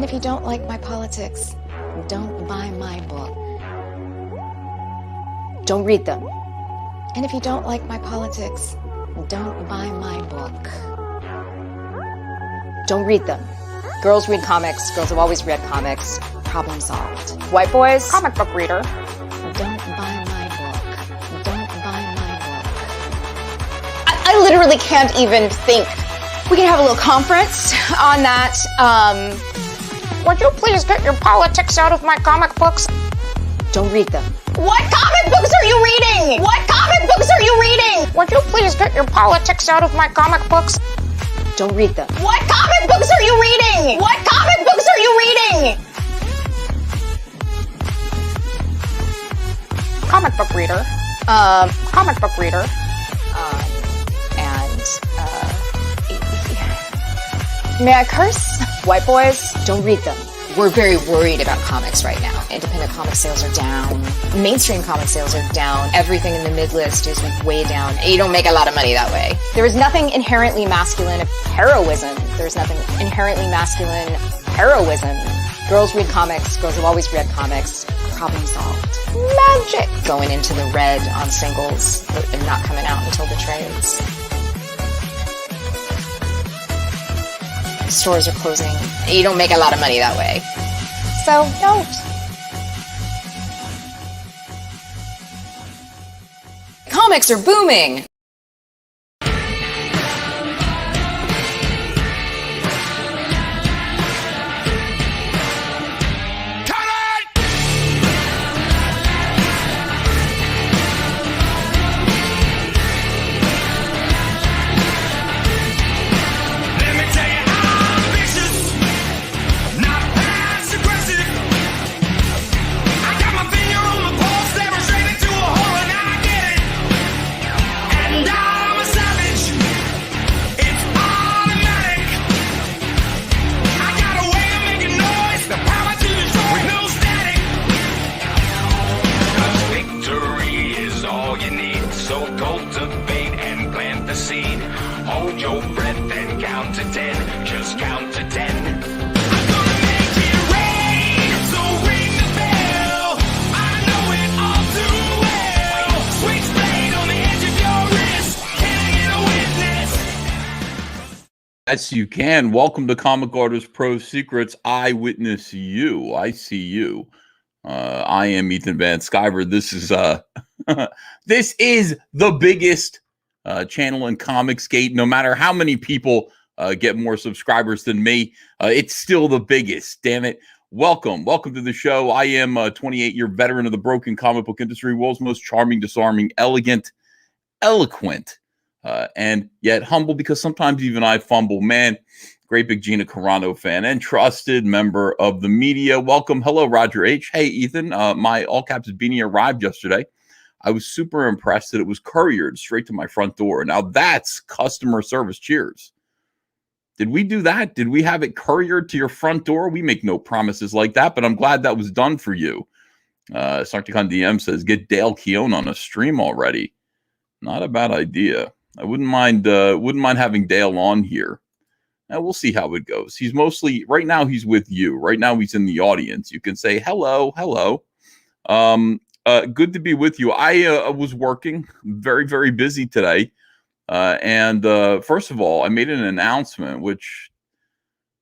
if you don't like my politics, don't buy my book. Don't read them. And if you don't like my politics, don't buy my book. Don't read them. Girls read comics. Girls have always read comics. Problem solved. White boys, comic book reader. Don't buy my book. Don't buy my book. I literally can't even think. We can have a little conference on that. Would you please get your politics out of my comic books? Don't read them. What comic books are you reading? What comic books are you reading? Would you please get your politics out of my comic books? Don't read them. What comic books are you reading? What comic books are you reading? Comic book reader. Comic book reader. May I curse? White boys, don't read them. We're very worried about comics right now. Independent comic sales are down. Mainstream comic sales are down. Everything in the mid-list is way down. You don't make a lot of money that way. There is nothing inherently masculine of heroism. There's nothing inherently masculine heroism. Girls read comics. Girls have always read comics. Problem solved. Magic. Going into the red on singles and not coming out until the trades. Stores are closing. You don't make a lot of money that way. So, don't. Comics are booming. Yes, you can. Welcome to Comic Artist Pro Secrets. I witness you. I see you. I am Ethan Van Sciver. This is this is the biggest channel in Comicsgate. No matter how many people get more subscribers than me, it's still the biggest. Damn it. Welcome to the show. I am a 28-year veteran of the broken comic book industry, world's most charming, disarming, elegant, eloquent, and yet humble, because sometimes even I fumble. Man, great big Gina Carano fan and trusted member of the media. Welcome. Hello, Roger H. Hey, Ethan. My all caps beanie arrived yesterday. I was super impressed that it was couriered straight to my front door. Now that's customer service. Cheers. Did we do that? Did we have it couriered to your front door? We make no promises like that, but I'm glad that was done for you. Sartikon DM says, get Dale Keown on a stream already. Not a bad idea. I wouldn't mind having Dale on here. Now we'll see how it goes. He's mostly right now. He's with you right now. He's in the audience. You can say hello. Good to be with you. I was working very, very busy today. And first of all, I made an announcement, which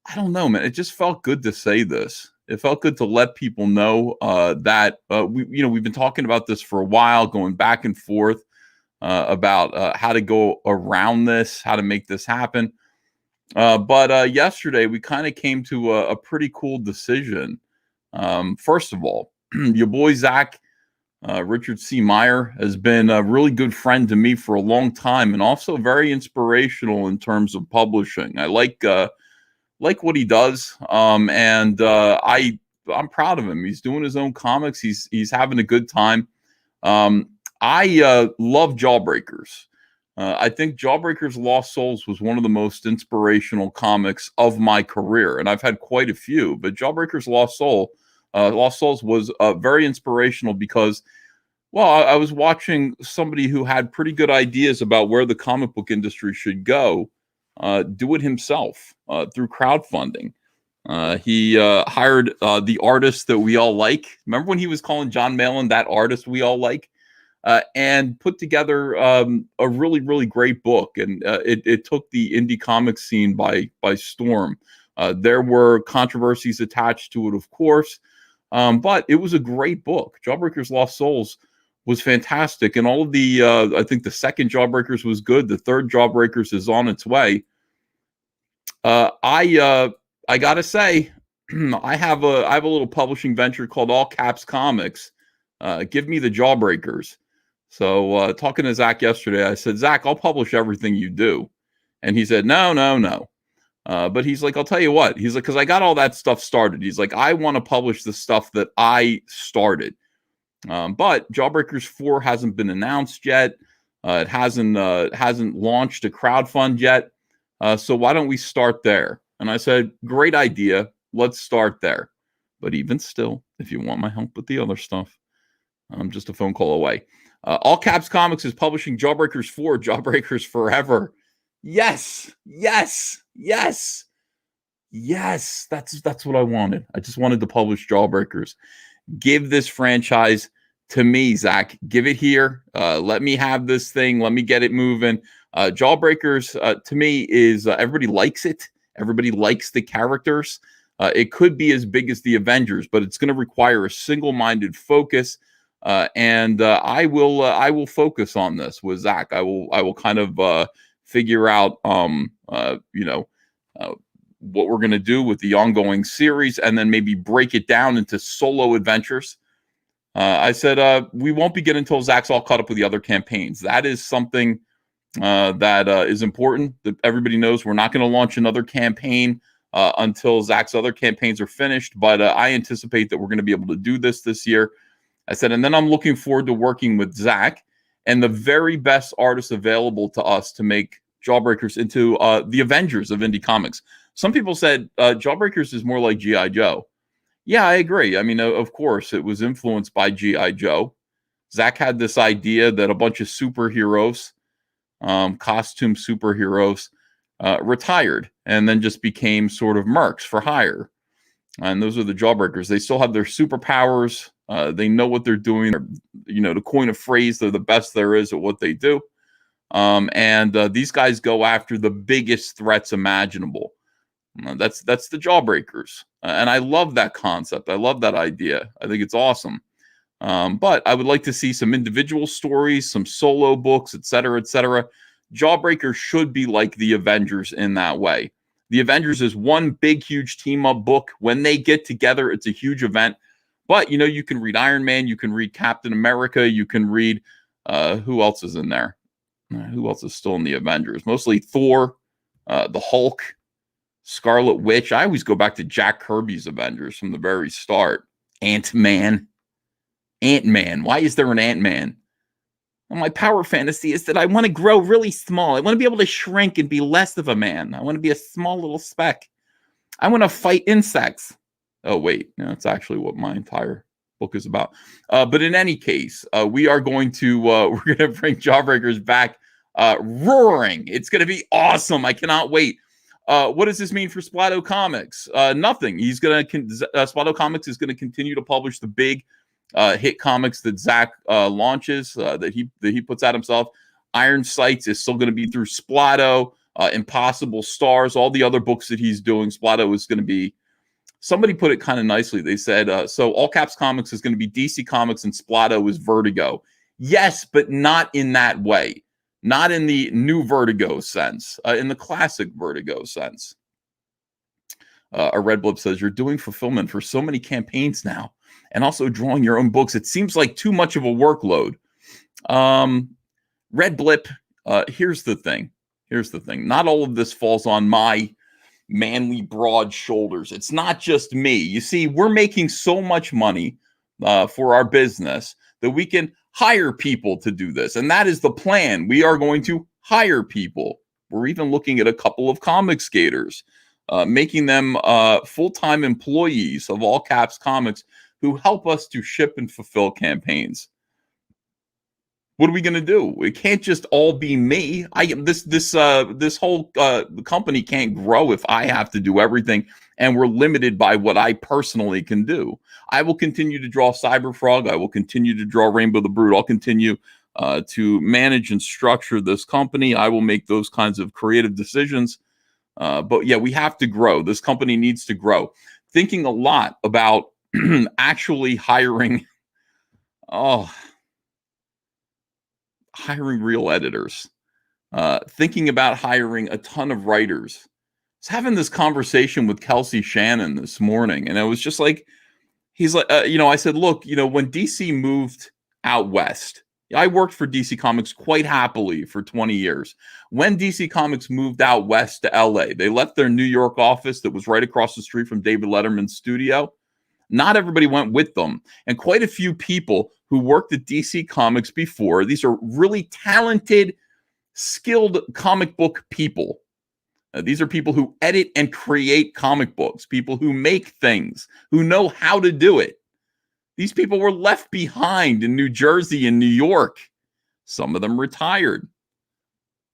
I don't know, man. It just felt good to say this. It felt good to let people know that we've been talking about this for a while, going back and forth about how to go around this, how to make this happen. But yesterday we kind of came to a pretty cool decision. First of all, your boy Zach, Richard C. Meyer, has been a really good friend to me for a long time, and also very inspirational in terms of publishing. I like what he does, and I'm proud of him. He's doing his own comics. He's having a good time. I love Jawbreakers. I think Jawbreakers Lost Souls was one of the most inspirational comics of my career, and I've had quite a few. But Jawbreakers Lost Souls was very inspirational because, well, I was watching somebody who had pretty good ideas about where the comic book industry should go, do it himself through crowdfunding. He hired the artist that we all like. Remember when he was calling John Malin that artist we all like? And put together a really, really great book. And it took the indie comic scene by storm. There were controversies attached to it, of course, but it was a great book. Jawbreakers Lost Souls was fantastic. And all of the, I think the second Jawbreakers was good. The third Jawbreakers is on its way. I got to say, I have a little publishing venture called All Caps Comics. Give me the Jawbreakers. So talking to Zach yesterday, I said, Zach, I'll publish everything you do. And he said, no. But he's like, I'll tell you what. He's like, because I got all that stuff started. He's like, I want to publish the stuff that I started. But Jawbreakers 4 hasn't been announced yet. It hasn't launched a crowdfund yet. So why don't we start there? And I said, great idea. Let's start there. But even still, if you want my help with the other stuff, I'm just a phone call away. All Caps Comics is publishing Jawbreakers 4, Jawbreakers Forever. Yes. That's what I wanted. I just wanted to publish Jawbreakers. Give this franchise to me, Zach. Give it here. Let me have this thing. Let me get it moving. Jawbreakers, to me, is everybody likes it. Everybody likes the characters. It could be as big as the Avengers, but it's going to require a single-minded focus. And I will focus on this with Zach. I will kind of figure out what we're going to do with the ongoing series, and then maybe break it down into solo adventures. I said we won't begin until Zach's all caught up with the other campaigns. That is something that is important. That everybody knows we're not going to launch another campaign until Zach's other campaigns are finished. But I anticipate that we're going to be able to do this year. I said, and then I'm looking forward to working with Zach and the very best artists available to us to make Jawbreakers into the Avengers of indie comics. Some people said Jawbreakers is more like G.I. Joe. Yeah, I agree. I mean, of course, it was influenced by G.I. Joe. Zach had this idea that a bunch of superheroes, costume superheroes, retired and then just became sort of mercs for hire. And those are the Jawbreakers. They still have their superpowers. They know what they're doing. To coin a phrase, they're the best there is at what they do. And these guys go after the biggest threats imaginable. That's the Jawbreakers. And I love that concept. I love that idea. I think it's awesome. But I would like to see some individual stories, some solo books, et cetera, et cetera. Jawbreakers should be like the Avengers in that way. The Avengers is one big, huge team-up book. When they get together, it's a huge event. But, you can read Iron Man. You can read Captain America. You can read, who else is in there? Who else is still in the Avengers? Mostly Thor, the Hulk, Scarlet Witch. I always go back to Jack Kirby's Avengers from the very start. Ant-Man. Why is there an Ant-Man? Well, my power fantasy is that I want to grow really small. I want to be able to shrink and be less of a man. I want to be a small little speck. I want to fight insects. Oh, wait. No, that's actually what my entire book is about. But in any case, we are going to bring Jawbreakers back roaring. It's going to be awesome. I cannot wait. What does this mean for Splato Comics? Nothing. Splato Comics is going to continue to publish the big hit comics that Zach launches, that he puts out himself. Iron Sights is still going to be through Splato. Impossible Stars, all the other books that he's doing, Splato is going to be. Somebody put it kind of nicely. They said, so All Caps Comics is going to be DC Comics and Splato is Vertigo. Yes, but not in that way. Not in the new Vertigo sense. In the classic Vertigo sense. A Red Blip says, you're doing fulfillment for so many campaigns now and also drawing your own books. It seems like too much of a workload. Red Blip, here's the thing. Not all of this falls on my manly broad shoulders. It's not just me. You see, we're making so much money for our business that we can hire people to do this. And that is the plan. We are going to hire people. We're even looking at a couple of comic skaters, making them full-time employees of All Caps Comics who help us to ship and fulfill campaigns. What are we going to do? It can't just all be me. This whole company can't grow if I have to do everything, and we're limited by what I personally can do. I will continue to draw Cyberfrog. I will continue to draw Rainbow the Brute. I'll continue to manage and structure this company. I will make those kinds of creative decisions. But yeah, we have to grow. This company needs to grow. Thinking a lot about actually hiring real editors, thinking about hiring a ton of writers. I was having this conversation with Kelsey Shannon this morning, and I was just like, he's like, I said, look, when DC moved out west, I worked for DC Comics quite happily for 20 years. When DC Comics moved out west to LA, they left their New York office that was right across the street from David Letterman's studio. Not everybody went with them. And quite a few people who worked at DC Comics before, these are really talented, skilled comic book people. These are people who edit and create comic books, people who make things, who know how to do it. These people were left behind in New Jersey and New York. Some of them retired.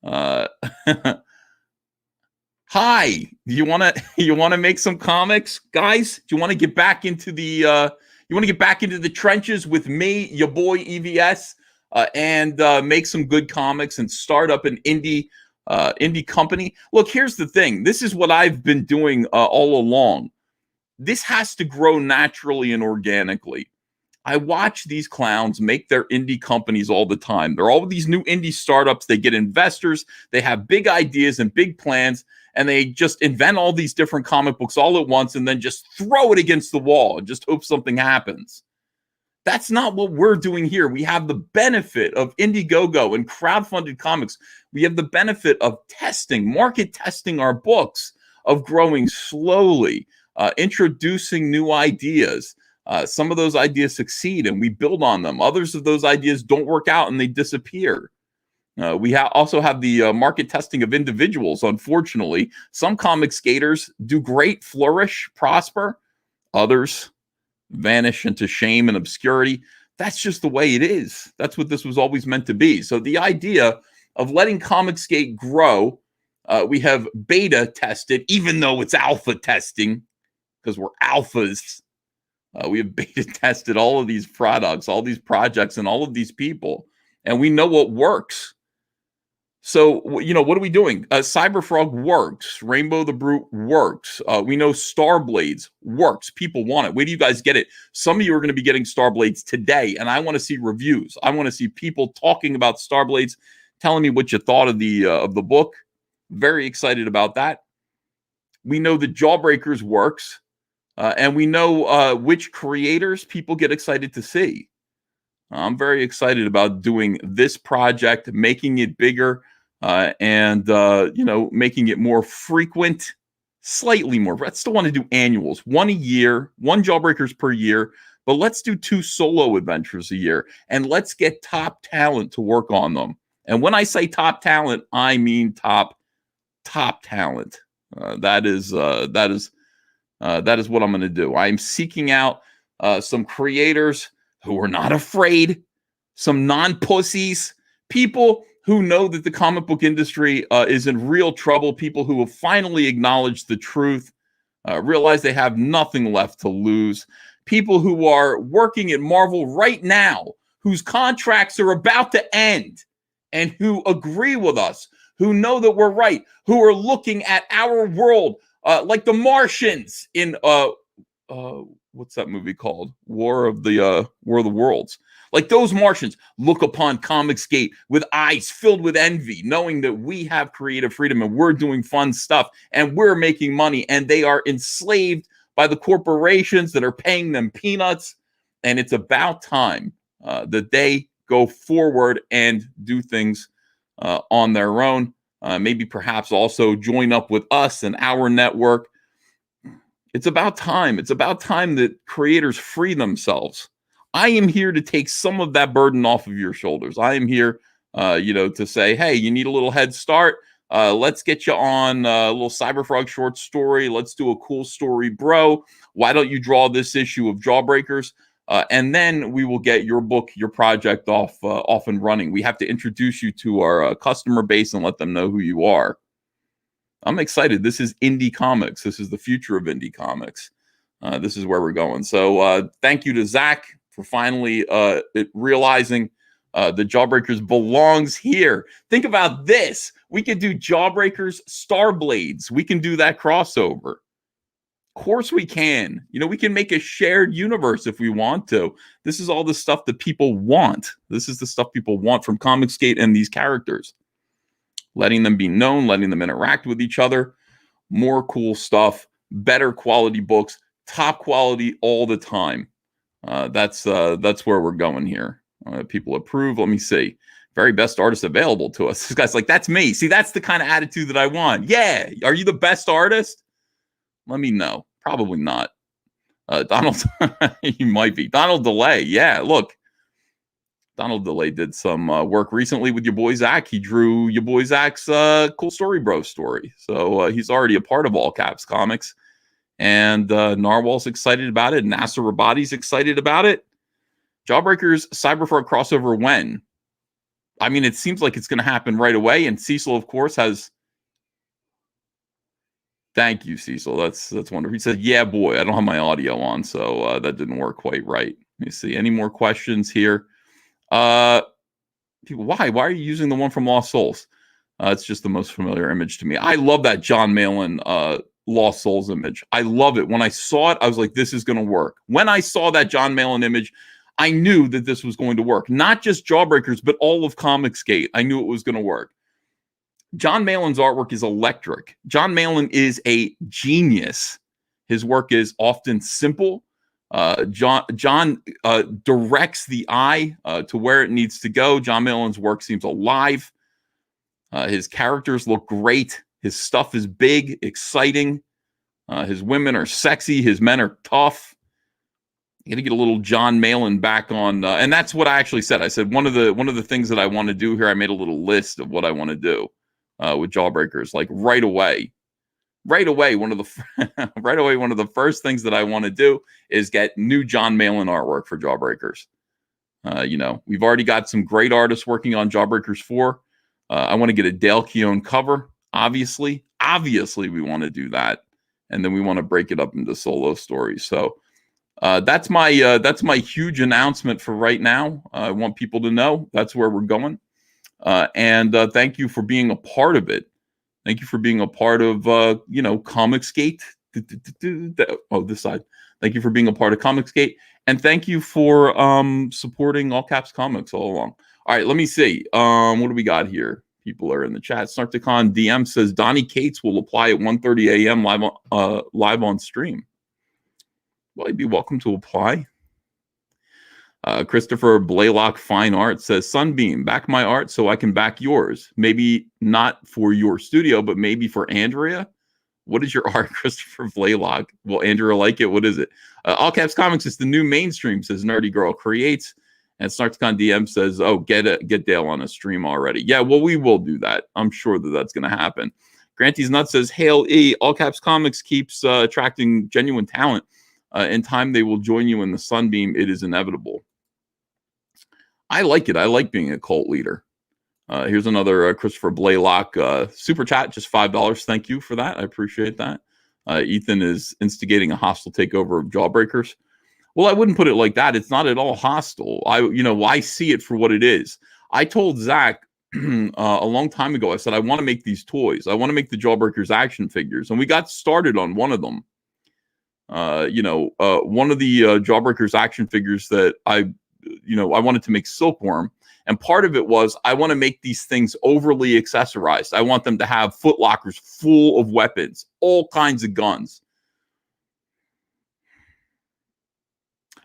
Hi, you want to make some comics, guys? Do you want to get back into the trenches with me, your boy EVS, and make some good comics and start up an indie company? Look, here's the thing. This is what I've been doing all along. This has to grow naturally and organically. I watch these clowns make their indie companies all the time. They're all these new indie startups. They get investors. They have big ideas and big plans, and they just invent all these different comic books all at once and then just throw it against the wall and just hope something happens. That's not what we're doing here. We have the benefit of Indiegogo and crowdfunded comics. We have the benefit of market testing our books, of growing slowly, introducing new ideas. Some of those ideas succeed and we build on them. Others of those ideas don't work out and they disappear. We also have the market testing of individuals. Unfortunately, some comic skaters do great, flourish, prosper. Others vanish into shame and obscurity. That's just the way it is. That's what this was always meant to be. So the idea of letting Comicsgate grow, we have beta tested, even though it's alpha testing, because we're alphas. We have beta tested all of these products, all these projects, and all of these people, and we know what works. So, what are we doing? Cyberfrog works. Rainbow the Brute works. We know Starblades works. People want it. Where do you guys get it? Some of you are going to be getting Starblades today, and I want to see reviews. I want to see people talking about Starblades, telling me what you thought of the book. Very excited about that. We know that Jawbreakers works. And we know which creators people get excited to see. I'm very excited about doing this project, making it bigger, and making it more frequent, slightly more. I still want to do annuals, one a year, one Jawbreakers per year, but let's do 2 solo adventures a year, and let's get top talent to work on them. And when I say top talent, I mean top talent. That is what I'm going to do. I'm seeking out some creators who are not afraid, some non-pussies, people who know that the comic book industry is in real trouble, people who have finally acknowledged the truth, realize they have nothing left to lose, people who are working at Marvel right now, whose contracts are about to end, and who agree with us, who know that we're right, who are looking at our world like the Martians in what's that movie called? War of the Worlds. Like those Martians look upon Comicsgate with eyes filled with envy, knowing that we have creative freedom and we're doing fun stuff and we're making money, and they are enslaved by the corporations that are paying them peanuts. And it's about time that they go forward and do things on their own. Maybe perhaps also join up with us and our network. It's about time. It's about time that creators free themselves. I am here to take some of that burden off of your shoulders. I am here, to say, hey, you need a little head start. Let's get you on a little Cyberfrog short story. Let's do a cool story, bro. Why don't you draw this issue of Jawbreakers? And then we will get your book, your project off and running. We have to introduce you to our customer base and let them know who you are. I'm excited. This is indie comics. This is the future of indie comics. This is where we're going. So thank you to Zach for finally realizing the Jawbreakers belongs here. Think about this. We could do Jawbreakers, Starblades. We can do that crossover. Of course we can. You know, we can make a shared universe if we want to. This is all the stuff that people want. This is the stuff people want from Comicsgate and these characters. Letting them be known, letting them interact with each other. More cool stuff, better quality books, top quality all the time. That's where we're going here. People approve. Let me see. Very best artist available to us. This guy's like, that's me. See, that's the kind of attitude that I want. Yeah. Are you the best artist? Let me know. Probably not. Donald, you might be. Donald DeLay. Yeah, look. Donald DeLay did some work recently with your boy Zach. He drew your boy Zach's Cool Story Bro story. So he's already a part of All Caps Comics. And Narwhal's excited about it. Nasser Rabati's excited about it. Jawbreakers Cyberfrog crossover when? I mean, it seems like it's going to happen right away. And Cecil, of course, has... Thank you, Cecil. That's wonderful. He said, yeah, boy, I don't have my audio on, so that didn't work quite right. Let me see. Any more questions here? People, why are you using the one from Lost Souls? It's just the most familiar image to me. I love that John Malin Lost Souls image. I love it. When I saw it, I was like, this is going to work. When I saw that John Malin image, I knew that this was going to work. Not just Jawbreakers, but all of Comicsgate. I knew it was going to work. John Malin's artwork is electric. John Malin is a genius. His work is often simple. John directs the eye to where it needs to go. John Malin's work seems alive. His characters look great. His stuff is big, exciting. His women are sexy. His men are tough. You got to get a little John Malin back on, and that's what I actually said. I said one of the things that I want to do here. I made a little list of what I want to do with Jawbreakers, like right away. One of the first things that I want to do is get new John Malin artwork for Jawbreakers. We've already got some great artists working on Jawbreakers 4. I want to get a Dale Keown cover. Obviously, we want to do that, and then we want to break it up into solo stories. So that's my huge announcement for right now. I want people to know that's where we're going, and thank you for being a part of it. Thank you for being a part of Comicsgate. This side. Thank you for being a part of Comicsgate, and thank you for supporting All Caps Comics all along. All right, let me see. What do we got here? People are in the chat. Snarticon DM says Donnie Cates will apply at 1:30 a.m. live on stream. Well, you'd be welcome to apply. Christopher Blaylock Fine Art says, Sunbeam, back my art so I can back yours. Maybe not for your studio, but maybe for Andrea. What is your art, Christopher Blaylock? Will Andrea like it? What is it? All Caps Comics is the new mainstream, says Nerdy Girl Creates. And Snarticon DM says, oh, get Dale on a stream already. Yeah, well, we will do that. I'm sure that's going to happen. Granty's Nut says, Hail E, All Caps Comics keeps attracting genuine talent. In time, they will join you in the Sunbeam. It is inevitable. I like it. I like being a cult leader. Here's another Christopher Blaylock super chat, just $5. Thank you for that. I appreciate that. Ethan is instigating a hostile takeover of Jawbreakers. Well, I wouldn't put it like that. It's not at all hostile. I see it for what it is. I told Zach a long time ago, I said, I want to make these toys. I want to make the Jawbreakers action figures. And we got started on one of them. One of the Jawbreakers action figures that I wanted to make Silkworm. And part of it was I want to make these things overly accessorized. I want them to have footlockers full of weapons, all kinds of guns.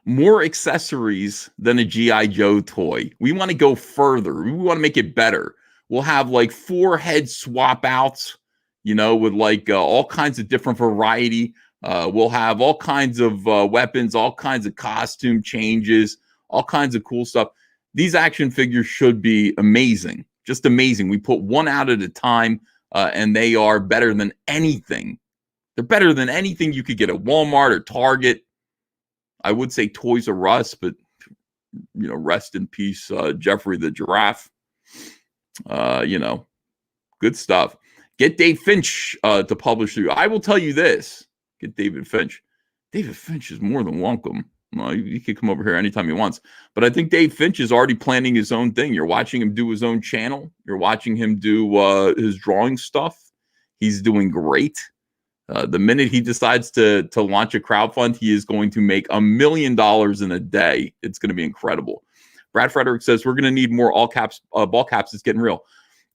More accessories than a G.I. Joe toy. We want to go further. We want to make it better. We'll have like 4 head swap outs, with like all kinds of different variety. We'll have all kinds of weapons, all kinds of costume changes, all kinds of cool stuff. These action figures should be amazing, just amazing. We put one out at a time, and they are better than anything. They're better than anything you could get at Walmart or Target. I would say Toys R Us, but rest in peace, Jeffrey the Giraffe. Good stuff. Get Dave Finch to publish you. I will tell you this. Get David Finch. David Finch is more than welcome. Well, he can come over here anytime he wants. But I think Dave Finch is already planning his own thing. You're watching him do his own channel. You're watching him do his drawing stuff. He's doing great. The minute he decides to launch a crowdfund, he is going to make $1 million in a day. It's going to be incredible. Brad Frederick says, we're going to need more all caps, ball caps. It's getting real.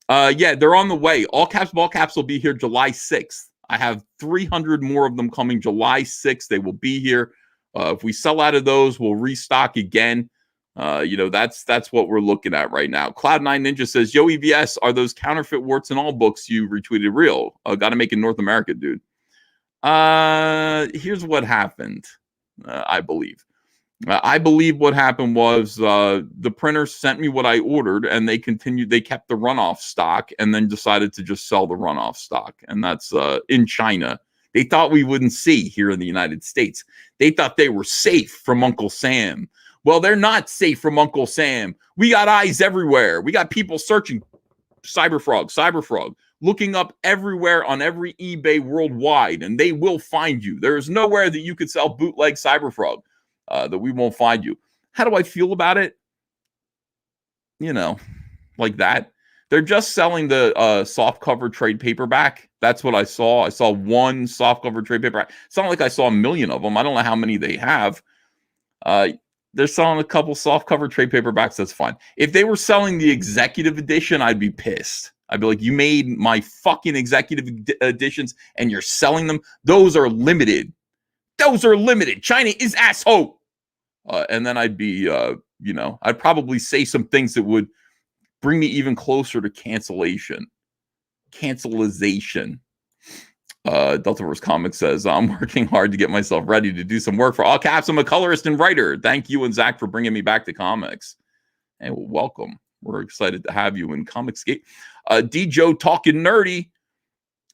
Yeah, they're on the way. All caps, ball caps will be here July 6th. I have 300 more of them coming July 6th. They will be here. If we sell out of those, we'll restock again. That's what we're looking at right now. Cloud9 Ninja says, yo, EVS, are those counterfeit warts and all books you retweeted real? Got to make it North America, dude. Here's what happened, I believe. I believe what happened was the printer sent me what I ordered, and they kept the runoff stock and then decided to just sell the runoff stock. And that's in China. They thought we wouldn't see here in the United States. They thought they were safe from Uncle Sam. Well, they're not safe from Uncle Sam. We got eyes everywhere. We got people searching Cyberfrog, looking up everywhere on every eBay worldwide, and they will find you. There is nowhere that you could sell bootleg Cyberfrog that we won't find you. How do I feel about it? Like that. They're just selling the softcover trade paperback. That's what I saw. I saw one softcover trade paperback. It's not like I saw a million of them. I don't know how many they have. They're selling a couple softcover trade paperbacks. That's fine. If they were selling the executive edition, I'd be pissed. I'd be like, you made my fucking executive editions and you're selling them. Those are limited. China is asshole. And then I'd be, I'd probably say some things that would bring me even closer to cancelization. Deltaverse Comics says, I'm working hard to get myself ready to do some work for all caps. I'm a colorist and writer. Thank you and Zach for bringing me back to comics. And welcome. We're excited to have you in Comicsgate. D. Joe talking nerdy.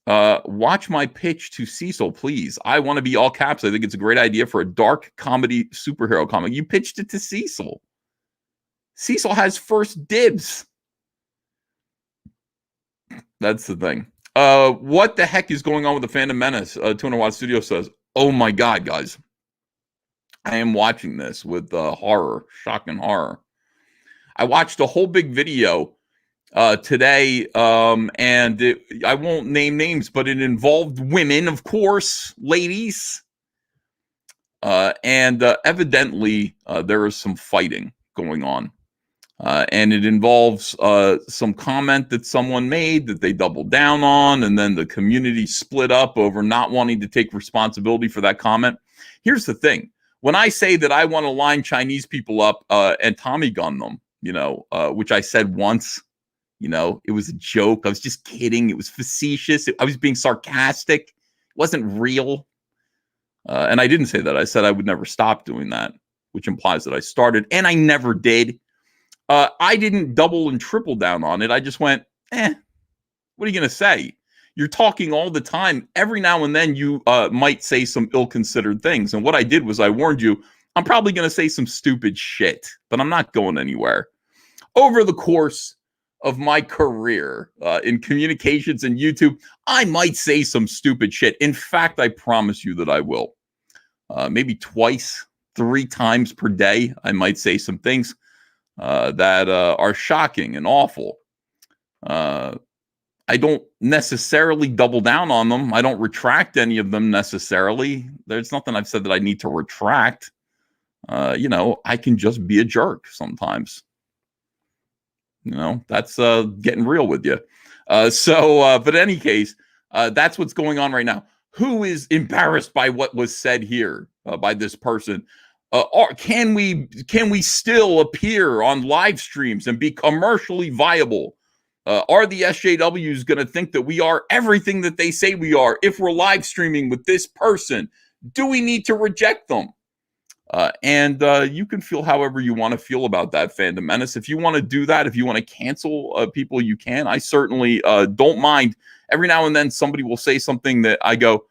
Watch my pitch to Cecil, please. I want to be all caps. I think it's a great idea for a dark comedy superhero comic. You pitched it to Cecil. Cecil has first dibs. That's the thing. What the heck is going on with the Phantom Menace? 200 Watt Studio says, oh my God, guys. I am watching this with horror, shocking horror. I watched a whole big video today, and I won't name names, but it involved women, of course, ladies. And evidently, there is some fighting going on. And it involves some comment that someone made that they doubled down on, and then the community split up over not wanting to take responsibility for that comment. Here's the thing. When I say that I want to line Chinese people up and Tommy gun them, which I said once, it was a joke. I was just kidding. It was facetious. I was being sarcastic. It wasn't real. And I didn't say that. I said I would never stop doing that, which implies that I started, and I never did. I didn't double and triple down on it. I just went, what are you going to say? You're talking all the time. Every now and then you might say some ill-considered things. And what I did was I warned you, I'm probably going to say some stupid shit, but I'm not going anywhere. Over the course of my career in communications and YouTube, I might say some stupid shit. In fact, I promise you that I will. Maybe twice, 3 times per day, I might say some things that are shocking and awful. I don't necessarily double down on them. I don't retract any of them necessarily. There's nothing I've said that I need to retract. I can just be a jerk sometimes. That's getting real with you. But in any case, that's what's going on right now. Who is embarrassed by what was said here by this person? Can we still appear on live streams and be commercially viable? Are the SJWs going to think that we are everything that they say we are if we're live streaming with this person? Do we need to reject them? And you can feel however you want to feel about that, Phantom Menace. If you want to do that, if you want to cancel people, you can. I certainly don't mind. Every now and then somebody will say something that I go,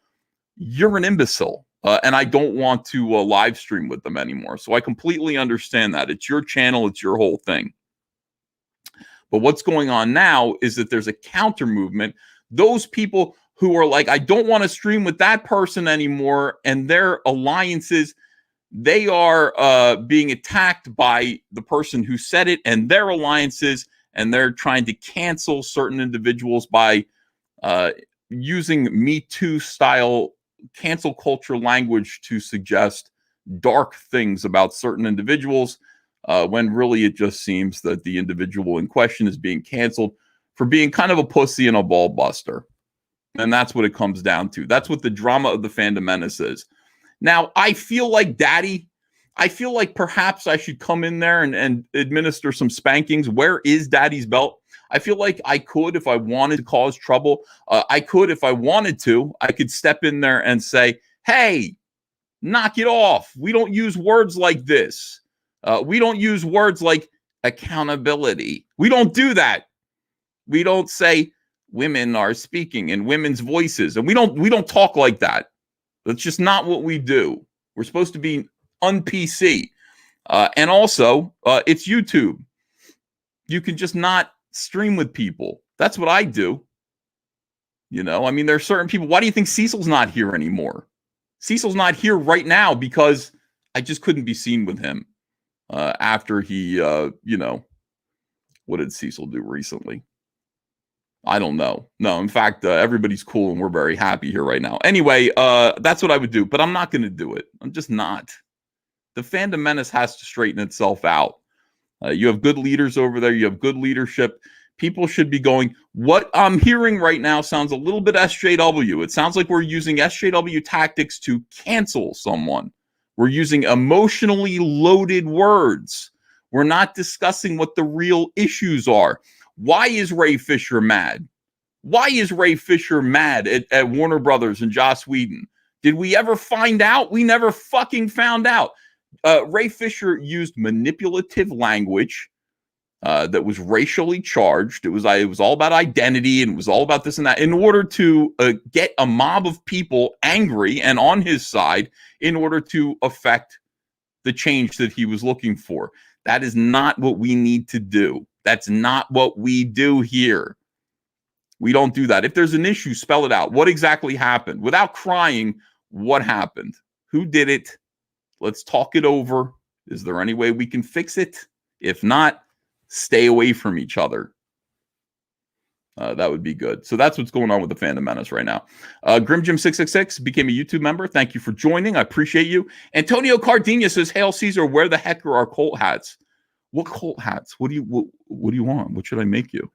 you're an imbecile. and I don't want to live stream with them anymore. So I completely understand that. It's your channel. It's your whole thing. But what's going on now is that there's a counter movement. Those people who are like, I don't want to stream with that person anymore, and their alliances, they are being attacked by the person who said it and their alliances, and they're trying to cancel certain individuals by using Me Too style cancel culture language to suggest dark things about certain individuals, when really it just seems that the individual in question is being canceled for being kind of a pussy and a ball buster. And that's what it comes down to. That's what the drama of the Fandom Menace is. Now, I feel like daddy. I feel like perhaps I should come in there and administer some spankings. Where is daddy's belt? I feel like I could, if I wanted to cause trouble. I could, if I wanted to, I could step in there and say, hey, knock it off. We don't use words like this. We don't use words like accountability. We don't do that. We don't say women are speaking in women's voices. And we don't talk like that. That's just not what we do. We're supposed to be un-PC. And also, it's YouTube. You can just not stream with people. That's what I do. You know, I mean, there are certain people. Why do you think Cecil's not here anymore? Cecil's not here right now because I just couldn't be seen with him after he, you know, what did Cecil do recently? I don't know. No, in fact, everybody's cool and we're very happy here right now. Anyway, that's what I would do, but I'm not going to do it. I'm just not. The Fandom Menace has to straighten itself out. You have good leaders over there. You have good leadership. People should be going, what I'm hearing right now sounds a little bit SJW. It sounds like we're using SJW tactics to cancel someone. We're using emotionally loaded words. We're not discussing what the real issues are. Why is Ray Fisher mad? Why is Ray Fisher mad at Warner Brothers and Joss Whedon? Did we ever find out? We never fucking found out. Ray Fisher used manipulative language that was racially charged. It was all about identity, and it was all about this and that in order to get a mob of people angry and on his side in order to affect the change that he was looking for. That is not what we need to do. That's not what we do here. We don't do that. If there's an issue, spell it out. What exactly happened? Without crying, what happened? Who did it? Let's talk it over. Is there any way we can fix it? If not, stay away from each other. That would be good. So that's what's going on with the Fandom Menace right now. GrimJim666 became a YouTube member. Thank you for joining. I appreciate you. Antonio Cardina says, Hail Caesar, where the heck are our cult hats? What cult hats? What do you want? What should I make you?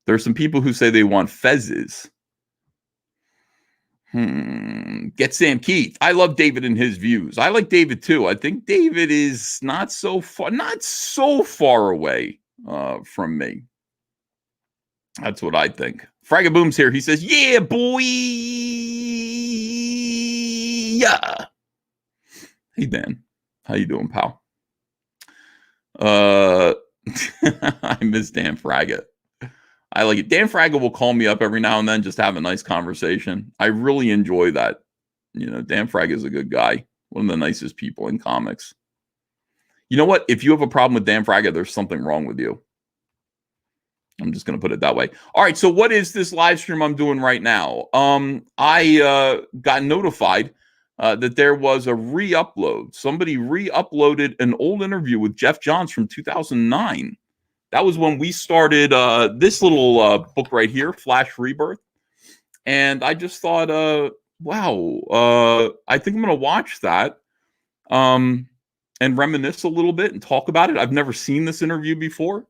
There's some people who say they want fezzes. Get Sam Keith. I love David and his views. I like David too. I think David is not so far away from me. That's what I think. Fragaboom's here. He says, yeah, boy. Yeah. Hey, Dan. How you doing, pal? I miss Dan Fraga. I like it. Dan Fraga will call me up every now and then, just have a nice conversation. I really enjoy that. You know, Dan Fraga is a good guy. One of the nicest people in comics. You know what? If you have a problem with Dan Fraga, there's something wrong with you. I'm just going to put it that way. All right. So what is this live stream I'm doing right now? I got notified that there was a re-upload. Somebody re-uploaded an old interview with Geoff Johns from 2009. That was when we started this little book right here, Flash Rebirth. And I just thought, wow, I think I'm going to watch that and reminisce a little bit and talk about it. I've never seen this interview before.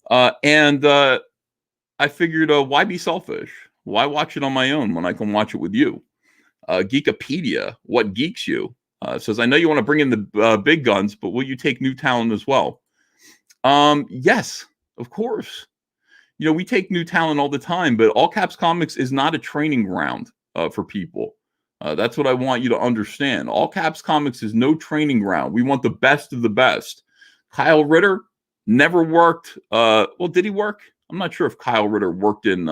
And I figured, why be selfish? Why watch it on my own when I can watch it with you? Geekopedia, what geeks you? Says, I know you want to bring in the big guns, but will you take new talent as well? Yes, of course. You know, we take new talent all the time, but All Caps Comics is not a training ground for people. That's what I want you to understand. All Caps Comics is no training ground. We want the best of the best. Kyle Ritter never worked. Well, did he work? I'm not sure if Kyle Ritter worked in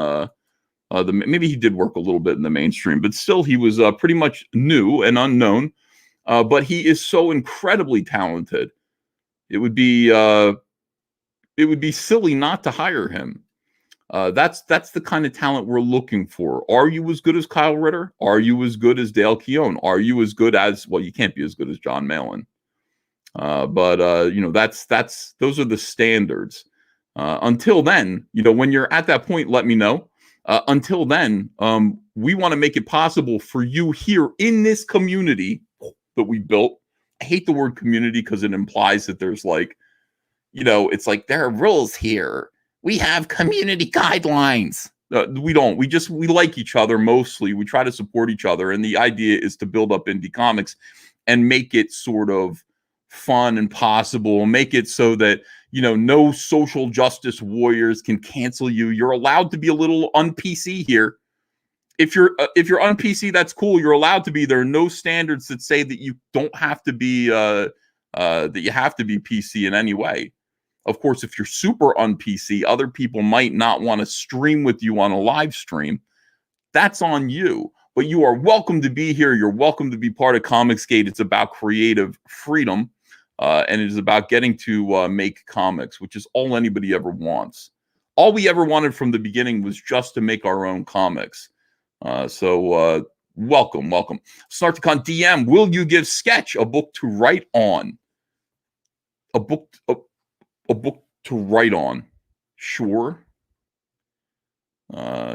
Maybe he did work a little bit in the mainstream, but still he was pretty much new and unknown. But he is so incredibly talented. It would be silly not to hire him. That's the kind of talent we're looking for. Are you as good as Kyle Ritter? Are you as good as Dale Keown? Are you as good as, well, you can't be as good as John Malin. But those are the standards. Until then, when you're at that point, let me know. Until then, we want to make it possible for you here in this community that we built. I hate the word community because it implies that there's it's like there are rules here. We have community guidelines. We don't. We like each other mostly. We try to support each other. And the idea is to build up indie comics and make it sort of fun and possible. Make it so that, no social justice warriors can cancel you. You're allowed to be a little un-PC here. If you're un-PC, that's cool. You're allowed to be. There are no standards that say that you don't have to be, that you have to be PC in any way. Of course, if you're super un-PC, other people might not want to stream with you on a live stream. That's on you. But you are welcome to be here. You're welcome to be part of Comicsgate. It's about creative freedom, and it is about getting to make comics, which is all anybody ever wants. All we ever wanted from the beginning was just to make our own comics. So welcome. Snarticon DM, will you give Sketch a book to write on? A book to write on? Sure.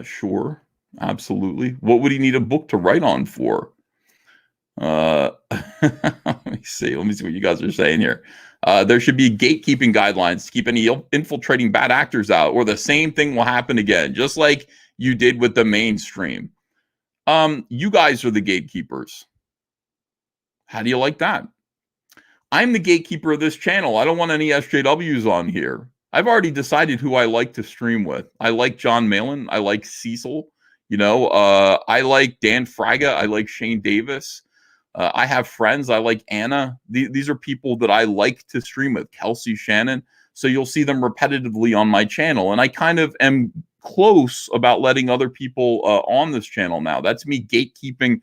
Sure. Absolutely. What would he need a book to write on for? Let me see what you guys are saying here. There should be gatekeeping guidelines to keep any infiltrating bad actors out, or the same thing will happen again, just like you did with the mainstream. You guys are the gatekeepers. How do you like that? I'm the gatekeeper of this channel. I don't want any SJWs on here. I've already decided who I like to stream with. I like John Malin. I like Cecil. I like Dan Fraga. I like Shane Davis. I have friends. I like Anna. These are people that I like to stream with. Kelsey Shannon. So you'll see them repetitively on my channel. And I kind of am close about letting other people on this channel now. That's me gatekeeping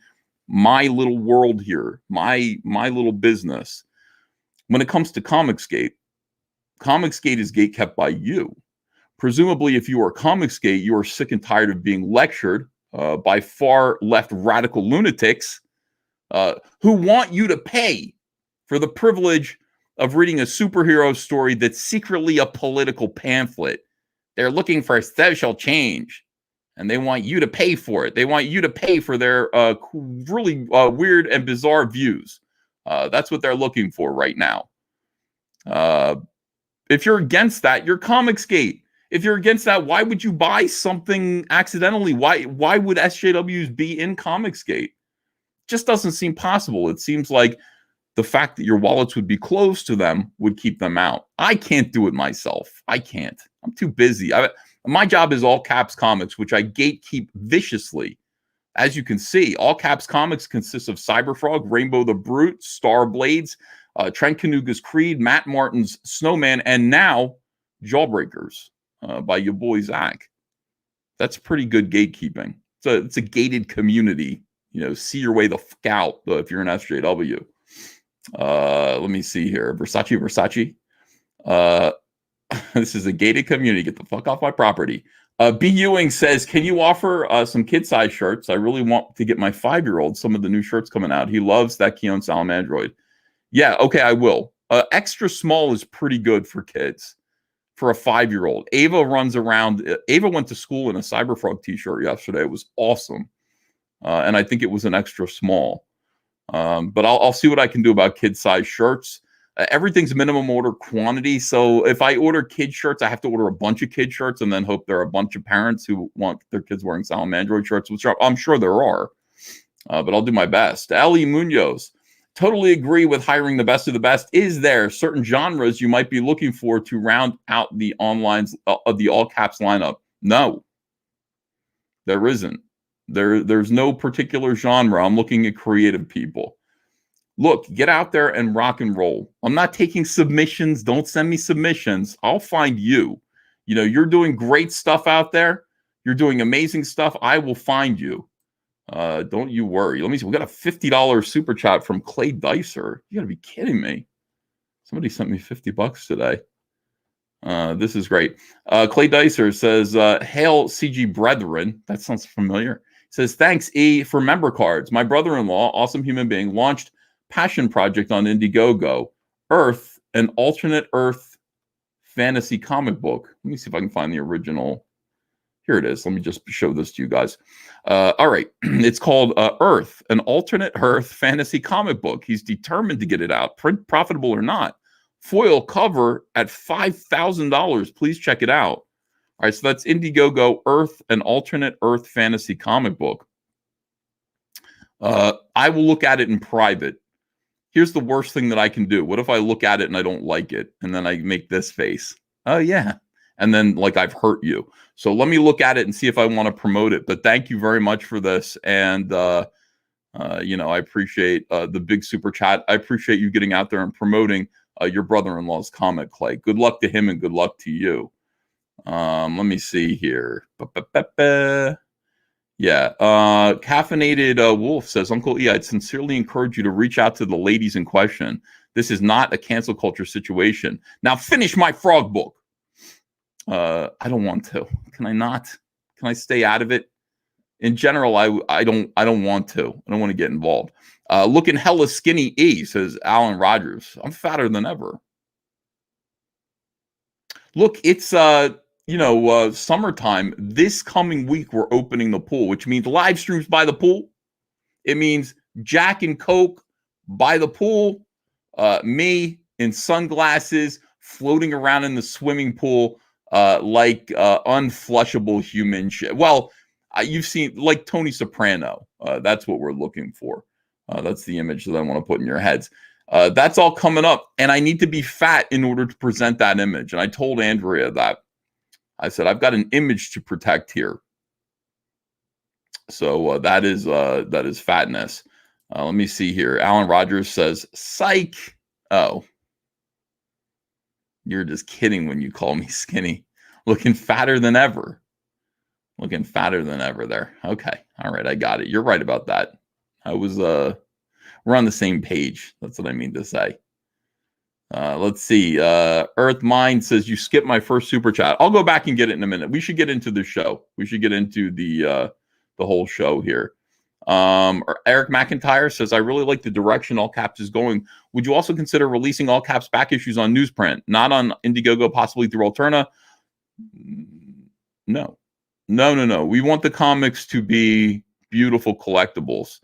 my little world here, my little business. When it comes to Comicsgate is gatekept by you. Presumably, if you are Comicsgate, you are sick and tired of being lectured by far left radical lunatics who want you to pay for the privilege of reading a superhero story that's secretly a political pamphlet. They're looking for social change, and they want you to pay for it. They want you to pay for their really weird and bizarre views. That's what they're looking for right now. If you're against that, you're Comicsgate. If you're against that, why would you buy something accidentally? Why would SJWs be in Comicsgate? Just doesn't seem possible. It seems like the fact that your wallets would be closed to them would keep them out. I can't do it myself. I can't. I'm too busy. My job is All Caps Comics, which I gatekeep viciously. As you can see, All Caps Comics consists of Cyberfrog, Rainbow the Brute, Star Blades, Trent Kanuga's Creed, Matt Martin's Snowman, and now Jawbreakers by your boy Zach. That's pretty good gatekeeping. It's a gated community. See your way the fuck out if you're an SJW. Let me see here. Versace. This is a gated community. Get the fuck off my property. B. Ewing says, can you offer some kid-size shirts? I really want to get my 5-year-old some of the new shirts coming out. He loves that Keown Salamandroid. Yeah, okay, I will. Extra small is pretty good for kids, for a 5-year-old. Ava runs around. Ava went to school in a Cyberfrog t-shirt yesterday. It was awesome. And I think it was an extra small. But I'll see what I can do about kid-size shirts. Everything's minimum order quantity. So if I order kid shirts, I have to order a bunch of kid shirts and then hope there are a bunch of parents who want their kids wearing Salamandroid shirts, which I'm sure there are. But I'll do my best. Ali Munoz, totally agree with hiring the best of the best. Is there certain genres you might be looking for to round out the of the all caps lineup? No, there isn't. There's no particular genre. I'm looking at creative people. Look, get out there and rock and roll. I'm not taking submissions. Don't send me submissions. I'll find you. You're doing great stuff out there. You're doing amazing stuff. I will find you. Don't you worry. Let me see. We got a $50 super chat from Clay Dicer. You gotta be kidding me. Somebody sent me $50 today. This is great. Clay Dicer says, Hail CG Brethren. That sounds familiar. Says, thanks, E, for member cards. My brother-in-law, awesome human being, launched passion project on Indiegogo, Earth, an alternate Earth fantasy comic book. Let me see if I can find the original. Here it is. Let me just show this to you guys. All right. It's called Earth, an alternate Earth fantasy comic book. He's determined to get it out, print profitable or not. Foil cover at $5,000. Please check it out. All right. So that's Indiegogo, Earth, an alternate Earth fantasy comic book. I will look at it in private. Here's the worst thing that I can do. What if I look at it and I don't like it? And then I make this face. Oh, yeah. And then, like, I've hurt you. So let me look at it and see if I want to promote it. But thank you very much for this. And, you know, I appreciate the big super chat. I appreciate you getting out there and promoting your brother-in-law's comic, Clay. Good luck to him and good luck to you. Let me see here. Yeah. Caffeinated Wolf says, Uncle E, I'd sincerely encourage you to reach out to the ladies in question. This is not a cancel culture situation. Now finish my frog book. I don't want to. Can I not? Can I stay out of it? In general, I don't want to. I don't want to get involved. Looking hella skinny E, says Alan Rogers. I'm fatter than ever. Look, it's summertime. This coming week we're opening the pool, which means live streams by the pool. It means Jack and Coke by the pool. Me in sunglasses floating around in the swimming pool. Like unflushable human shit. Well, you've seen like Tony Soprano. That's what we're looking for. That's the image that I want to put in your heads. That's all coming up. And I need to be fat in order to present that image. And I told Andrea that. I said, I've got an image to protect here. So that is fatness. Let me see here. Alan Rogers says, psych. Oh. You're just kidding when you call me skinny. Looking fatter than ever. Looking fatter than ever there. Okay. All right. I got it. You're right about that. I was, we're on the same page. That's what I mean to say. Let's see. Earth Mind says, you skipped my first super chat. I'll go back and get it in a minute. We should get into the show. We should get into the whole show here. Eric McIntyre says, I really like the direction All Caps is going. Would you also consider releasing All Caps back issues on newsprint, not on Indiegogo, possibly through Alterna? No. We want the comics to be beautiful collectibles.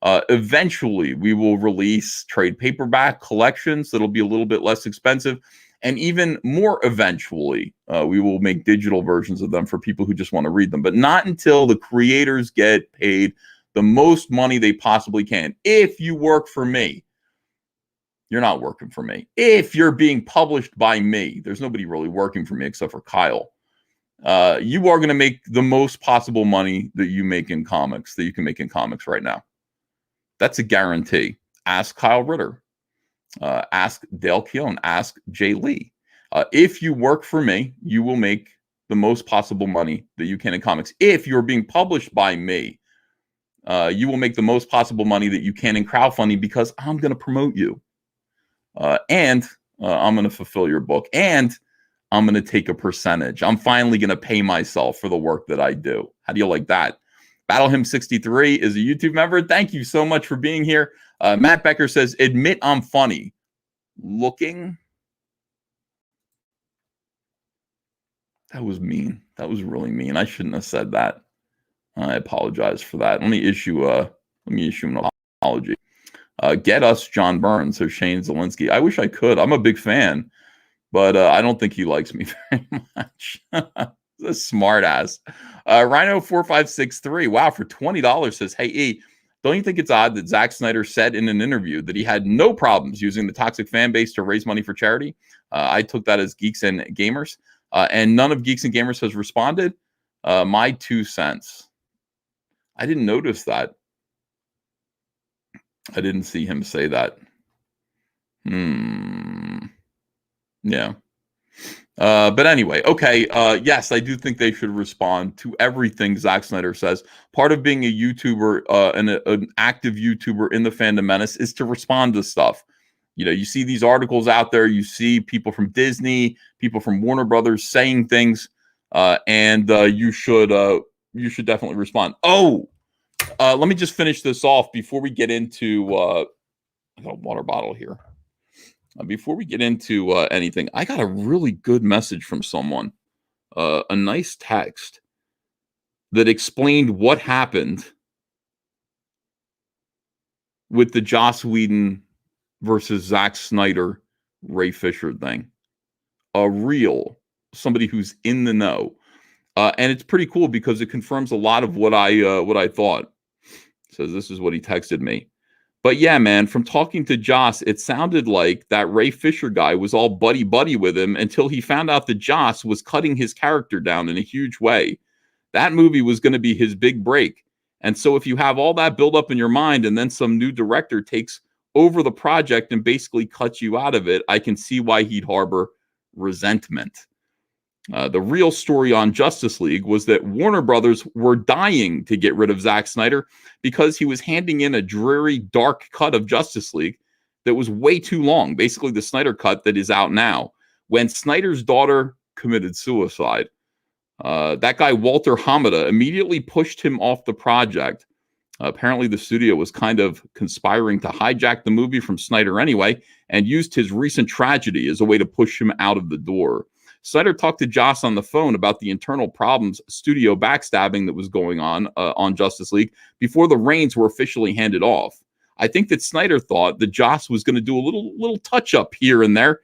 Eventually, we will release trade paperback collections that'll be a little bit less expensive. And even more eventually, we will make digital versions of them for people who just want to read them. But not until the creators get paid the most money they possibly can. If you work for me, you're not working for me. If you're being published by me, there's nobody really working for me except for Kyle. You are going to make the most possible money that you make in comics, that you can make in comics right now. That's a guarantee. Ask Kyle Ritter. Ask Dale Keown. Ask Jay Lee. If you work for me, you will make the most possible money that you can in comics. If you're being published by me, you will make the most possible money that you can in crowdfunding because I'm going to promote you. And I'm going to fulfill your book. And I'm going to take a percentage. I'm finally going to pay myself for the work that I do. How do you like that? BattleHim63 is a YouTube member. Thank you so much for being here. Matt Becker says, admit I'm funny. Looking. That was mean. That was really mean. I shouldn't have said that. I apologize for that. Let me issue an apology. Get us John Burns, so Shane Zielinski. I wish I could. I'm a big fan, but I don't think he likes me very much. A smart ass. Rhino4563. Wow, for $20 says, hey, E, don't you think it's odd that Zack Snyder said in an interview that he had no problems using the toxic fan base to raise money for charity? I took that as Geeks and Gamers, and none of Geeks and Gamers has responded. My 2 cents. I didn't notice that. I didn't see him say that. Yeah. But anyway, okay. Yes, I do think they should respond to everything Zack Snyder says. Part of being a YouTuber and an active YouTuber in the Fandom Menace is to respond to stuff. You know, you see these articles out there, you see people from Disney, people from Warner Brothers saying things, and you should definitely respond. Oh, let me just finish this off before we get into I got a water bottle here. Before we get into anything, I got a really good message from someone, a nice text that explained what happened with the Joss Whedon versus Zack Snyder, Ray Fisher thing. Somebody who's in the know. And it's pretty cool because it confirms a lot of what I thought. So this is what he texted me. But yeah, man, from talking to Joss, it sounded like that Ray Fisher guy was all buddy-buddy with him until he found out that Joss was cutting his character down in a huge way. That movie was going to be his big break. And so if you have all that build up in your mind and then some new director takes over the project and basically cuts you out of it, I can see why he'd harbor resentment. The real story on Justice League was that Warner Brothers were dying to get rid of Zack Snyder because he was handing in a dreary, dark cut of Justice League that was way too long, basically the Snyder cut that is out now, when Snyder's daughter committed suicide. That guy, Walter Hamada, immediately pushed him off the project. Apparently, the studio was kind of conspiring to hijack the movie from Snyder anyway and used his recent tragedy as a way to push him out of the door. Snyder talked to Joss on the phone about the internal problems, studio backstabbing that was going on Justice League before the reins were officially handed off. I think that Snyder thought that Joss was going to do a little touch-up here and there,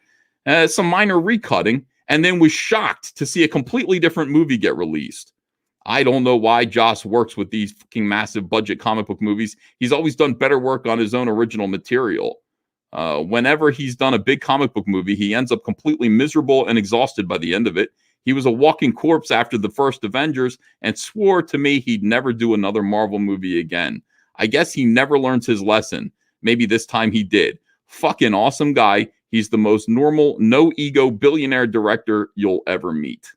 some minor recutting, and then was shocked to see a completely different movie get released. I don't know why Joss works with these fucking massive budget comic book movies. He's always done better work on his own original material. Whenever he's done a big comic book movie, he ends up completely miserable and exhausted by the end of it. He was a walking corpse after the first Avengers and swore to me he'd never do another Marvel movie again. I guess he never learns his lesson. Maybe this time he did. Fucking awesome guy. He's the most normal, no-ego billionaire director you'll ever meet.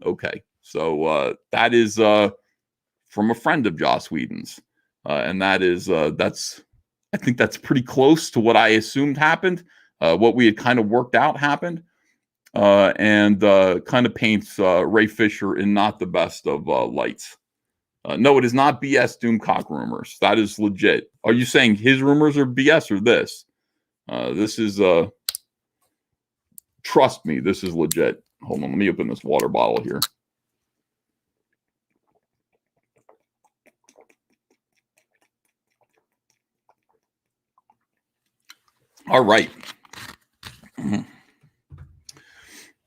Okay, so that is from a friend of Joss Whedon's. And that is, I think that's pretty close to what I assumed happened, what we had kind of worked out happened, and kind of paints Ray Fisher in not the best of lights. No, it is not BS Doomcock rumors. That is legit. Are you saying his rumors are BS or this? This is, trust me, this is legit. Hold on, let me open this water bottle here. All right.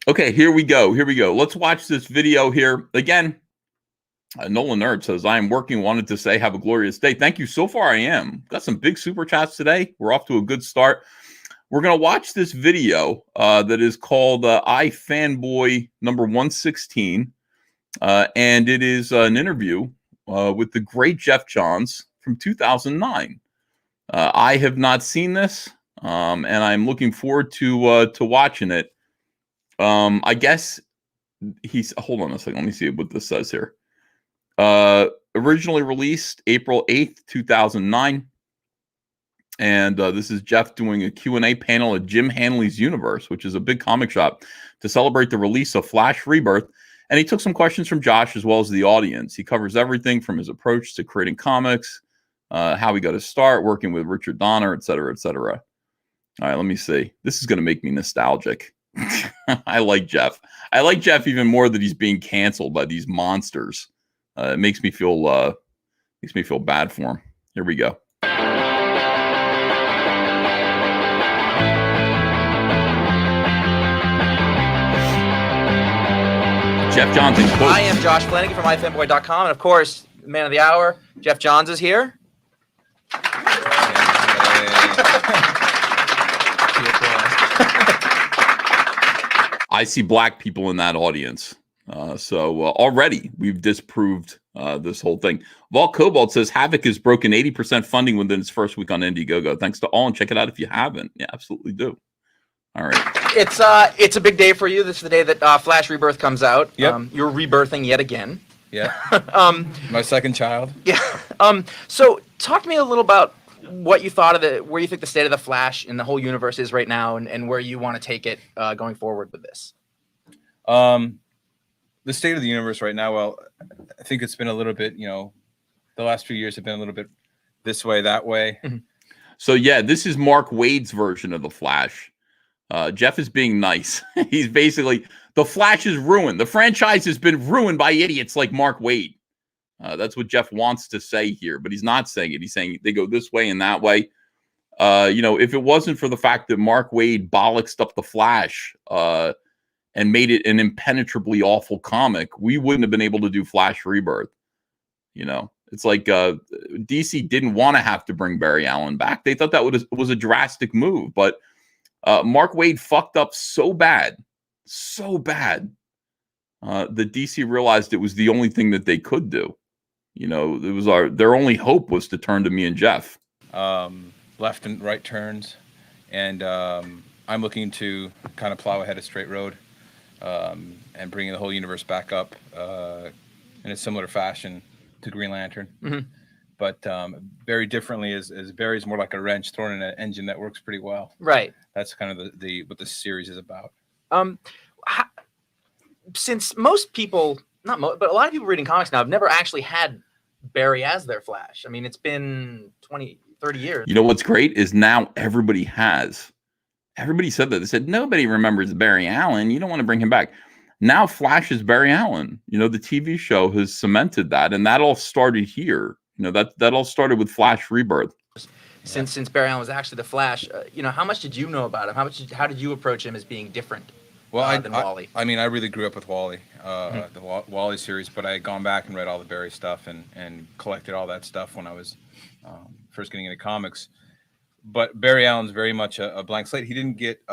Okay, here we go. Let's watch this video here. Again, Nolan Nerd says, I am working, wanted to say, have a glorious day. Thank you. So far, I am. Got some big super chats today. We're off to a good start. We're going to watch this video that is called I Fanboy number 116. And it is an interview with the great Geoff Johns from 2009. I have not seen this. And I'm looking forward to watching it. I guess hold on a second. Let me see what this says here. Originally released April 8th, 2009. And this is Geoff doing a Q&A panel at Jim Hanley's Universe, which is a big comic shop, to celebrate the release of Flash Rebirth. And he took some questions from Josh as well as the audience. He covers everything from his approach to creating comics, how he got his start, working with Richard Donner, et cetera, et cetera. All right, let me see. This is going to make me nostalgic. I like Geoff. I like Geoff even more that he's being canceled by these monsters. It makes me feel bad for him. Here we go. Geoff Johns in quotes. I am Josh Flanagan from ifanboy.com, and of course, man of the hour, Geoff Johns is here. I see black people in that audience. So already we've disproved this whole thing. Vol Cobalt says Havoc has broken 80% funding within its first week on Indiegogo. Thanks to all, and check it out if you haven't. Yeah, absolutely do. All right. It's a big day for you. This is the day that Flash Rebirth comes out. Yep. You're rebirthing yet again. Yeah. My second child. Yeah. So talk to me a little about what you thought of where you think the state of the Flash in the whole universe is right now, and where you want to take it going forward with this. The state of the universe right now, well, I think it's been a little bit, the last few years have been a little bit this way, that way. Mm-hmm. So yeah, this is Mark Waid's version of the Flash. Geoff is being nice. He's basically, the Flash is ruined. The franchise has been ruined by idiots like Mark Waid. That's what Geoff wants to say here, but he's not saying it. He's saying they go this way and that way. If it wasn't for the fact that Mark Waid bollocksed up the Flash and made it an impenetrably awful comic, we wouldn't have been able to do Flash Rebirth. It's like DC didn't want to have to bring Barry Allen back. They thought that was a drastic move, but Mark Waid fucked up so bad, that DC realized it was the only thing that they could do. It was their only hope was to turn to me and Geoff. Left and right turns, and I'm looking to kind of plow ahead a straight road and bringing the whole universe back up in a similar fashion to Green Lantern. Mm-hmm. But very differently, as Barry's more like a wrench thrown in an engine that works pretty well. Right. That's kind of what the series is about. Since most people, but a lot of people reading comics now have never actually had Barry as their Flash. I mean, it's been 20, 30 years. You know what's great is now everybody has. Everybody said that. They said, nobody remembers Barry Allen. You don't want to bring him back. Now Flash is Barry Allen. The TV show has cemented that, and that all started here. That all started with Flash Rebirth. Since Barry Allen was actually the Flash, how much did you know about him? How did you approach him as being different than Wally? I mean, I really grew up with Wally, the Wally series, but I had gone back and read all the Barry stuff and collected all that stuff when I was first getting into comics. But Barry Allen's very much a blank slate. He didn't get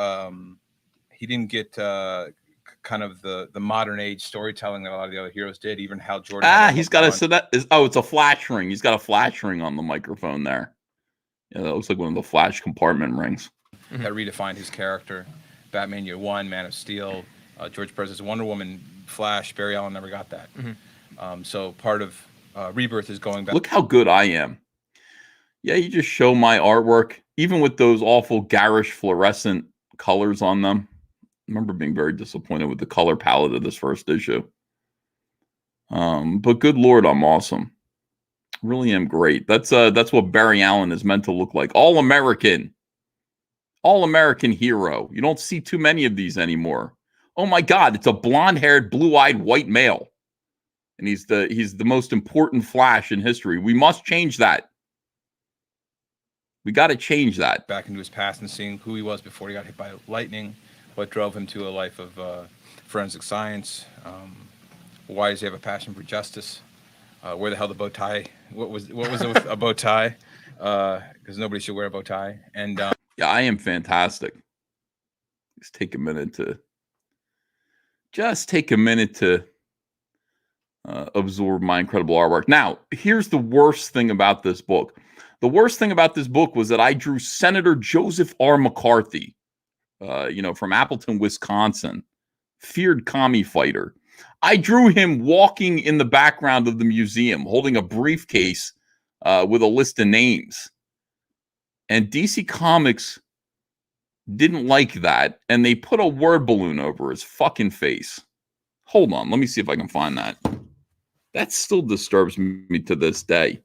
kind of the modern age storytelling that a lot of the other heroes did. Even Hal Jordan. He's got it's a flash ring. He's got a flash ring on the microphone there. Yeah, that looks like one of the Flash compartment rings. That redefined his character. Batman Year One, Man of Steel, George Perez's Wonder Woman, Flash. Barry Allen never got that. Mm-hmm. So part of Rebirth is going back. Look how good I am. Yeah, you just show my artwork, even with those awful garish fluorescent colors on them. I remember being very disappointed with the color palette of this first issue. But good Lord, I'm awesome. Really am great. That's what Barry Allen is meant to look like. All-American hero. You don't see too many of these anymore. Oh my God, it's a blonde-haired, blue-eyed white male. And he's the most important Flash in history. We must change that. We got to change that. Back into his past and seeing who he was before he got hit by lightning, what drove him to a life of forensic science, why does he have a passion for justice, where the hell the bow tie, what was it with a bow tie, because nobody should wear a bow tie. And yeah, I am fantastic. Just take a minute to absorb my incredible artwork. Now, here's the worst thing about this book. The worst thing about this book was that I drew Senator Joseph R. McCarthy, from Appleton, Wisconsin, feared commie fighter. I drew him walking in the background of the museum, holding a briefcase with a list of names. And DC Comics didn't like that, and they put a word balloon over his fucking face. Hold on, let me see if I can find that. That still disturbs me to this day.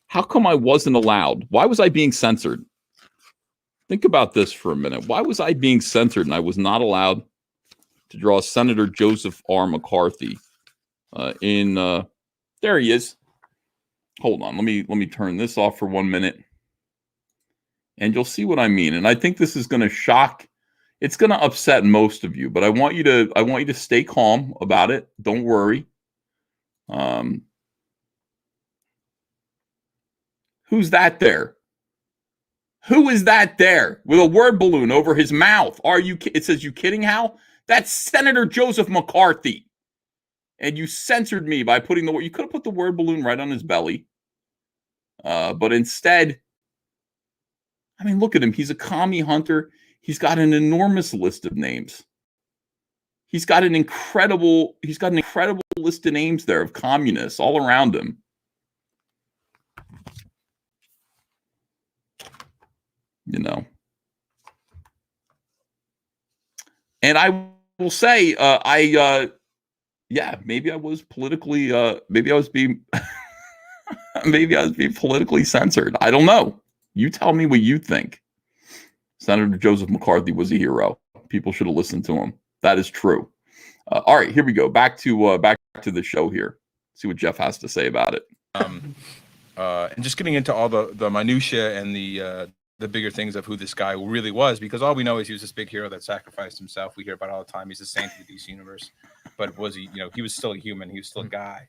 How come I wasn't allowed? Why was I being censored? Think about this for a minute. Why was I being censored and I was not allowed to draw Senator Joseph R. McCarthy there he is. Hold on. Let me turn this off for 1 minute. And you'll see what I mean. And I think this is going to shock. It's going to upset most of you, but I want you to stay calm about it. Don't worry. Who's that there? Who is that there with a word balloon over his mouth? It says, you kidding, Hal? That's Senator Joseph McCarthy. And you censored me by putting you could have put the word balloon right on his belly. But instead, I mean, look at him. He's a commie hunter. He's got an enormous list of names. He's got an incredible list of names there of communists all around him. You know. And I will say, maybe I was politically, maybe I was being politically censored. I don't know. You tell me what you think. Senator Joseph McCarthy was a hero. People should have listened to him. That is true. All right, here we go. Back to the show here. See what Geoff has to say about it. And just getting into all the minutia and the bigger things of who this guy really was, because all we know is he was this big hero that sacrificed himself. We hear about it all the time. He's a saint of the DC universe, but was he? He was still a human. He was still a guy,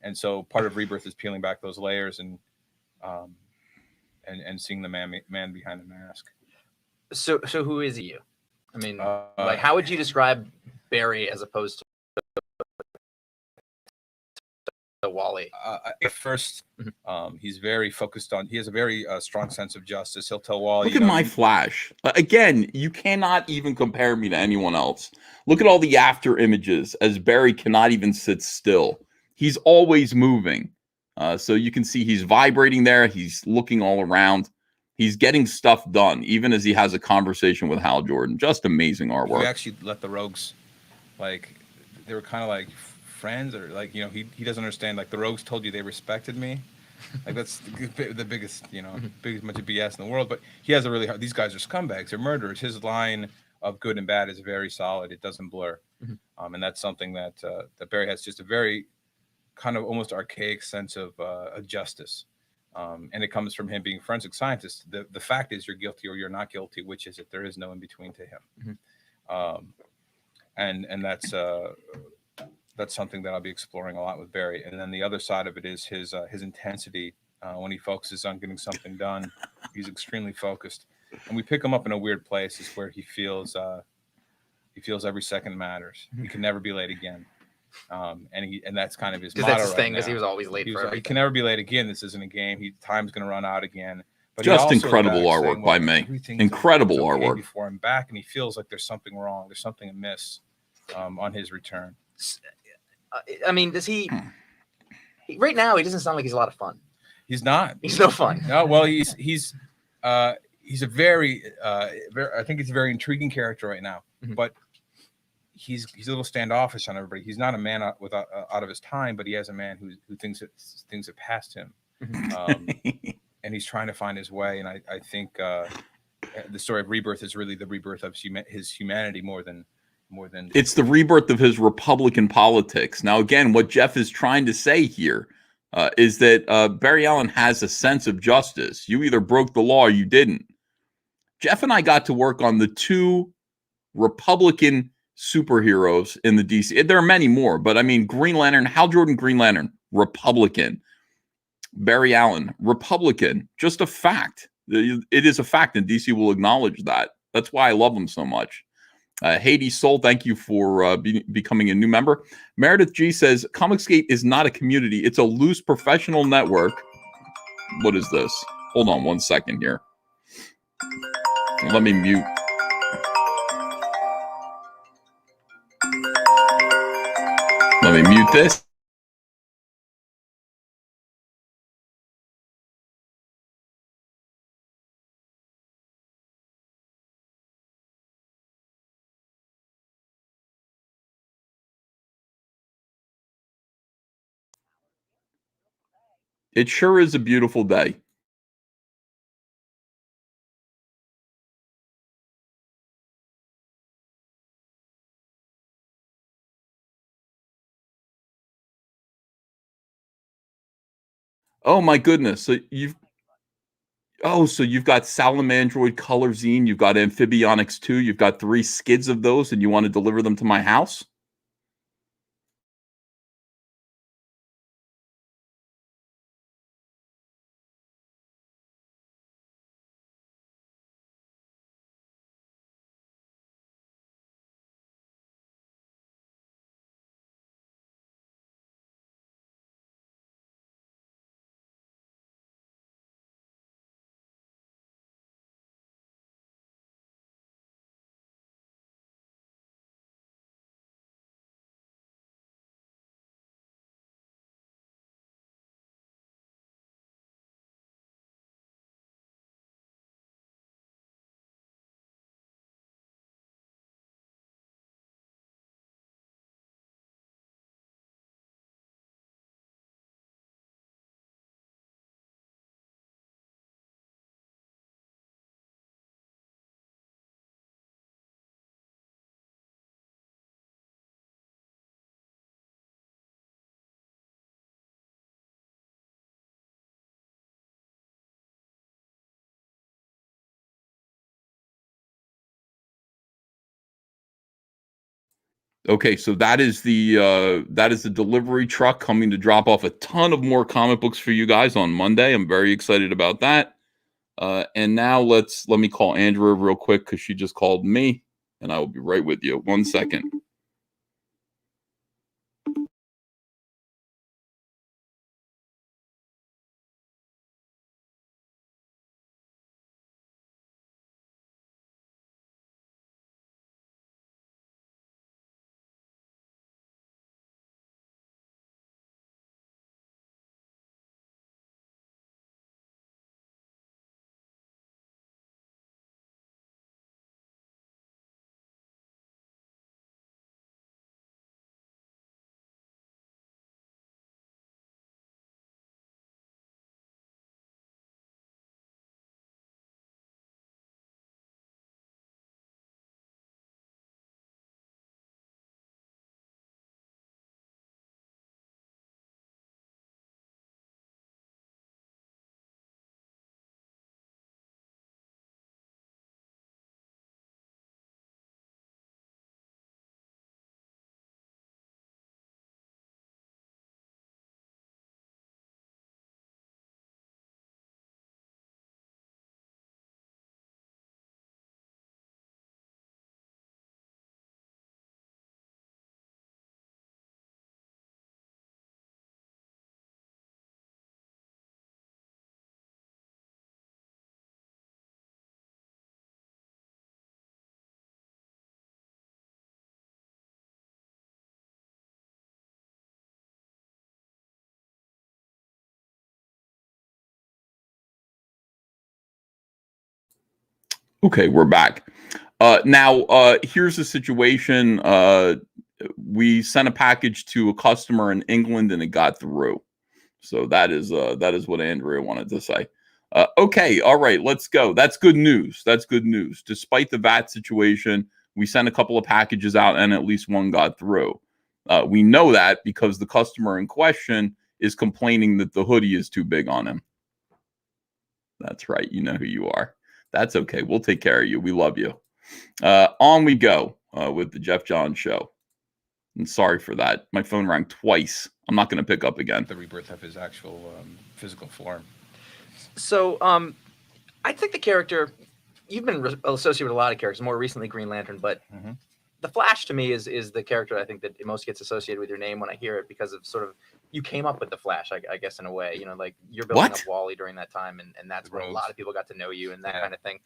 and so part of Rebirth is peeling back those layers and seeing the man behind the mask. So who is he? I mean, like, how would you describe Barry as opposed to Wally? At first, he's very focused on. He has a very strong sense of justice. He'll tell Wally. Look at my flash. Again, you cannot even compare me to anyone else. Look at all the after images as Barry cannot even sit still. He's always moving. So you can see he's vibrating there. He's looking all around. He's getting stuff done, even as he has a conversation with Hal Jordan. Just amazing artwork. We actually let the Rogues, like, they were kind of like friends, or like, he doesn't understand. Like, the Rogues told you they respected me. Like, that's the biggest, biggest bunch of BS in the world. But he has a really hard. These guys are scumbags. They're murderers. His line of good and bad is very solid. It doesn't blur. And that's something that Barry has, just a very kind of almost archaic sense of justice. And it comes from him being a forensic scientist. The fact is, you're guilty or you're not guilty. Which is it? There is no in between to him. And that's something that I'll be exploring a lot with Barry. And then the other side of it is his intensity. When he focuses on getting something done, he's extremely focused. And we pick him up in a weird place, is where he feels every second matters. He can never be late again. And that's kind of his motto. That's his right thing, now. because he was always late for everything. He can never be late again. This isn't a game. Time's going to run out again. But just incredible artwork by me. Incredible artwork. Before I'm back, and he feels like there's something wrong. There's something amiss on his return. I mean, does he? Right now, he doesn't sound like he's a lot of fun. He's not. He's no fun. No. Well, he's a very I think he's a very intriguing character right now. But he's a little standoffish on everybody. He's not a man out of his time, but he has a man who thinks that things have passed him, and he's trying to find his way. And I think the story of Rebirth is really the rebirth of his humanity more than. It's the rebirth of his Republican politics. Now, again, what Geoff is trying to say here is that Barry Allen has a sense of justice. You either broke the law or you didn't. Geoff and I got to work on the two Republican superheroes in the DC. There are many more, but I mean, Green Lantern, Hal Jordan, Green Lantern, Republican. Barry Allen, Republican. Just a fact. It is a fact, and DC will acknowledge that. That's why I love them so much. Hades Soul, thank you for becoming a new member. Meredith G says, Comicsgate is not a community. It's a loose professional network. What is this? Hold on 1 second here. Let me mute. Let me mute this. It sure is a beautiful day. Oh my goodness. So you've got Salamandroid Color Zine, you've got Amphibionics 2, you've got 3 skids of those, and you want to deliver them to my house? Okay, so that is the delivery truck coming to drop off a ton of more comic books for you guys on Monday. I'm very excited about that. And now let me call Andrea real quick because she just called me, and I will be right with you. 1 second. Okay, we're back. Now, here's the situation. We sent a package to a customer in England, and it got through. So that is what Andrea wanted to say. Okay, all right, let's go. That's good news. That's good news. Despite the VAT situation, we sent a couple of packages out, and at least one got through. We know that because the customer in question is complaining that the hoodie is too big on him. That's right. You know who you are. That's okay. We'll take care of you. We love you. On we go with the Geoff Johns show. And sorry for that. My phone rang twice. I'm not going to pick up again. The rebirth of his actual physical form. So, I think the character, you've been associated with a lot of characters, more recently Green Lantern, but the Flash to me is the character I think that most gets associated with your name when I hear it, because of sort of, you came up with the Flash, I guess, in a way, you know, like you're building up Wally during that time, and that's where a lot of people got to know you and that kind of thing.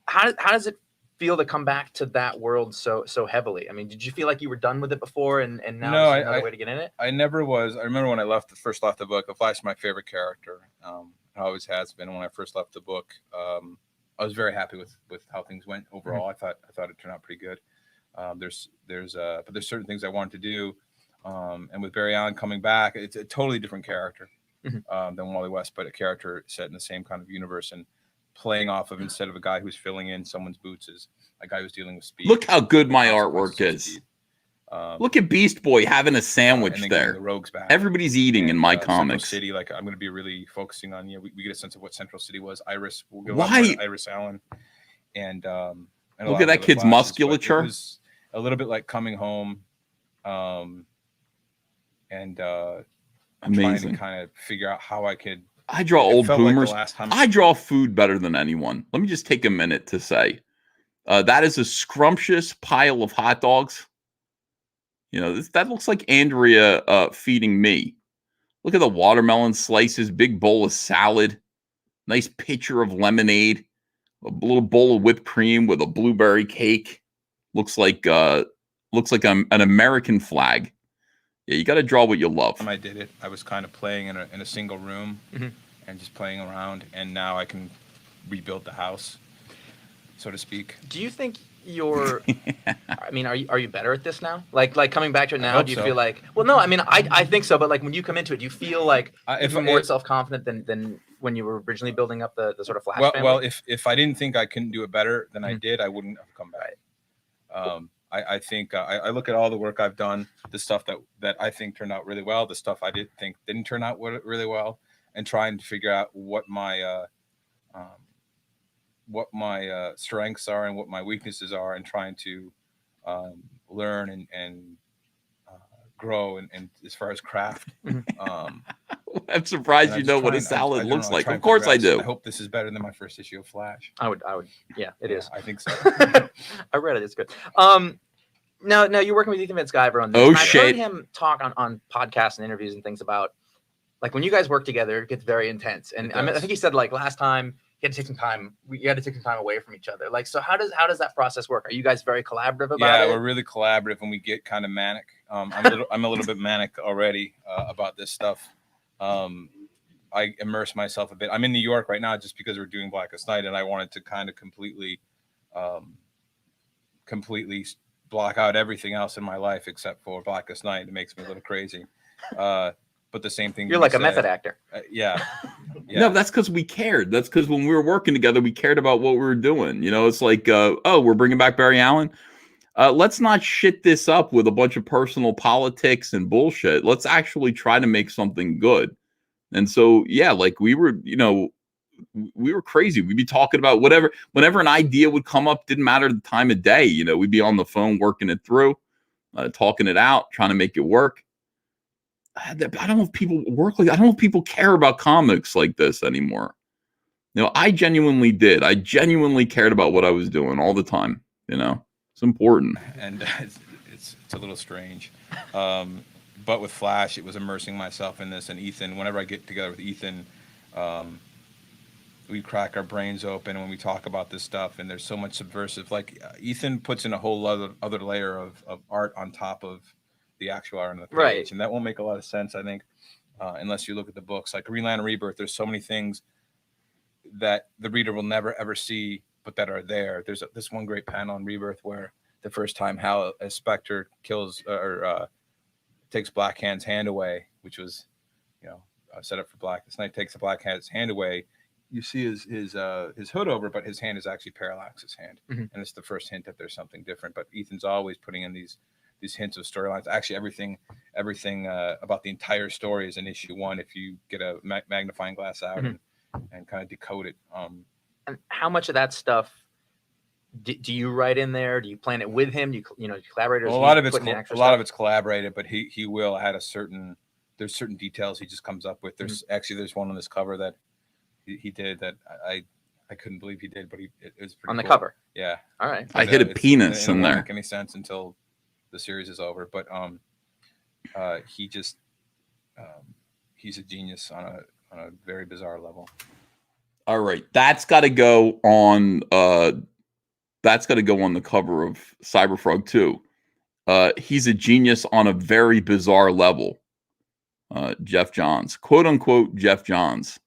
How does it feel to come back to that world so heavily? I mean, did you feel like you were done with it before, and now there's another way to get in it? I never was. I remember when I first left the book, the Flash is my favorite character. It always has been. When I first left the book, I was very happy with how things went overall. I thought it turned out pretty good. But there's certain things I wanted to do, and with Barry Allen coming back, it's a totally different character than Wally West, but a character set in the same kind of universe and playing off of, instead of a guy who's filling in someone's boots, is a guy who's dealing with speed. Look how good my artwork is. Look at Beast Boy having a sandwich there. The Rogues back. Everybody's eating in my comics. Central City, like I'm going to be really focusing on. We get a sense of what Central City was. Iris, we'll get Iris Allen, and look at that kid's musculature. It was a little bit like coming home, and trying to kind of figure out how I could. I draw old boomers. I draw food better than anyone. Let me just take a minute to say that is a scrumptious pile of hot dogs. You know, that looks like Andrea feeding me. Look at the watermelon slices, big bowl of salad, nice pitcher of lemonade, a little bowl of whipped cream with a blueberry cake. Looks like an American flag. Yeah, you got to draw what you love. I did it. I was kind of playing in a single room and just playing around, and now I can rebuild the house, so to speak. Do you think you're? I mean, are you better at this now? Like coming back to it now, do you feel like? Well, no. I mean, I think so, but like when you come into it, do you feel like you're more self-confident than when you were originally building up the sort of Flash family? Well, if I didn't think I couldn't do it better than I did, I wouldn't have come back. I think I look at all the work I've done, the stuff that I think turned out really well, the stuff I didn't turn out really well, and trying to figure out what my strengths are and what my weaknesses are, and trying to learn and grow and as far as craft. I'm surprised And I you just know try what a and- I salad don't looks know, I like. try Of and course I progress. do. I hope this is better than my first issue of Flash. I would. Yeah, it is. I think so. I read it. It's good. Now you're working with Ethan Van Sciver on this. Oh, and I've shit. heard him talk on podcasts and interviews and things about, like, when you guys work together, it gets very intense. And It I does. think he said, like, last time you had to take some time. You had to take some time away from each other. Like, so how does that process work? Are you guys very collaborative about Yeah, it? we're really collaborative when we get kind of manic. I'm a little bit manic already about this stuff. I immerse myself a bit. I'm in New York right now just because we're doing Blackest Night, and I wanted to kind of completely block out everything else in my life except for Blackest Night. It makes me a little crazy. But the same thing. You're like a method actor. Yeah. No, that's because we cared. That's because when we were working together, we cared about what we were doing. You know, it's like, oh, we're bringing back Barry Allen. Let's not shit this up with a bunch of personal politics and bullshit. Let's actually try to make something good. And so, yeah, like we were crazy. We'd be talking about whatever, whenever an idea would come up, didn't matter the time of day. You know, we'd be on the phone working it through, talking it out, trying to make it work. I don't know if people work like, I don't know if people care about comics like this anymore. You know, I genuinely did. I genuinely cared about what I was doing all the time. You know, it's important. And it's a little strange. But with Flash, it was immersing myself in this. And Ethan, whenever I get together with Ethan, we crack our brains open when we talk about this stuff. And there's so much subversive. Like Ethan puts in a whole other layer of art on top of the actual art on the page. Right. And that won't make a lot of sense, I think, unless you look at the books. Like Green Lantern Rebirth, there's so many things that the reader will never, ever see, but that are there. There's this one great panel on Rebirth where the first time Hal as Spectre kills takes Black Hand's hand away, which was, set up for Blackest Night, takes the Black Hand's hand away. You see his hood over, but his hand is actually Parallax's hand, and it's the first hint that there's something different. But Ethan's always putting in these hints of storylines. Actually, everything about the entire story is in issue 1 if you get a magnifying glass out and kind of decode it. And how much of that stuff do you write in there? Do you plan it with him? Do you collaborators? Well, a lot of it's collaborated, but he will add there's certain details he just comes up with. There's one on this cover that he did that I couldn't believe he did, but it was pretty on the cool. cover. Yeah. All right. I hit a penis in it there. Won't make any sense until the series is over, but he just he's a genius on a very bizarre level. All right, that's got to go on. That's got to go on the cover of Cyberfrog 2. He's a genius on a very bizarre level. Geoff Johns, quote unquote, Geoff Johns.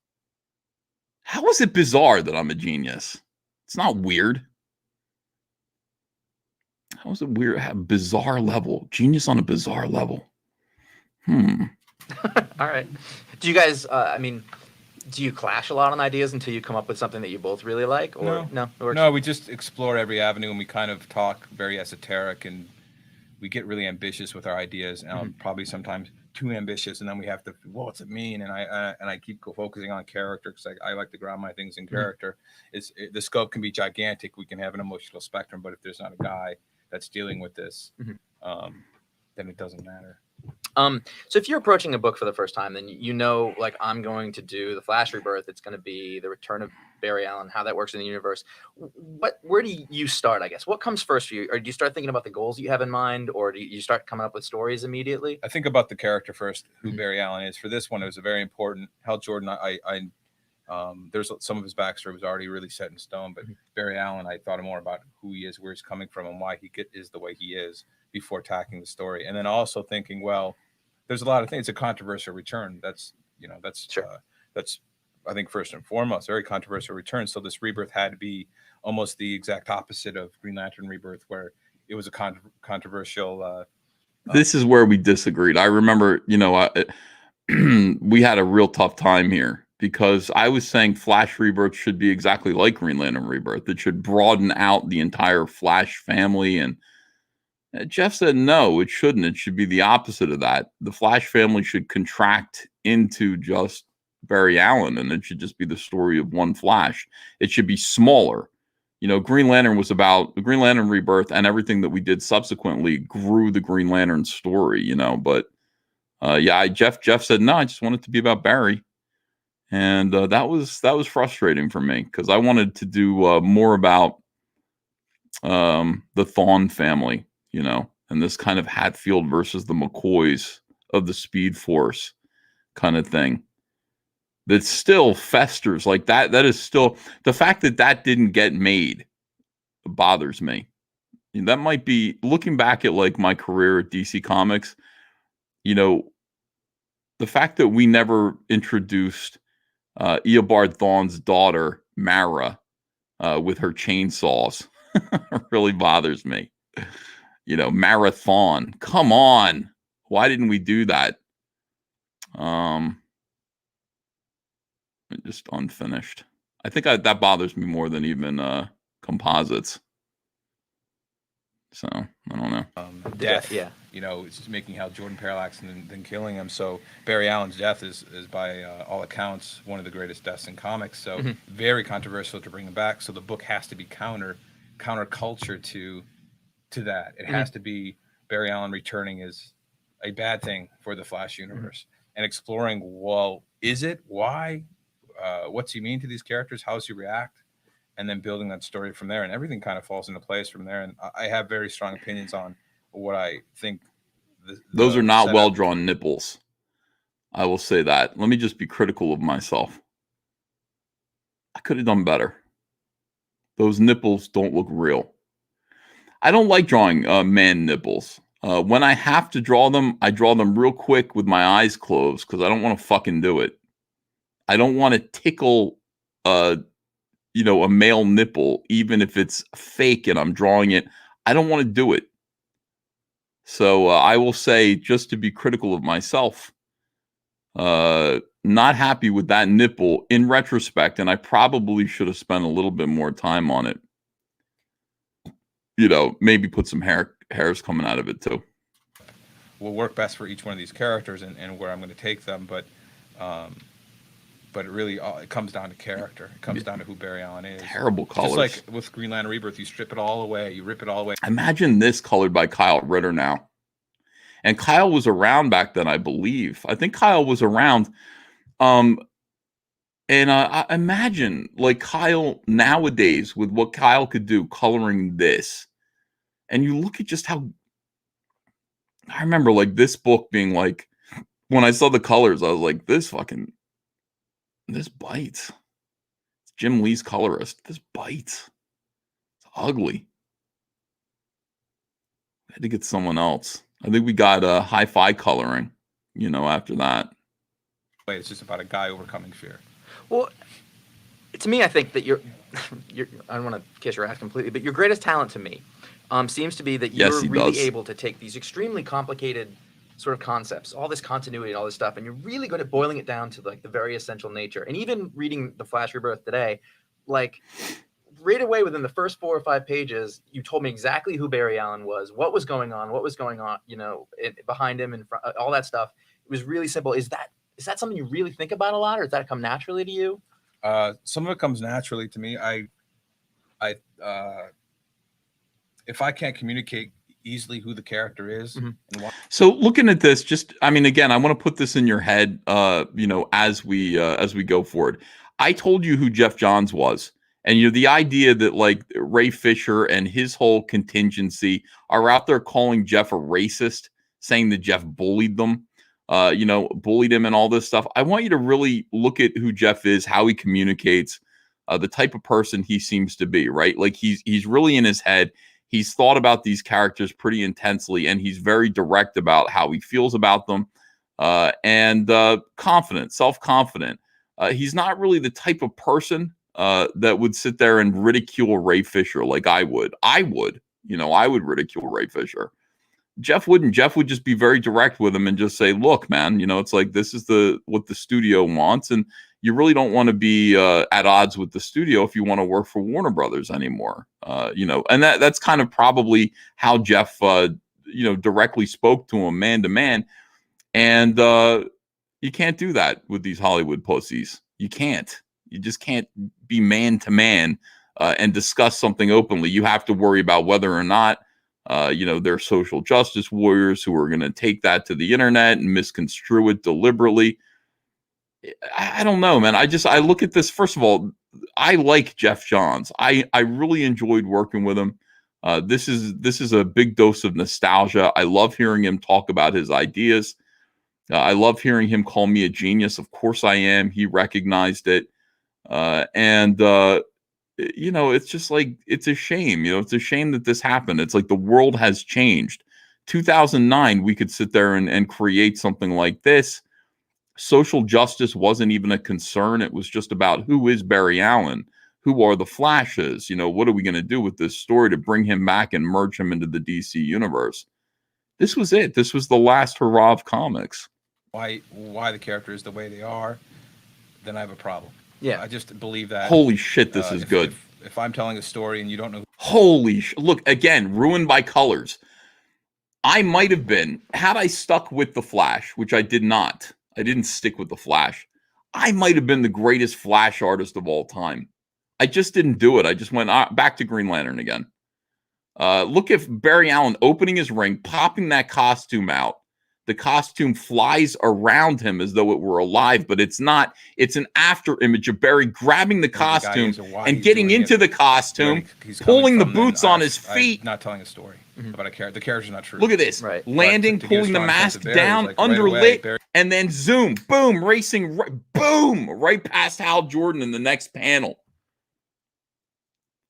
How is it bizarre that I'm a genius? It's not weird. How is it weird? Bizarre level, genius on a bizarre level. All right. Do you guys? Do you clash a lot on ideas until you come up with something that you both really like? Or no, we just explore every avenue and we kind of talk very esoteric and we get really ambitious with our ideas and probably sometimes too ambitious, and then we have to, what's it mean? And I keep focusing on character because I like to ground my things in character. The scope can be gigantic. We can have an emotional spectrum, but if there's not a guy that's dealing with this, then it doesn't matter. So if you're approaching a book for the first time, then like, I'm going to do the Flash Rebirth. It's going to be the return of Barry Allen, how that works in the universe. Where do you start, I guess? What comes first for you? Or do you start thinking about the goals you have in mind, or do you start coming up with stories immediately? I think about the character first, who Barry Allen is. For this one, it was a very important. Hal Jordan, there's some of his backstory was already really set in stone, but Barry Allen, I thought more about who he is, where he's coming from, and why he is the way he is before tackling the story. And then also thinking, well, there's a lot of things. It's a controversial return. That's Sure. That's I think first and foremost very controversial return. So this Rebirth had to be almost the exact opposite of Green Lantern Rebirth, where it was a controversial. This is where we disagreed. I remember, we had a real tough time here because I was saying Flash Rebirth should be exactly like Green Lantern Rebirth. It should broaden out the entire Flash family. And Geoff said, no, it shouldn't. It should be the opposite of that. The Flash family should contract into just Barry Allen, and it should just be the story of one Flash. It should be smaller. You know, Green Lantern was about the Green Lantern Rebirth, and everything that we did subsequently grew the Green Lantern story, you know. But Jeff said, no, I just want it to be about Barry. And that was frustrating for me, because I wanted to do more about the Thawne family, you know, and this kind of Hatfield versus the McCoys of the Speed Force kind of thing that still festers like that. That is still the fact that didn't get made bothers me. That might be, looking back at like my career at DC Comics, you know, the fact that we never introduced Eobard Thawne's daughter, Mara, with her chainsaws really bothers me. You know, Marathon. Come on. Why didn't we do that? Just unfinished. I think that bothers me more than even composites. So I don't know. Death, yeah. You know, it's just making Hal Jordan parallax and then killing him. So Barry Allen's death is by all accounts one of the greatest deaths in comics. So very controversial to bring him back. So the book has to be counter culture to that. It has to be Barry Allen returning is a bad thing for the Flash universe, and exploring, well, is it? Why? What's he mean to these characters? How does he react? And then building that story from there, and everything kind of falls into place from there. And I have very strong opinions on what I think. Those are not well-drawn nipples. I will say that. Let me just be critical of myself. I could have done better. Those nipples don't look real. I don't like drawing man nipples. When I have to draw them, I draw them real quick with my eyes closed, because I don't want to fucking do it. I don't want to tickle you know, a male nipple, even if it's fake and I'm drawing it. I don't want to do it. So I will say, just to be critical of myself, not happy with that nipple in retrospect, and I probably should have spent a little bit more time on it. You know, maybe put some hairs coming out of it too. Will work best for each one of these characters and where I'm going to take them, but it really it comes down to character. It comes down to who Barry Allen is. Terrible colors. Just like with Green Lantern Rebirth, you strip it all away, you rip it all away. Imagine this colored by Kyle Ritter now. And Kyle was around back then, I believe. I think Kyle was around. And I imagine like Kyle nowadays, with what Kyle could do coloring this. And you look at just how, I remember like this book being like, when I saw the colors, I was like, this bites. It's Jim Lee's colorist. This bites. It's ugly. I had to get someone else. I think we got hi-fi coloring, you know, after that. It's just about a guy overcoming fear. Well, to me, I think that you're I don't want to kiss your ass completely, but your greatest talent to me seems to be that you're really able to take these extremely complicated sort of concepts, all this continuity and all this stuff, and you're really good at boiling it down to like the very essential nature. And even reading The Flash Rebirth today, like right away within the first 4 or 5 pages, you told me exactly who Barry Allen was, what was going on, you know, behind him and all that stuff. It was really simple. Is that something you really think about a lot, or does that come naturally to you? Some of it comes naturally to me. If I can't communicate easily who the character is. And so looking at this, just, I mean, again, I want to put this in your head, you know, as we go forward. I told you who Geoff Johns was, and you know, the idea that like Ray Fisher and his whole contingency are out there calling Jeff a racist, saying that Jeff bullied them, you know, bullied him and all this stuff. I want you to really look at who Jeff is, how he communicates, the type of person he seems to be, right? Like he's really in his head. He's thought about these characters pretty intensely, and he's very direct about how he feels about them, and confident, self-confident. He's not really the type of person that would sit there and ridicule Ray Fisher like I would. I would ridicule Ray Fisher. Jeff wouldn't. Jeff would just be very direct with him and just say, look, man, you know, it's like, this is what the studio wants, and you really don't want to be at odds with the studio if you want to work for Warner Brothers anymore. You know, and that's kind of probably how Jeff, you know, directly spoke to him man to man. And you can't do that with these Hollywood pussies. You can't. You just can't be man to man and discuss something openly. You have to worry about whether or not, they're social justice warriors who are going to take that to the internet and misconstrue it deliberately. I don't know, man. I look at this. First of all, I like Geoff Johns. I really enjoyed working with him. This is a big dose of nostalgia. I love hearing him talk about his ideas. I love hearing him call me a genius. Of course I am. He recognized it. It's just like, it's a shame. It's a shame that this happened. It's like the world has changed. 2009, we could sit there and create something like this. Social justice wasn't even a concern. It was just about, who is Barry Allen? Who are the Flashes? What are we going to do with this story to bring him back and merge him into the DC universe? This was it. This was the last hurrah of comics. Why the characters the way they are, then I have a problem. Yeah. I just believe that. Holy shit, this is good. If I'm telling a story and you don't know. Look, again, ruined by colors. I might have been, had I stuck with the Flash, which I did not. I didn't stick with the Flash. I might have been the greatest Flash artist of all time. I just didn't do it. I just went back to Green Lantern again. Look at Barry Allen opening his ring, popping that costume out. The costume flies around him as though it were alive, but it's not. It's an after image of Barry grabbing the costume and getting into the costume, pulling the boots on his feet. Not telling a story about a character. The character's not true. Look at this. Right. Landing, pulling the mask down, underlit, and then zoom, boom, racing, boom, right past Hal Jordan in the next panel.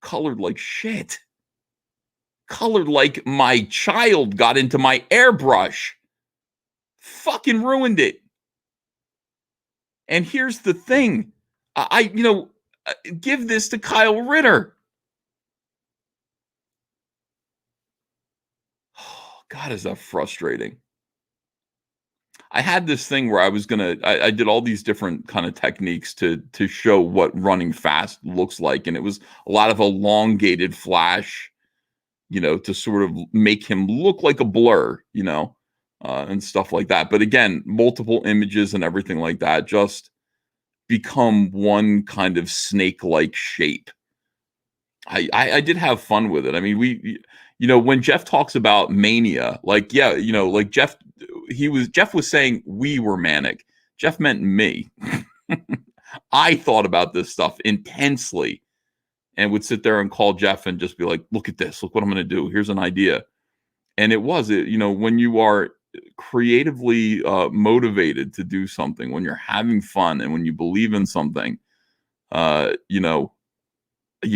Colored like shit. Colored like my child got into my airbrush. Fucking ruined it. And here's the thing. Give this to Kyle Ritter. Oh, God, is that frustrating. I had this thing where I was I did all these different kind of techniques to show what running fast looks like. And it was a lot of elongated Flash, to sort of make him look like a blur, and stuff like that. But again, multiple images and everything like that just become one kind of snake-like shape. I did have fun with it. I mean, when Geoff talks about mania, Geoff was saying we were manic. Geoff meant me. I thought about this stuff intensely and would sit there and call Geoff and just be like, look at this, look what I'm going to do. Here's an idea. And when you are creatively motivated to do something, when you're having fun and when you believe in something, you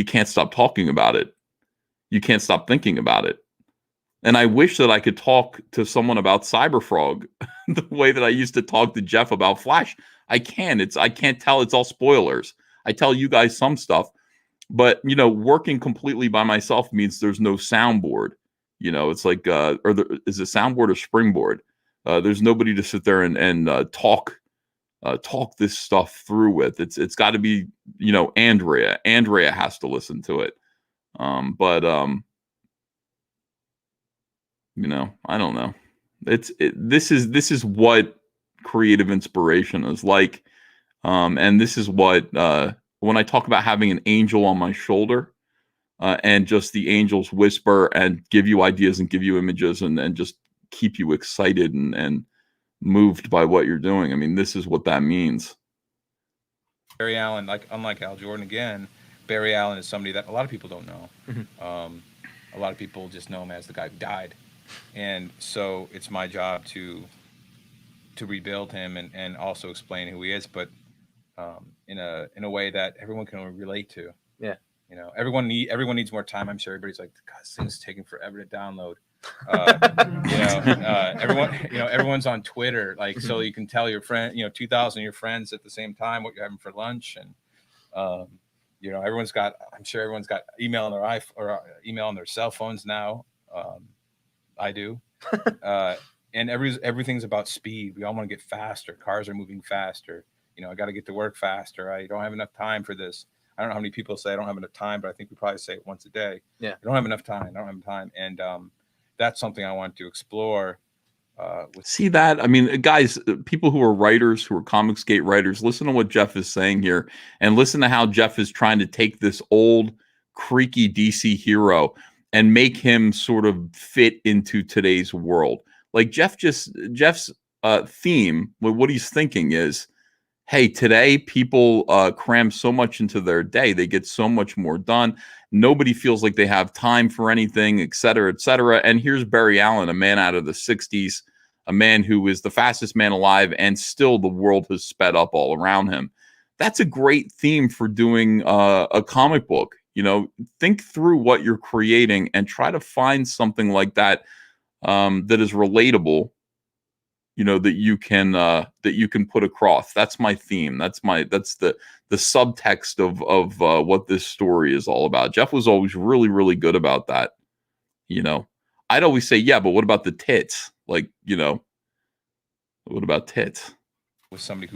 can't stop talking about it. You can't stop thinking about it. And I wish that I could talk to someone about Cyberfrog the way that I used to talk to Geoff about Flash. I can't tell. It's all spoilers. I tell you guys some stuff, but working completely by myself means there's no soundboard. It's like, is it soundboard or springboard? There's nobody to sit there and talk this stuff through with. It's got to be, Andrea. Andrea has to listen to it. I don't know. This is what creative inspiration is like. And this is what, when I talk about having an angel on my shoulder, and just the angels whisper and give you ideas and give you images and just keep you excited and moved by what you're doing. I mean, this is what that means. Barry Allen, unlike Al Jordan again, Barry Allen is somebody that a lot of people don't know. A lot of people just know him as the guy who died. And so it's my job to rebuild him and also explain who he is, but in a way that everyone can relate to. Yeah. Everyone needs more time. I'm sure everybody's like, God, this thing's taking forever to download. Everyone's on Twitter, so you can tell your friend, 2,000 of your friends at the same time what you're having for lunch, and everyone's got email on their email on their cell phones now. I do, and everything's about speed. We all want to get faster. Cars are moving faster. I got to get to work faster. I don't have enough time for this. I don't know how many people say I don't have enough time, but I think we probably say it once a day. Yeah. I don't have enough time. And that's something I want to explore. See that? I mean, guys, people who are writers, who are Comicsgate writers, listen to what Geoff is saying here and listen to how Geoff is trying to take this old creaky DC hero and make him sort of fit into today's world. Like Jeff's theme, what he's thinking is, hey, today people cram so much into their day. They get so much more done. Nobody feels like they have time for anything, et cetera, et cetera. And here's Barry Allen, a man out of the 60s, a man who is the fastest man alive, and still the world has sped up all around him. That's a great theme for doing a comic book. You know, think through what you're creating and try to find something like that that is relatable, you know, that you can put across. That's my theme. That's the subtext of what this story is all about. Geoff was always really, really good about that. You know, I'd always say, yeah, but what about the tits? Like, you know, what about tits? With somebody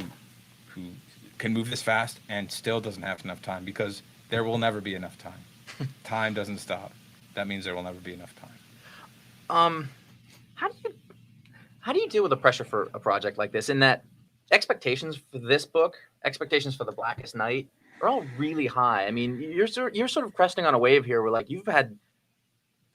who can move this fast and still doesn't have enough time, because there will never be enough time. Time doesn't stop. That means there will never be enough time. How do you deal with the pressure for a project like this, in that expectations for this book, expectations for The Blackest Night are all really high? I mean, you're sort of cresting on a wave here where, like, you've had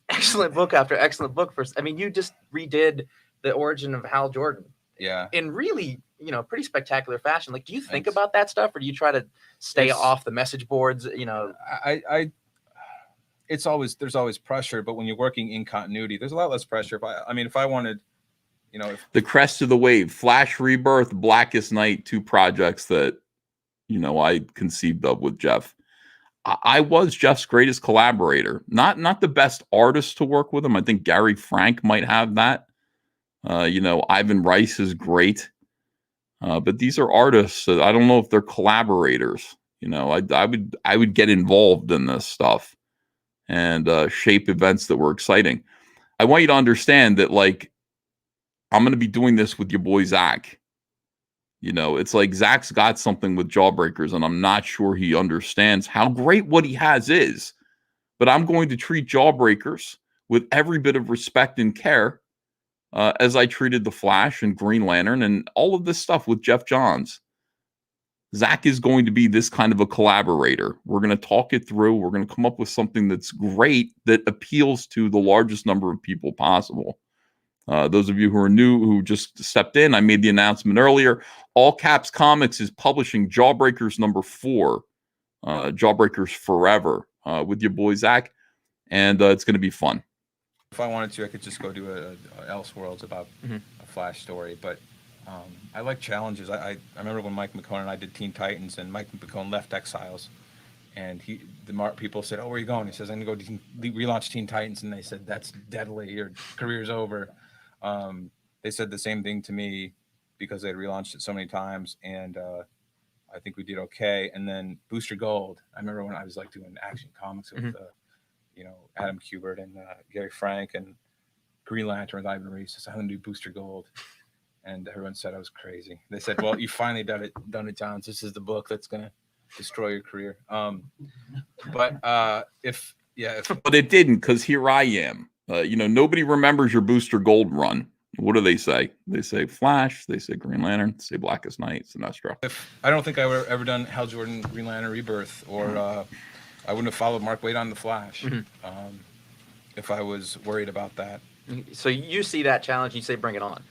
excellent book after excellent book. You just redid the origin of Hal Jordan. Yeah. In really, you know, pretty spectacular fashion. Like, do you think about that stuff, or do you try to stay off the message boards? You know, there's always pressure, but when you're working in continuity, there's a lot less pressure. If I wanted, you know, the crest of the wave, Flash, Rebirth, Blackest Night, 2 projects that, you know, I conceived of with Geoff. I was Geoff's greatest collaborator, not the best artist to work with him. I think Gary Frank might have that. You know, Ivan Rice is great. But these are artists. I don't know if they're collaborators. You know, I would get involved in this stuff and shape events that were exciting. I want you to understand that, like, I'm going to be doing this with your boy Zach. You know, it's like Zach's got something with Jawbreakers, and I'm not sure he understands how great what he has is. But I'm going to treat Jawbreakers with every bit of respect and care as I treated The Flash and Green Lantern and all of this stuff with Geoff Johns. Zach is going to be this kind of a collaborator. We're going to talk it through. We're going to come up with something that's great, that appeals to the largest number of people possible. Those of you who are new, who just stepped in, I made the announcement earlier. All Caps Comics is publishing Jawbreakers #4, Jawbreakers Forever, with your boy Zach, and it's going to be fun. If I wanted to, I could just go do a Elseworlds about a Flash story, but I like challenges. I remember when Mike McKone and I did Teen Titans, and Mike McKone left Exiles, and people said, "Oh, where are you going?" He says, "I'm going to go relaunch Teen Titans," and they said, "That's deadly. Your career's over." They said the same thing to me because they'd relaunched it so many times, and I think we did okay. And then Booster Gold, I remember when I was like doing Action Comics with you know, Adam Kubert and Gary Frank and Green Lantern with Ivan Reese. I said, "I'm going to do Booster Gold," and everyone said I was crazy. They said, "Well, you finally done it, Johns. This is the book that's going to destroy your career." But it didn't, because here I am. You know, nobody remembers your Booster Gold run. What do they say? They say Flash, they say Green Lantern, they say Blackest Night, Sinestro. I don't think I would have ever done Hal Jordan, Green Lantern, Rebirth, or I wouldn't have followed Mark Waid on The Flash if I was worried about that. So you see that challenge, you say, bring it on.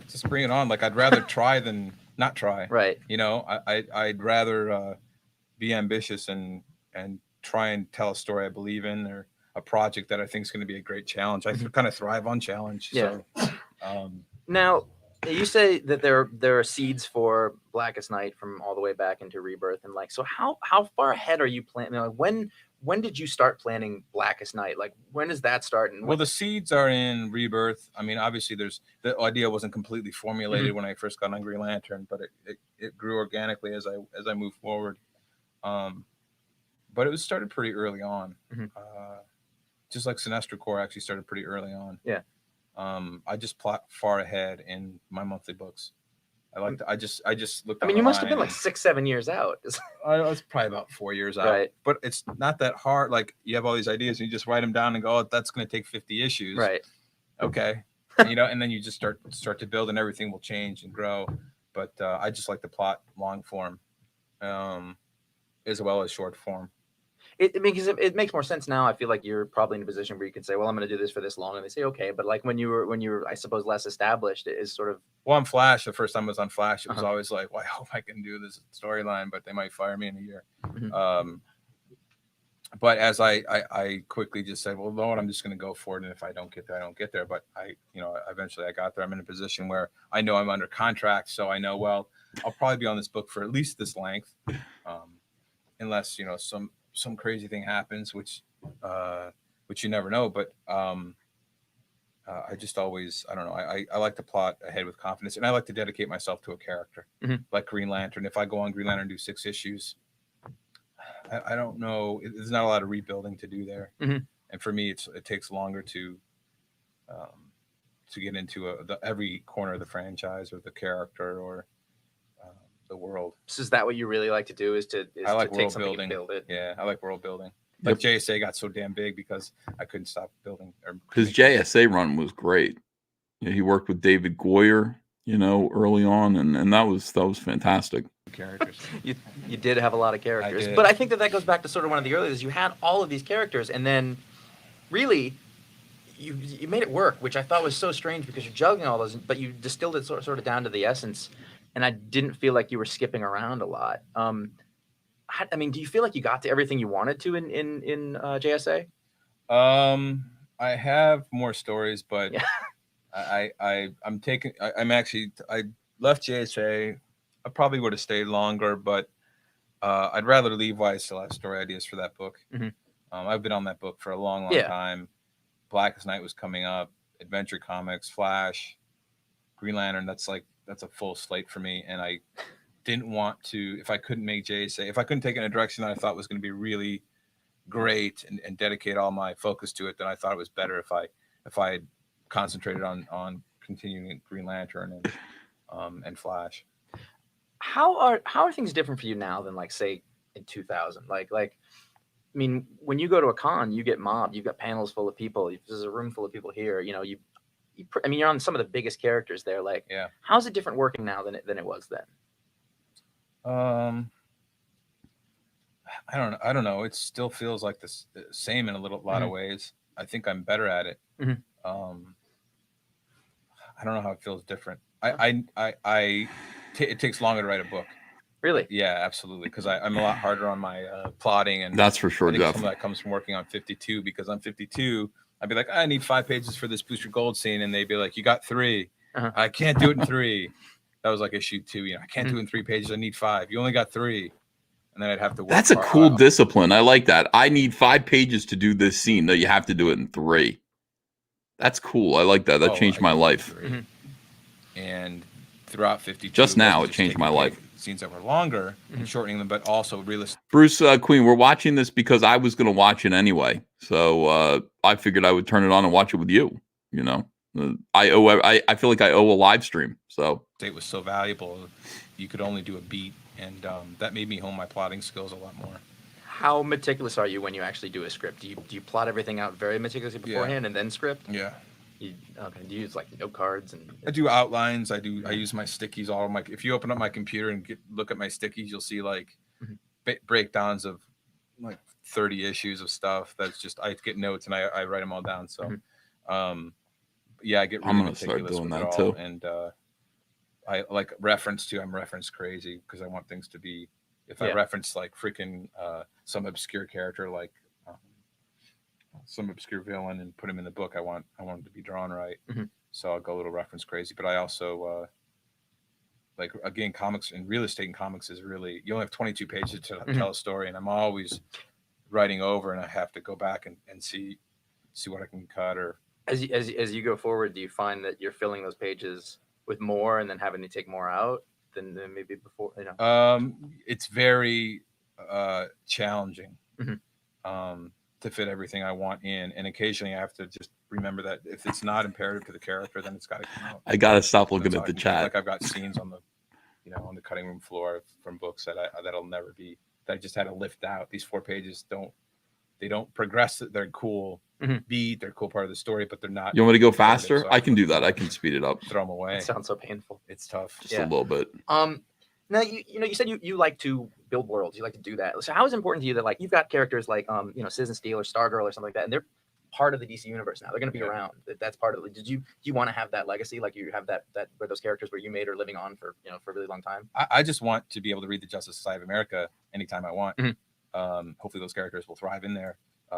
Just bring it on. Like, I'd rather try than not try. Right. You know, I'd rather be ambitious and try and tell a story I believe in, or a project that I think is going to be a great challenge. I kind of thrive on challenge. Yeah. So, now, you say that there are seeds for Blackest Night from all the way back into Rebirth, and like, so how far ahead are you planning? Like, when did you start planning Blackest Night? Like, when does that start? And well, the seeds are in Rebirth. I mean, obviously, the idea wasn't completely formulated when I first got on Green Lantern, but it grew organically as I moved forward. But it was started pretty early on. Just like Sinestro Corps actually started pretty early on. Yeah. I just plot far ahead in my monthly books. I just looked. I mean, you must have been like 6-7 years out. I was probably about 4 years out. Right. But it's not that hard. Like, you have all these ideas and you just write them down and go, "Oh, that's going to take 50 issues." Right. Okay. You know, and then you just start to build, and everything will change and grow. But I just like to plot long form, as well as short form. It makes more sense now. I feel like you're probably in a position where you can say, well, I'm going to do this for this long, and they say, okay. But like when you were, I suppose, less established, it is sort of. Well, on Flash, the first time I was on Flash, it was always like, well, I hope I can do this storyline, but they might fire me in a year. But as I quickly just said, well, Lord, I'm just going to go for it. And if I don't get there, I don't get there. But eventually I got there. I'm in a position where I know I'm under contract. So I know, well, I'll probably be on this book for at least this length. Unless, some crazy thing happens, which you never know. But I just always, I don't know. I like to plot ahead with confidence, and I like to dedicate myself to a character like Green Lantern. If I go on Green Lantern and do 6 issues, I don't know. There's not a lot of rebuilding to do there. And for me, it takes longer to get into every corner of the franchise or the character or the world. So is that what you really like to do? I like to world take something building. and build it? Yeah, I like world building. Like JSA got so damn big because I couldn't stop building. His JSA run was great. He worked with David Goyer, early on, and that was fantastic. Characters. You did have a lot of characters, did. but I think that goes back to sort of one of the earliest. You had all of these characters, and then really you made it work, which I thought was so strange because you're juggling all those, but you distilled it sort of down to the essence, and I didn't feel like you were skipping around a lot. I mean, do you feel like you got to everything you wanted to in JSA? I have more stories, but Yeah. I left JSA. I probably would have stayed longer, but I'd rather leave while I still have story ideas for that book. I've been on that book for a long time. Blackest Night was coming up, Adventure Comics, Flash, Green Lantern. That's a full slate for me, and I didn't want to. If I couldn't make JSA, if I couldn't take it in a direction that I thought was going to be really great and dedicate all my focus to it, then I thought it was better if I had concentrated on continuing Green Lantern and Flash. How are things different for you now than like say in 2000? Like I mean, when you go to a con, you get mobbed. You've got panels full of people. There's a room full of people here. I mean, you're on some of the biggest characters there. Like, how's it different working now than it was then? I don't know. It still feels like the same in a lot of ways. I think I'm better at it. I don't know how it feels different. It takes longer to write a book. Really? Yeah, absolutely. Because I'm a lot harder on my plotting, and that's for sure, I think Jeff. some of that comes from working on 52. Because on 52, I'd be like, I need 5 pages for this Booster Gold scene, and they'd be like, you got 3. I can't do it in 3. That was like issue 2. I can't do it in 3 pages. I need 5. You only got 3, and then I'd have to work. That's a cool discipline. I like that. I need 5 pages to do this scene. No, you have to do it in 3. That's cool. I like that. That changed my life. And throughout 52, just now, it changed my life. Scenes that were longer and shortening them, but also realistic. Bruce Queen, we're watching this because I was going to watch it anyway. So I figured I would turn it on and watch it with you. I feel like I owe a live stream. So it was so valuable. You could only do a beat, and that made me hone my plotting skills a lot more. How meticulous are you when you actually do a script? Do you plot everything out very meticulously beforehand and then script? Yeah. Do you use like note cards and? I do outlines. I use my stickies. If you open up my computer and look at my stickies, you'll see like breakdowns of like 30 issues of stuff. That's just I get notes and I write them all down. So, I get. Really I'm gonna start doing that too. And I like reference too. I'm reference crazy because I want things to be. If I reference like freaking some obscure character like. Some obscure villain and put him in the book, I want him to be drawn right. So I'll go a little reference crazy, but I also like again, comics and real estate in comics is really you only have 22 pages to tell a story, and I'm always writing over, and I have to go back and see what I can cut. Or as you go forward, do you find that you're filling those pages with more and then having to take more out than maybe before? It's very challenging. To fit everything I want in, and occasionally I have to just remember that if it's not imperative to the character, then it's got to come out. I gotta stop looking at the chat. Like I've got scenes on the cutting room floor from books that'll never be that I just had to lift out. These 4 pages don't progress. They're cool beat. They're a cool part of the story, but they're not. You want me to go faster? So I can do that. I can speed it up. Throw them away. It sounds so painful. It's tough. Just a little bit. Now you said you like to build worlds. You like to do that. So how is it important to you that like you've got characters like Citizen Steel or Stargirl or something like that, and they're part of the DC universe now. They're going to be around. That's part of it. Do you want to have that legacy? Like you have that where those characters where you made are living on for for a really long time? I just want to be able to read the Justice Society of America anytime I want. Mm-hmm. Hopefully those characters will thrive in there.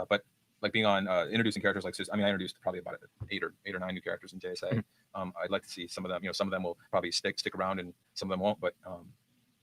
But like being on introducing characters like I introduced probably about 8 or 9 new characters in JSA. I'd like to see some of them. Some of them will probably stick around, and some of them won't. But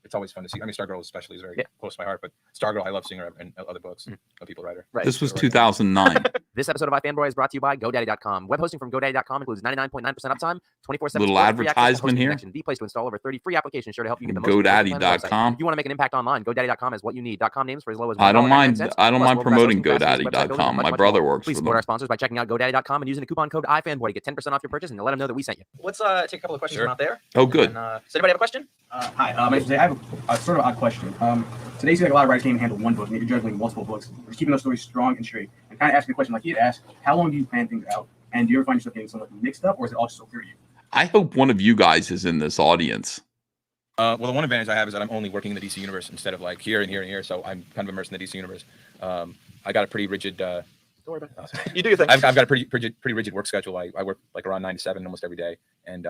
it's always fun to see. Stargirl especially is very close to my heart. But Stargirl, I love seeing her in other books. People write her. Right. This was 2009. This episode of iFanboy is brought to you by GoDaddy.com. Web hosting from GoDaddy.com includes 99.9% uptime, 24/7 Little support, free access to advertisement hosting here. connection, the place to install over 30 free applications sure to help you get the most. GoDaddy.com. If you want to make an impact online, GoDaddy.com is what you need. .com names for as low as I don't mind. $1.99. I don't Plus, mind world-class promoting hosting, fast website building, GoDaddy.com. and My much brother more. works Please for support them. our sponsors by checking out GoDaddy.com and using the coupon code iFanboy to get 10% off your purchase and to let them know that we sent you. Let's take a couple of questions Sure. from out there. Oh, good. And, does anybody have a question? Hi, my name's Jay. I have a sort of odd question. Today, you see like a lot of writers can't even handle one book, and you're juggling multiple books. Just keeping those stories strong and straight. And kind of asking the question like he had asked, how long do you plan things out? And do you ever find yourself getting somewhat mixed up, or is it all just so clear to you? I hope one of you guys is in this audience. Well, the one advantage I have is that I'm only working in the DC universe instead of like here and here and here. So I'm kind of immersed in the DC universe. I got a pretty rigid. Don't worry about it. You do your thing. I've got a pretty rigid work schedule. I work like around 9 to 7 almost every day, and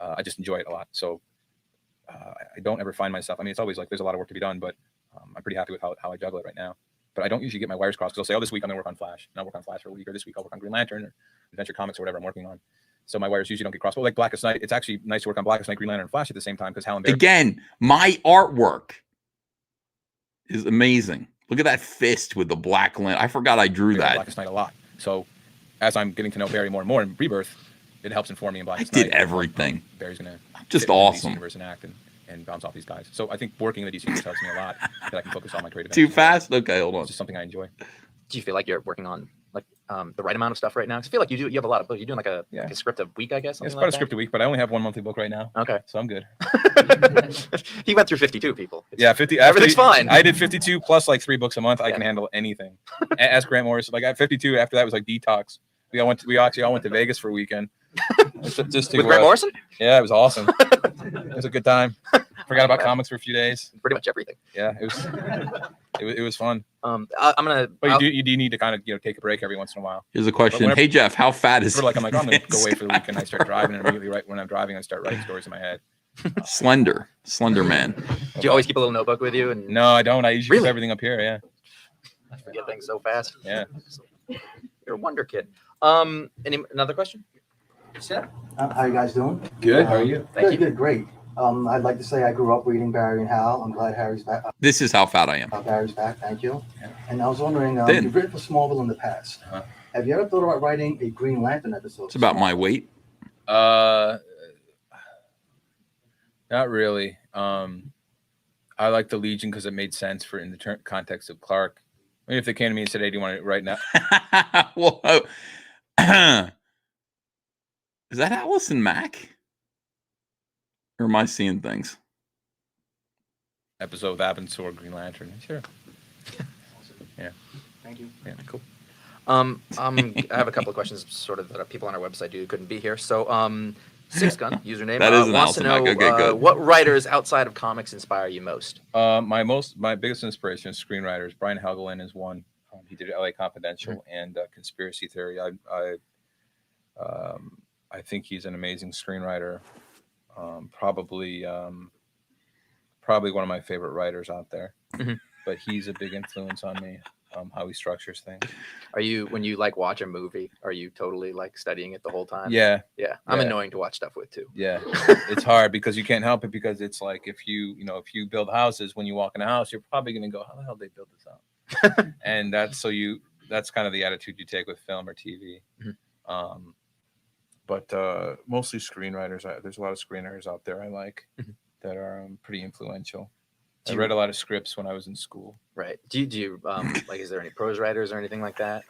I just enjoy it a lot. So I don't ever find myself. It's always like there's a lot of work to be done, but I'm pretty happy with how I juggle it right now. But I don't usually get my wires crossed because I'll say, oh, this week I'm going to work on Flash, and I'll work on Flash for a week, or this week I'll work on Green Lantern or Adventure Comics or whatever I'm working on. So my wires usually don't get crossed. But like Blackest Night, it's actually nice to work on Blackest Night, Green Lantern, and Flash at the same time because Hal and Barry. Again, my artwork is amazing. Look at that fist with the black lint. I forgot I drew that. Blackest Night a lot. So as I'm getting to know Barry more and more in Rebirth, it helps inform me in I Blackest Night. did everything. Barry's going to Just fit in the DC awesome. universe and act and bounce off these guys. So I think working in the DC universe helps me a lot that I can focus on my creative. Too energy. fast? Okay, hold on. It's just something I enjoy. Do you feel like you're working on like the right amount of stuff right now? 'Cause I feel like you have a lot of books. You're doing like a script a week, I guess. It's something about like a script a week, but I only have one monthly book right now. Okay. So I'm good. He went through 52 people. Yeah, 50. Everything's fine. I did 52 plus like 3 books a month. I can handle anything. Ask Grant Morris. Like at 52, after that was like detox. We actually all went to Vegas for a weekend. Just With Grant Morrison? Yeah, it was awesome. It was a good time. Forgot about comics for a few days. Pretty much everything. Yeah, it was fun. I'm gonna. But you do need to kind of take a break every once in a while. Here's a question. whenever- Hey, Jeff, how fat is I'm like, I'm gonna go away for the weekend. I start driving, and immediately when I'm driving, I start writing stories in my head. Slender man. Do you always keep a little notebook with you? And No, I don't. I usually Really? keep everything up here. Yeah. I forget things so fast. Yeah. You're a wonder kid. Another question? Yeah. How you guys doing? Good. How are you? Thank you. Good, great. I'd like to say I grew up reading Barry and Hal. I'm glad Harry's back. This is how fat I am. Barry's back. Thank you. Yeah. And I was wondering, Thin. you've written for Smallville in the past. Uh-huh. Have you ever thought about writing a Green Lantern episode? It's about my weight. Not really. I like the Legion because it made sense in the context of Clark. I mean, if they came to me and said, "Hey, do you want to write now?" Whoa. Is that Allison Mack? Or am I seeing things? Episode with Abensor, Green Lantern. Sure. Thank you. Yeah. Cool. I have a couple of questions, sort of that people on our website do couldn't be here. So, Six Gun username That is an wants to Allison know Mack. Okay, good. what writers outside of comics inspire you most. My biggest inspiration is screenwriters. Brian Helgeland is one. He did LA Confidential and Conspiracy Theory. I think he's an amazing screenwriter. Probably one of my favorite writers out there. Mhm. But he's a big influence on me. How he structures things. Are you, when you like watch a movie, are you totally like studying it the whole time? Yeah, Yeah. I'm Yeah. annoying to watch stuff with too. yeah. It's hard because you can't help it because it's like if you build houses, when you walk in a house, you're probably gonna go, how the hell did they build this out? And that's kind of the attitude you take with film or TV. Mhm. But mostly screenwriters. There's a lot of screenwriters out there I like Mhm. that are pretty influential. Do I you- read a lot of scripts when I was in school. Right. Do you like, is there any prose writers or anything like that?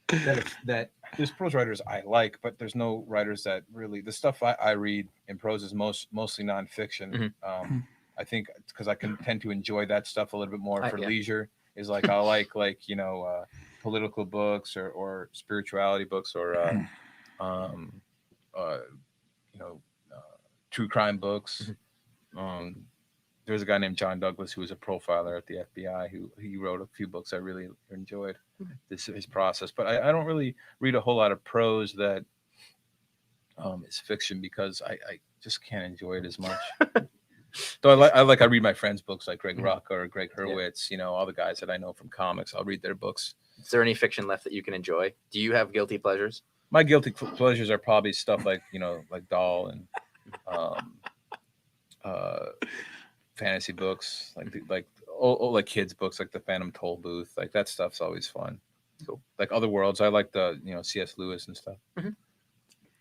That there's prose writers I like, but there's no writers that really the stuff I read in prose is mostly nonfiction. Mhm. I think because I can tend to enjoy that stuff a little bit more for Yeah. leisure. Is like I like political books or spirituality books or true crime books. there was a guy named John Douglas who was a profiler at the FBI who he wrote a few books I really enjoyed his process. But I don't really read a whole lot of prose that is fiction because I just can't enjoy it as much. So I read my friends' books like Greg Rucka or Greg Hurwitz, all the guys that I know from comics. I'll read their books. Is there any fiction left that you can enjoy? Do you have guilty pleasures? My guilty pleasures are probably stuff like like Doll and fantasy books, like kids books like the Phantom Toll Booth. Like that stuff's always fun. Cool. Like Other Worlds. I like the C.S. Lewis and stuff.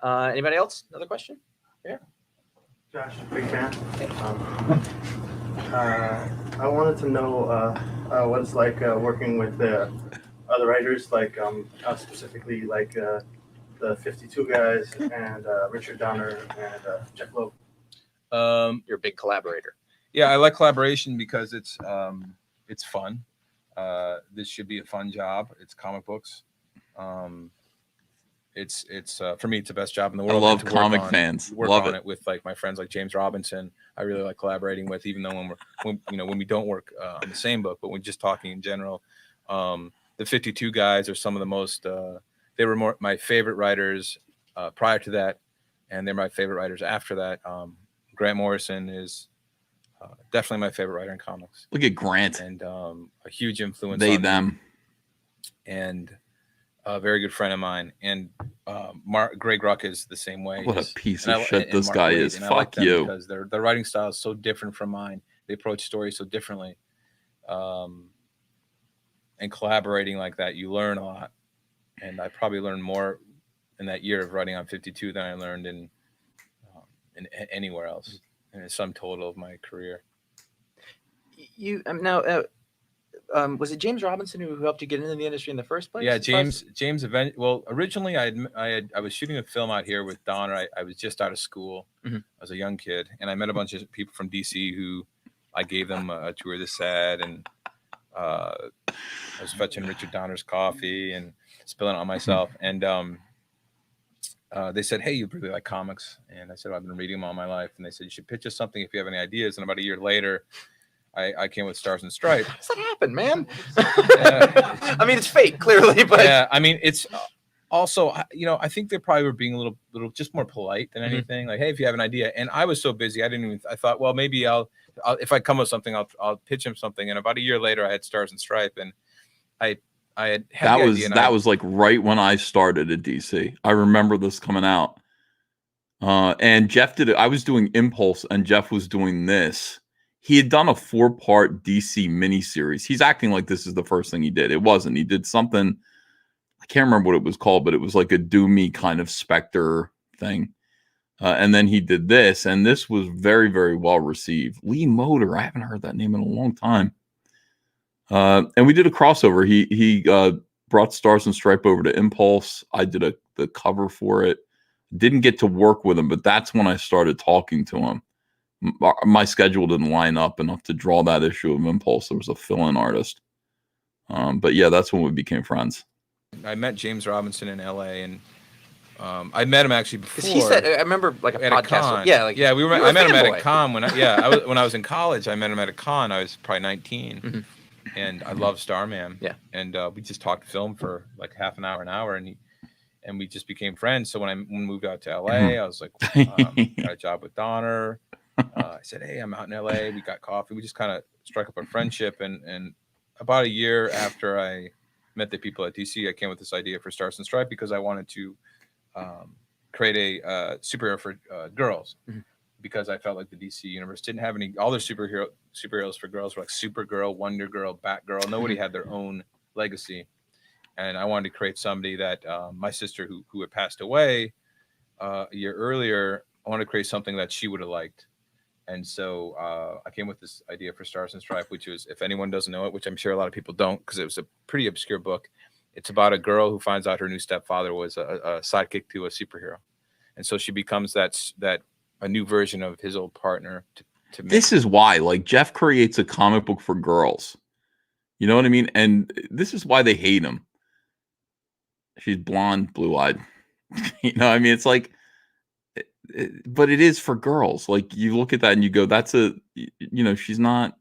Anybody else? Another question? Yeah. Josh, big fan. I wanted to know what it's like working with other writers, like specifically like the 52 guys and Richard Donner and Jeff Loeb. You're a big collaborator. Yeah, I like collaboration because it's fun. This should be a fun job. It's comic books. It's for me, it's the best job in the world. I love comic fans. Love it with like my friends like James Robinson. I really like collaborating with, even though when we don't work on the same book, but we're just talking in general. The 52 guys are some of the most. They were my favorite writers prior to that, and they're my favorite writers after that. Grant Morrison is definitely my favorite writer in comics. Look at Grant, and a huge influence. Them, and a very good friend of mine. And Greg Ruck is the same way. What a piece of shit this guy is. Fuck you. Because their writing style is so different from mine. They approach stories so differently. And collaborating like that, you learn a lot. And I probably learned more in that year of writing on 52 than I learned in anywhere else, in the sum total of my career. You was it James Robinson who helped you get into the industry in the first place? Yeah, James. Well, originally I was shooting a film out here with Donner. I was just out of school. I was a young kid, and I met a bunch of people from DC who I gave them a tour of the set, and I was fetching Richard Donner's coffee and spilling it on myself. And they said, "Hey, you really like comics?" And I said, "I've been reading them all my life." And they said, "You should pitch us something if you have any ideas." And about a year later, I came with Stars and Stripes. How does that happen, man? I mean, it's fake, clearly, but yeah, I mean, it's also, I think they probably were being a little just more polite than anything. Like, hey, if you have an idea. And I was so busy, I thought, well, maybe I'll if I come with something, I'll pitch him something. And about a year later, I had Stars and Stripes, and I had that was like right when I started at DC. I remember this coming out. And Jeff did it. I was doing Impulse, and Jeff was doing this. He had done a 4-part DC miniseries. He's acting like this is the first thing he did. It wasn't. He did something. I can't remember what it was called, but it was like a doomy kind of Spectre thing. And then he did this, and this was very, very well received. Lee Moder, I haven't heard that name in a long time. And we did a crossover. He brought Stars and Stripe over to Impulse. I did the cover for it. Didn't get to work with him, but that's when I started talking to him. My schedule didn't line up enough to draw that issue of Impulse. There was a fill-in artist. But yeah, that's when we became friends. I met James Robinson in LA, and I met him actually before. He said, I remember like a podcast. I met him at a con when I was in college. I met him at a con. I was probably 19, and I love Starman. Yeah, and we just talked film for like half an hour, and we just became friends. So when we moved out to LA, I was like, got a job with Donner. I said, hey, I'm out in LA. We got coffee. We just kind of struck up a friendship. And about a year after I met the people at DC, I came with this idea for Stars and Stripes because I wanted to create a superhero for girls, because I felt like the DC universe didn't have all their superheroes for girls were like Supergirl, Wonder Girl, Batgirl. Nobody had their own legacy. And I wanted to create somebody that my sister who had passed away a year earlier, I wanted to create something that she would have liked. And so I came with this idea for Stars and Stripes, which was, if anyone doesn't know it, which I'm sure a lot of people don't, because it was a pretty obscure book. It's about a girl who finds out her new stepfather was a sidekick to a superhero. And so she becomes a new version of his old partner. This is why, like, Jeff creates a comic book for girls. You know what I mean? And this is why they hate him. She's blonde, blue-eyed. You know, I mean, it's like, but it is for girls. Like you look at that and you go, that's she's not,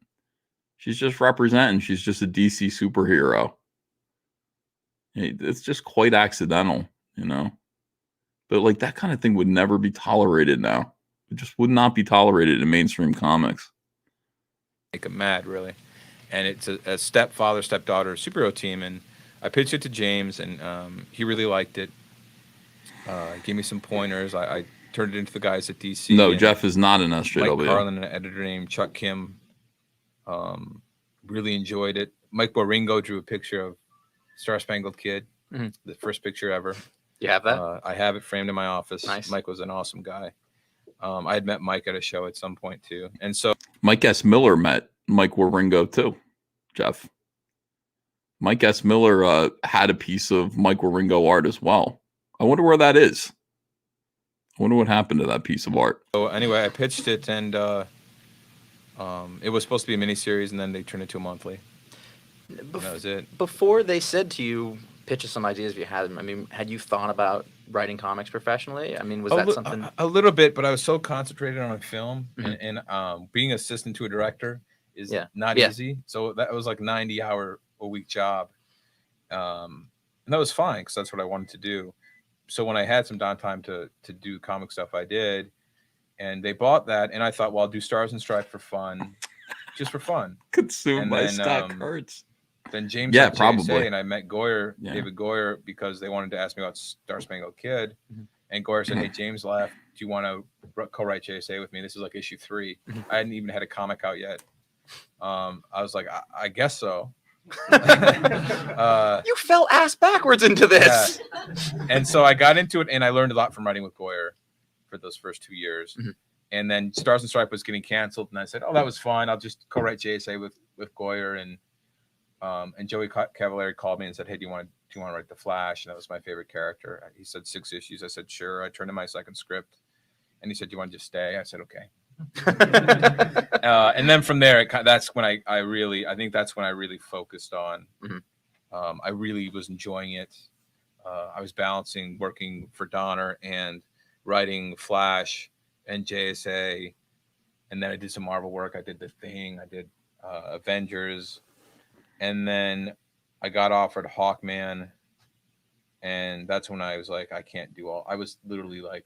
she's just representing, she's just a DC superhero. It's just quite accidental, but like that kind of thing would never be tolerated now. It just would not be tolerated in mainstream comics. Make them mad, really. And it's a stepfather, stepdaughter superhero team. And I pitched it to James, and he really liked it. Gave me some pointers. I turned it into the guys at DC. No, Geoff is not an SJW. Mike Carlin, an editor named Chuck Kim, really enjoyed it. Mike Boringo drew a picture of Star Spangled Kid, the first picture ever. You have that? I have it framed in my office. Nice. Mike was an awesome guy. I had met Mike at a show at some point too, and so Mike S. Miller met Mike Waringo too, Geoff. Mike S. Miller had a piece of Mike Waringo art as well. I wonder where that is. I wonder what happened to that piece of art. So anyway, I pitched it, and it was supposed to be a miniseries, and then they turned it to a monthly. That was it. Before they said to you, pitch us some ideas if you had them. I mean, had you thought about writing comics professionally? I mean, was that something? A little bit, but I was so concentrated on a film, and being assistant to a director is not easy. So that was like 90-hour-a-week job, and that was fine because that's what I wanted to do. So when I had some downtime to do comic stuff, I did, and they bought that, and I thought, well, I'll do Stars and Stripes for fun, just for fun. Consumed by stock hurts. Then James, probably, and I met David Goyer, because they wanted to ask me about Star Spangled Kid, and Goyer said, "Hey, James left. Do you want to co-write JSA with me?" This is like issue 3. I hadn't even had a comic out yet. I was like, I guess so. You fell ass backwards into this. Yeah. And so I got into it, and I learned a lot from writing with Goyer for those first 2 years. And then Stars and Stripes was getting canceled, and I said, "Oh, that was fun. I'll just co-write JSA with Goyer." And Joey Cavalieri called me and said, "Hey, do you want to write the Flash?" And that was my favorite character. He said 6 issues. I said, "Sure." I turned in my second script, and he said, "Do you want to just stay?" I said, "Okay." And then from there, that's when I really focused on. I really was enjoying it. I was balancing working for Donner and writing Flash and JSA, and then I did some Marvel work. I did The Thing. I did Avengers. And then I got offered Hawkman, and that's when I was like, I can't do all. I was literally like,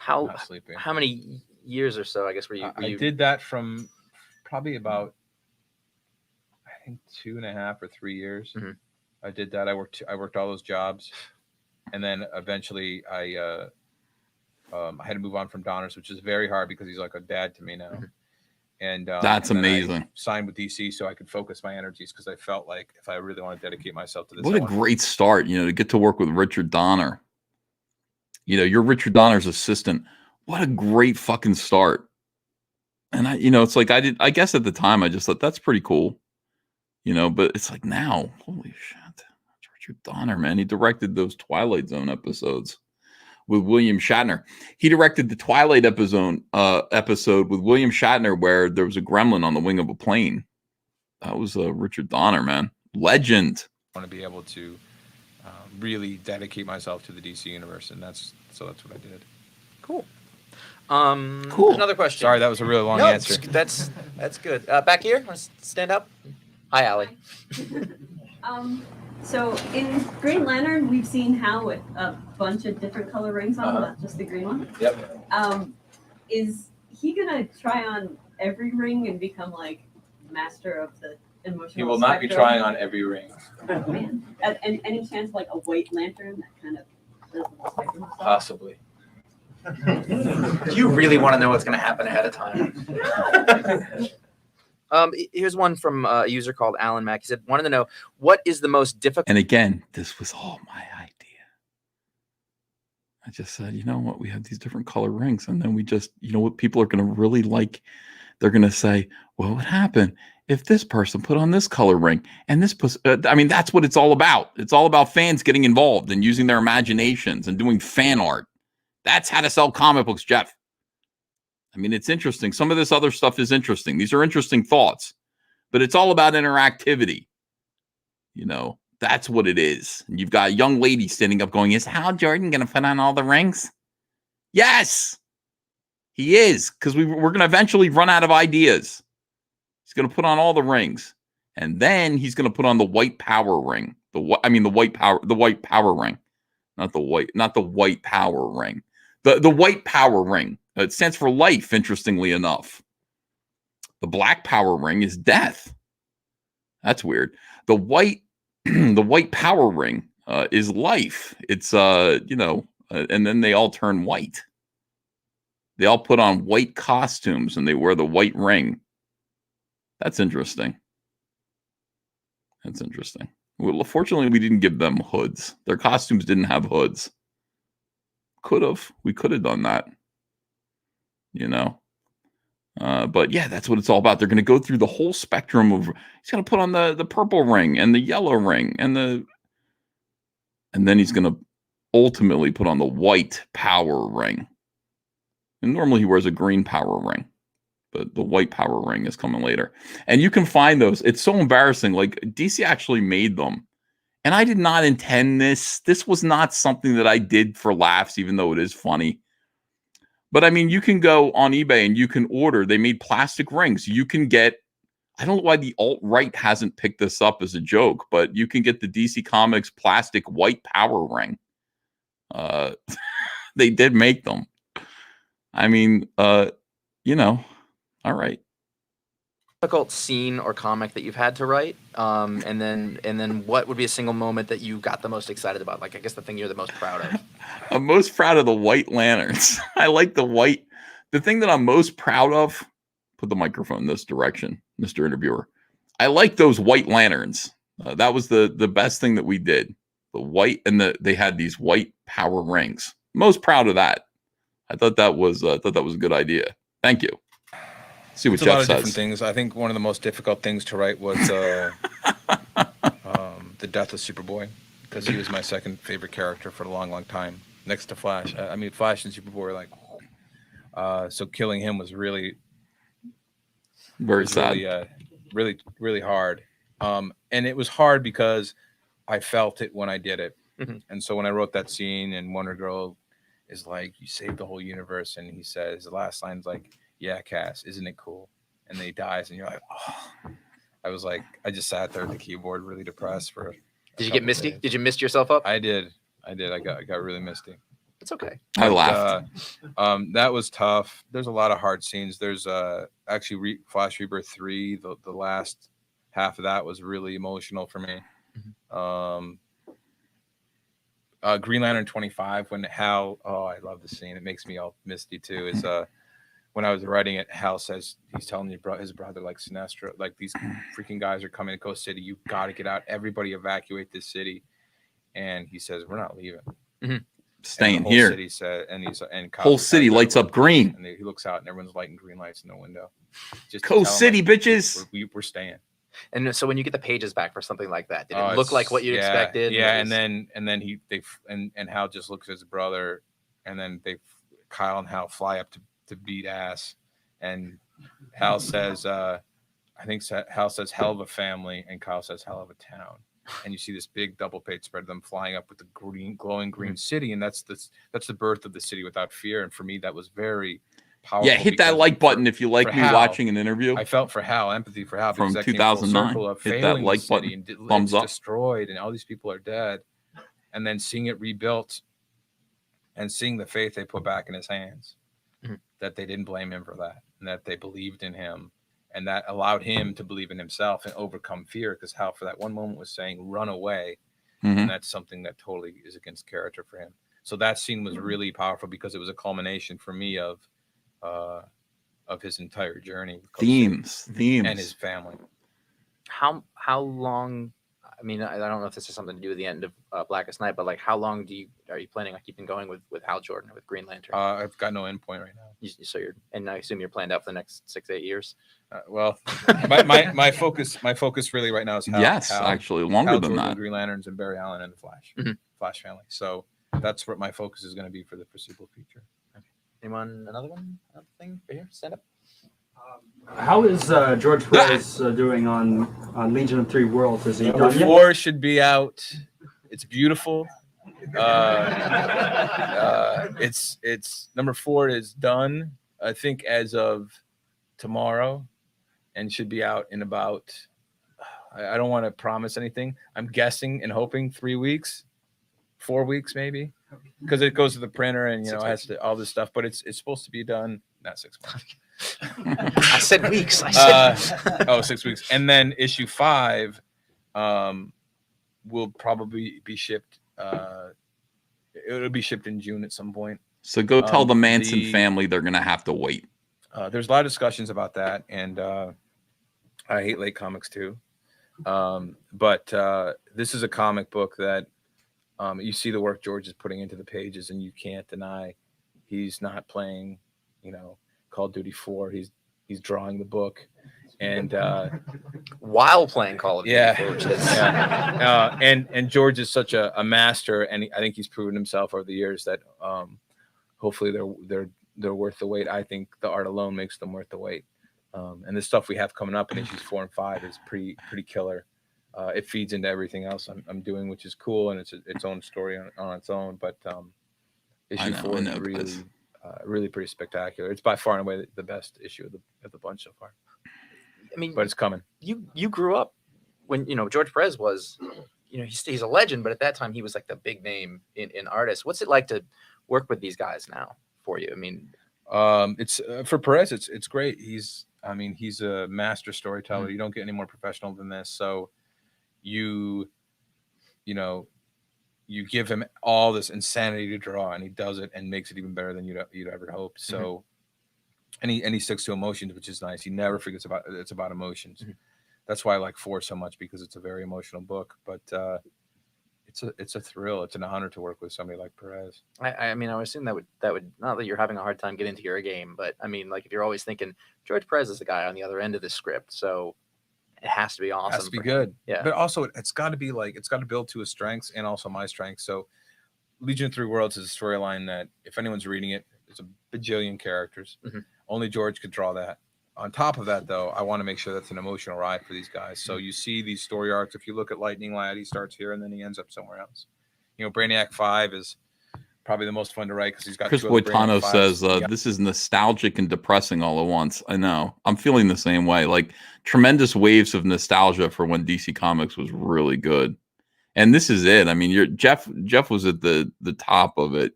not sleeping. How many years or so, I guess, were you? I did that from probably about, I think, 2.5 or 3 years. I did that. I worked all those jobs, and then eventually I had to move on from Donner's, which is very hard because he's like a dad to me now. And that's amazing. I signed with DC so I could focus my energies, because I felt like if I really want to dedicate myself to this, what a great start, to get to work with Richard Donner. You're Richard Donner's assistant. What a great fucking start. And it's like I guess at the time I just thought that's pretty cool, but it's like now, holy shit, that's Richard Donner, man. He directed those Twilight Zone episodes with William Shatner. He directed the Twilight episode with William Shatner where there was a gremlin on the wing of a plane. That was Richard Donner, man. Legend. I want to be able to really dedicate myself to the DC universe, and that's what I did. Cool. Cool. Another question. Sorry, that was a really long answer. That's good. Back here, want to stand up? Hi, Allie. So in Green Lantern, we've seen Hal with a bunch of different color rings on, not just the green one. Yep. Is he gonna try on every ring and become like master of the emotional? He will not be trying on every ring. Oh man! And any chance like a white lantern that kind of does the spectrum stuff? Possibly. Do you really want to know what's going to happen ahead of time? Here's one from a user called Alan Mack. He said, wanted to know, what is the most difficult? And again, this was all my idea. I just said, you know what? We have these different color rings. And then we just, what people are going to really like? They're going to say, well, what happened if this person put on this color ring and this that's what it's all about. It's all about fans getting involved and using their imaginations and doing fan art. That's how to sell comic books, Geoff. It's interesting. Some of this other stuff is interesting. These are interesting thoughts, but it's all about interactivity. That's what it is. And you've got a young lady standing up going, is Hal Jordan going to put on all the rings? Yes. He is, because we're going to eventually run out of ideas. He's going to put on all the rings, and then he's going to put on the white power ring. The white power ring, not the white power ring. The white power ring. It stands for life. Interestingly enough, the black power ring is death. That's weird. The white power ring is life. It's and then they all turn white. They all put on white costumes and they wear the white ring. That's interesting. Well, fortunately, we didn't give them hoods. Their costumes didn't have hoods. We could have done that. But yeah, that's what it's all about. They're going to go through the whole spectrum of. He's going to put on the purple ring and the yellow ring and then he's going to ultimately put on the white power ring. And normally he wears a green power ring, but the white power ring is coming later. And you can find those. It's so embarrassing. Like DC actually made them. And I did not intend this. This was not something that I did for laughs, even though it is funny. But I mean, you can go on eBay and you can order. They made plastic rings. You can get, I don't know why the alt-right hasn't picked this up as a joke, but you can get the DC Comics plastic white power ring. They did make them. I mean, all right. Difficult scene or comic that you've had to write, and then what would be a single moment that you got the most excited about? Like, I guess the thing you're the most proud of. I'm most proud of the White Lanterns. I like the white. The thing that I'm most proud of, put the microphone in this direction, Mr. Interviewer. I like those White Lanterns. That was the best thing that we did. The white, and they had these white power rings. Most proud of that. I thought that was a good idea. Thank you. See what Jeff says. Different things. I think one of the most difficult things to write was the death of Superboy, because he was my second favorite character for a long, long time, next to Flash. I mean, Flash and Superboy were like, so killing him was really very sad, really, really hard. And it was hard because I felt it when I did it. Mm-hmm. And so when I wrote that scene and Wonder Girl is like, you saved the whole universe, and he says, the last line's like, yeah, Cass, isn't it cool? And then he dies, and you're like, oh. I was like, I just sat there at the keyboard, really depressed for. Did you get misty? Days. Did you mist yourself up? I did. I got really misty. It's okay. I laughed. That was tough. There's a lot of hard scenes. There's actually Flash Rebirth 3. The last half of that was really emotional for me. Mm-hmm. Green Lantern 25, when Hal, I love the scene. It makes me all misty too. Is when I was writing it, Hal says, he's telling his brother, like, Sinestro, like, these freaking guys are coming to Coast City. You got to get out. Everybody evacuate this city. And he says, we're not leaving. Mm-hmm. Staying and the whole here. City said, and whole city lights up green. And he looks out and everyone's lighting green lights in the window. Just Coast City, like, bitches. We're staying. And so when you get the pages back for something like that, did it look like what you expected? Yeah, and then Hal just looks at his brother, and then Kyle and Hal fly up to beat ass, and Hal says, Hal says hell of a family, and Kyle says hell of a town, and you see this big double page spread of them flying up with the glowing green city, and that's the birth of the city without fear, and for me that was very powerful. Yeah, hit that like button if you like me watching an interview. I felt for Hal, empathy for Hal, from 2009. Hit that like button. And thumbs up. Destroyed, and all these people are dead, and then seeing it rebuilt, and seeing the faith they put back in his hands, that they didn't blame him for that, and that they believed in him, and that allowed him to believe in himself and overcome fear. Because Hal, for that one moment, was saying, "Run away," and that's something that totally is against character for him. So that scene was really powerful because it was a culmination for me of his entire journey, themes, and his family. How long? I mean, I don't know if this has something to do with the end of Blackest Night, but like, how long are you planning on keeping going with Hal Jordan or with Green Lantern? I've got no endpoint right now. So and I assume you're planned out for the next 6-8 years. Well, my focus really right now is Hal. Actually longer Hal than Jordan, that. Green Lanterns, and Barry Allen and the Flash, Flash family. So that's what my focus is going to be for the foreseeable future. Anyone? Another thing right here? Stand up. How is George Perez doing on Legion of Three Worlds? Is he Number 4 should be out. It's beautiful. It's number 4 is done. I think as of tomorrow, and should be out in about. I don't want to promise anything. I'm guessing and hoping 3 weeks, 4 weeks maybe, because it goes to the printer and it has to all this stuff. But it's supposed to be done not 6 months. I said weeks. I said 6 weeks, and then issue 5 will probably be shipped. It'll be shipped in June at some point. So go tell the Manson family they're gonna have to wait. There's a lot of discussions about that, and I hate late comics too. But this is a comic book that you see the work George is putting into the pages, and you can't deny he's not playing, Call of Duty 4. He's drawing the book, and while playing Call of Duty, and George is such a master, and I think he's proven himself over the years that hopefully they're worth the wait. I think the art alone makes them worth the wait. And the stuff we have coming up in issues 4 and 5 is pretty killer. It feeds into everything else I'm doing, which is cool, and it's its own story on its own. But issue 4 is really pretty spectacular. It's by far and away the best issue of the bunch so far. I mean, but it's coming. You grew up when George Perez was, he's a legend, but at that time he was like the big name in artists. What's it like to work with these guys now for you? I mean, it's for Perez, it's great. He's a master storyteller. Mm-hmm. You don't get any more professional than this. So you give him all this insanity to draw, and he does it and makes it even better than you'd ever hope. So, and he sticks to emotions, which is nice. He never forgets it's about emotions. Mm-hmm. That's why I like 4 so much, because it's a very emotional book. But it's a thrill. It's an honor to work with somebody like Perez. I mean, I would assume that would not that you're having a hard time getting into your game, but I mean, like if you're always thinking George Perez is the guy on the other end of the script, so it has to be awesome. It has to be good. Yeah. But also it's got to build to his strengths and also my strengths. So Legion of Three Worlds is a storyline that if anyone's reading it, it's a bajillion characters. Mm-hmm. Only George could draw that. On top of that, though, I want to make sure that's an emotional ride for these guys. So you see these story arcs. If you look at Lightning Lad, he starts here and then he ends up somewhere else. Brainiac 5 is probably the most fun to write because he's got. Chris Boitano says this is nostalgic and depressing all at once. I know. I'm feeling the same way. Like tremendous waves of nostalgia for when DC Comics was really good, and this is it. I mean, Jeff was at the top of it.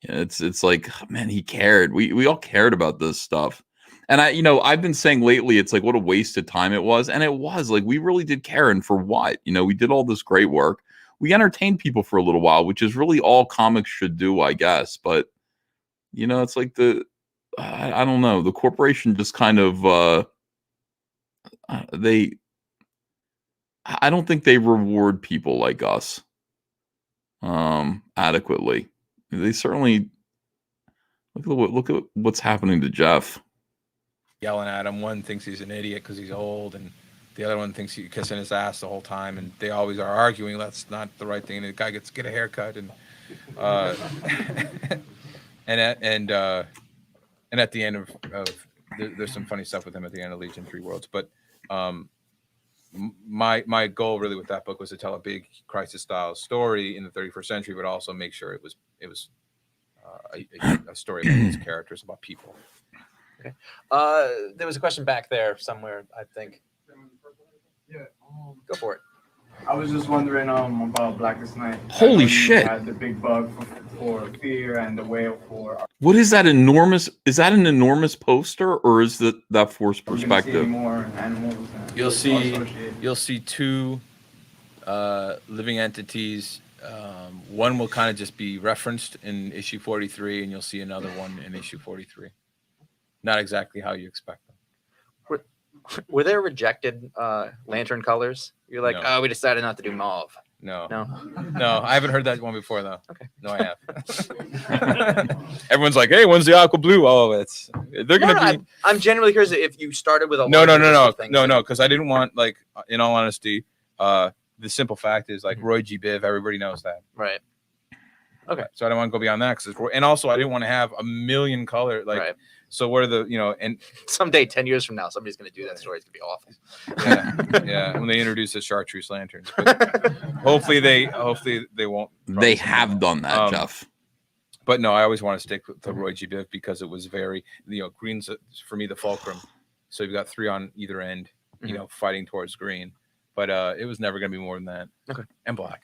It's like, man, he cared. We all cared about this stuff. And I've been saying lately, it's like what a waste of time it was. And it was like, we really did care. And for what? We did all this great work. We entertained people for a little while, which is really all comics should do, I guess. But, it's like I don't know. The corporation just kind of, I don't think they reward people like us adequately. They certainly, look at what's happening to Jeff. Yelling at him. One thinks he's an idiot because he's old, and the other one thinks he's kissing his ass the whole time, and they always are arguing. That's not the right thing. And the guy gets to get a haircut, and and at the end of there's some funny stuff with him at the end of Legion 3 Worlds. But my goal really with that book was to tell a big crisis style story in the 31st century, but also make sure it was a story about these characters, about people. Okay. There was a question back there somewhere, I think. Yeah. Go for it. I was just wondering about Blackest Night. Holy shit! Had the big bug for Fear and the whale for. What is that enormous? Is that an enormous poster, or is that Force perspective? More animals. You'll see 2 living entities. One will kind of just be referenced in issue 43, and you'll see another one in issue 43. Not exactly how you expect them. Were there rejected lantern colors? You're like, No. we decided not to do mauve. No. No. I haven't heard that one before though. Okay. No, I have. Everyone's like, "Hey, when's the aqua blue?" Oh, they're gonna be. I'm genuinely curious if you started with a no, because I didn't want, like, in all honesty, the simple fact is, like, Roy G. Biv, everybody knows that. Right. Okay. So I don't want to go beyond that, and also I didn't want to have a million color, like. Right. So what are the, and someday 10 years from now, somebody's going to do that story. It's going to be awful. Yeah. When they introduce the chartreuse lanterns, but hopefully they won't. They have done that, Jeff. But no, I always want to stick with the Roy G. Biv because it was very, green's for me the fulcrum. So you've got 3 on either end, fighting towards green. But it was never going to be more than that. Okay. And black.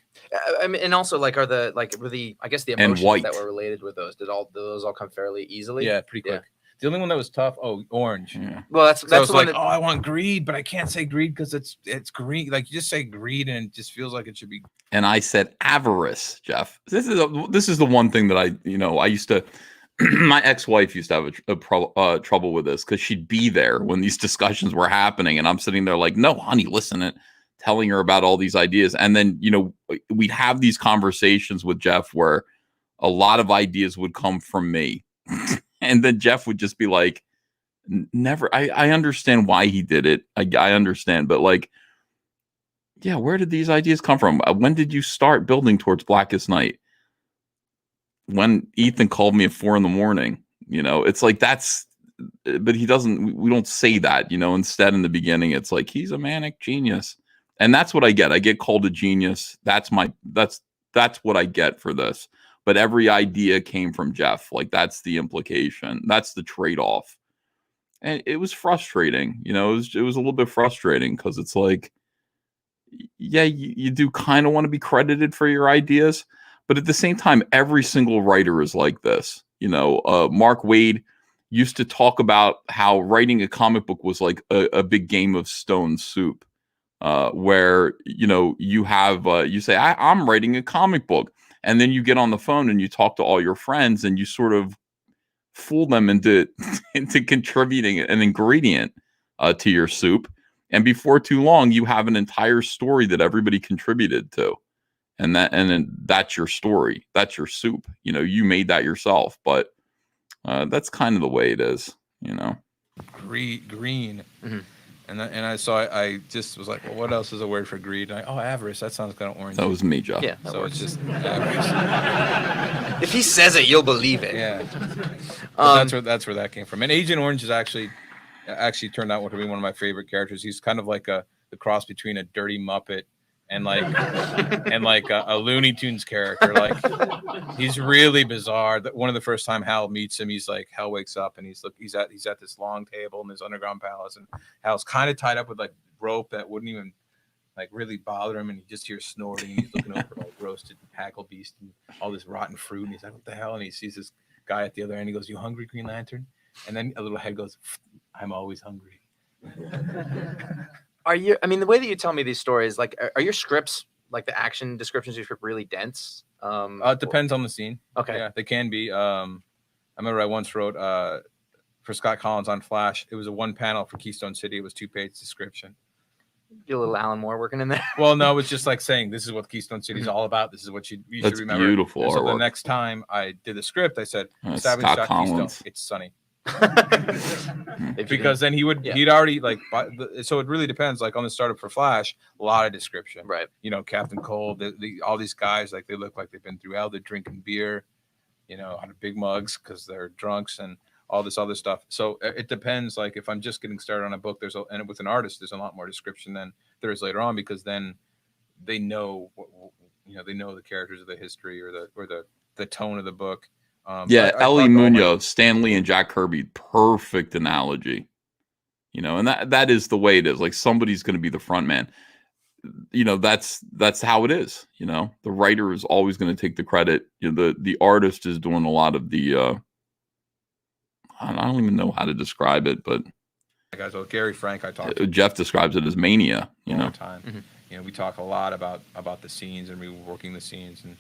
I mean, and also were the emotions white. that were related with those? Did those all come fairly easily? Yeah, pretty quick. The only one that was tough, orange. Yeah. Well, that's the one like, I want greed, but I can't say greed because it's green. Like you just say greed, and it just feels like it should be. And I said avarice, Jeff. This is the one thing that I used to. My ex-wife used to have trouble with this because she'd be there when these discussions were happening, and I'm sitting there like, no, honey, listen, telling her about all these ideas, and then we'd have these conversations with Jeff where a lot of ideas would come from me. And then Jeff would just be like, never. I understand why he did it. I understand. But like, yeah, where did these ideas come from? When did you start building towards Blackest Night? When Ethan called me at 4 a.m, it's like that's, but he doesn't, we don't say that, instead in the beginning, it's like, he's a manic genius. And that's what I get. I get called a genius. That's what I get for this. But every idea came from Jeff. Like that's the implication. That's the trade-off. And it was frustrating. It was a little bit frustrating because it's like, yeah, you do kind of want to be credited for your ideas. But at the same time, every single writer is like this. Mark Waid used to talk about how writing a comic book was like a big game of stone soup, where, you have, you say, I'm writing a comic book. And then you get on the phone and you talk to all your friends and you sort of fool them into contributing an ingredient to your soup. And before too long, you have an entire story that everybody contributed to. And then that's your story. That's your soup. You made that yourself. But that's kind of the way it is, Green. Mm-hmm. And I just was like, well, what else is a word for greed? And avarice. That sounds kind of orange. That was me, Jeff. Yeah. So it's just avarice. If he says it, you'll believe it. Yeah. That's where that came from. And Agent Orange is actually turned out to be one of my favorite characters. He's kind of like the cross between a dirty Muppet and a Looney Tunes character. Like he's really bizarre. One of the first time Hal meets him, he's like, Hal wakes up and he's at this long table in this underground palace, and Hal's kind of tied up with like rope that wouldn't even like really bother him, and he just hears snorting. He's looking over like roasted hackle beast and all this rotten fruit, and he's like, what the hell? And he sees this guy at the other end. He goes, you hungry, Green Lantern? And then a little head goes, I'm always hungry. The way that you tell me these stories, like, are your scripts, like the action descriptions of your script, really dense? It depends on the scene. Okay. Yeah, they can be. I remember I once wrote for Scott Collins on Flash. It was a 1 panel for Keystone City. It was 2-page description. Get a little Alan Moore working in there. Well, no, it's just like saying this is what Keystone City is all about. This is what you should remember. Beautiful. And so the next time I did the script, I said, Savage Scott Shot Collins. Keystone, it's sunny. Because then he'd already so it really depends. Like on the startup for Flash, a lot of description, right? Captain Cold, all these guys, like they look like they've been through hell. They're drinking beer, out of big mugs because they're drunks and all this other stuff. So it depends. Like if I'm just getting started on a book, and with an artist, there's a lot more description than there is later on, because then they know they know the characters of the history or the tone of the book. Ellie Munoz, Stan Lee, and Jack Kirby, perfect analogy. And that is the way it is. Like somebody's going to be the front man. That's how it is. The writer is always going to take the credit. The artist is doing a lot of the. I don't even know how to describe it, but guys, Gary Frank, I talked to. Jeff describes it as mania. All the time. Mm-hmm. We talk a lot about the scenes and reworking the scenes and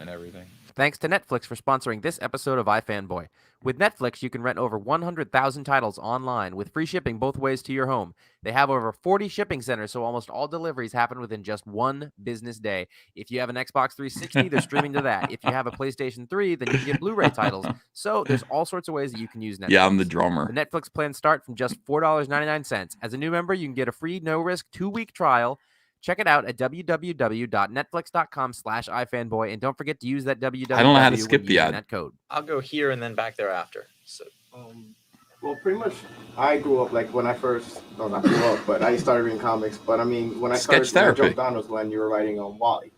everything. Thanks to Netflix for sponsoring this episode of iFanboy. With Netflix, you can rent over 100,000 titles online with free shipping both ways to your home. They have over 40 shipping centers, so almost all deliveries happen within just 1 business day. If you have an Xbox 360, they're streaming to that. If you have a PlayStation 3, then you can get Blu-ray titles. So there's all sorts of ways that you can use Netflix. Yeah, I'm the drummer. The Netflix plans start from just $4.99. As a new member, you can get a free, no-risk 2-week trial. Check it out at www.netflix.com/ifanboy, and don't forget to use that www. I don't know how to skip the ad. That code. I'll go here and then back there after. So, well, pretty much, I grew up like when I first. No, not grew up, but I started reading comics. But I mean, when I started, Sketch therapy. jumped on was when you were writing on Wally.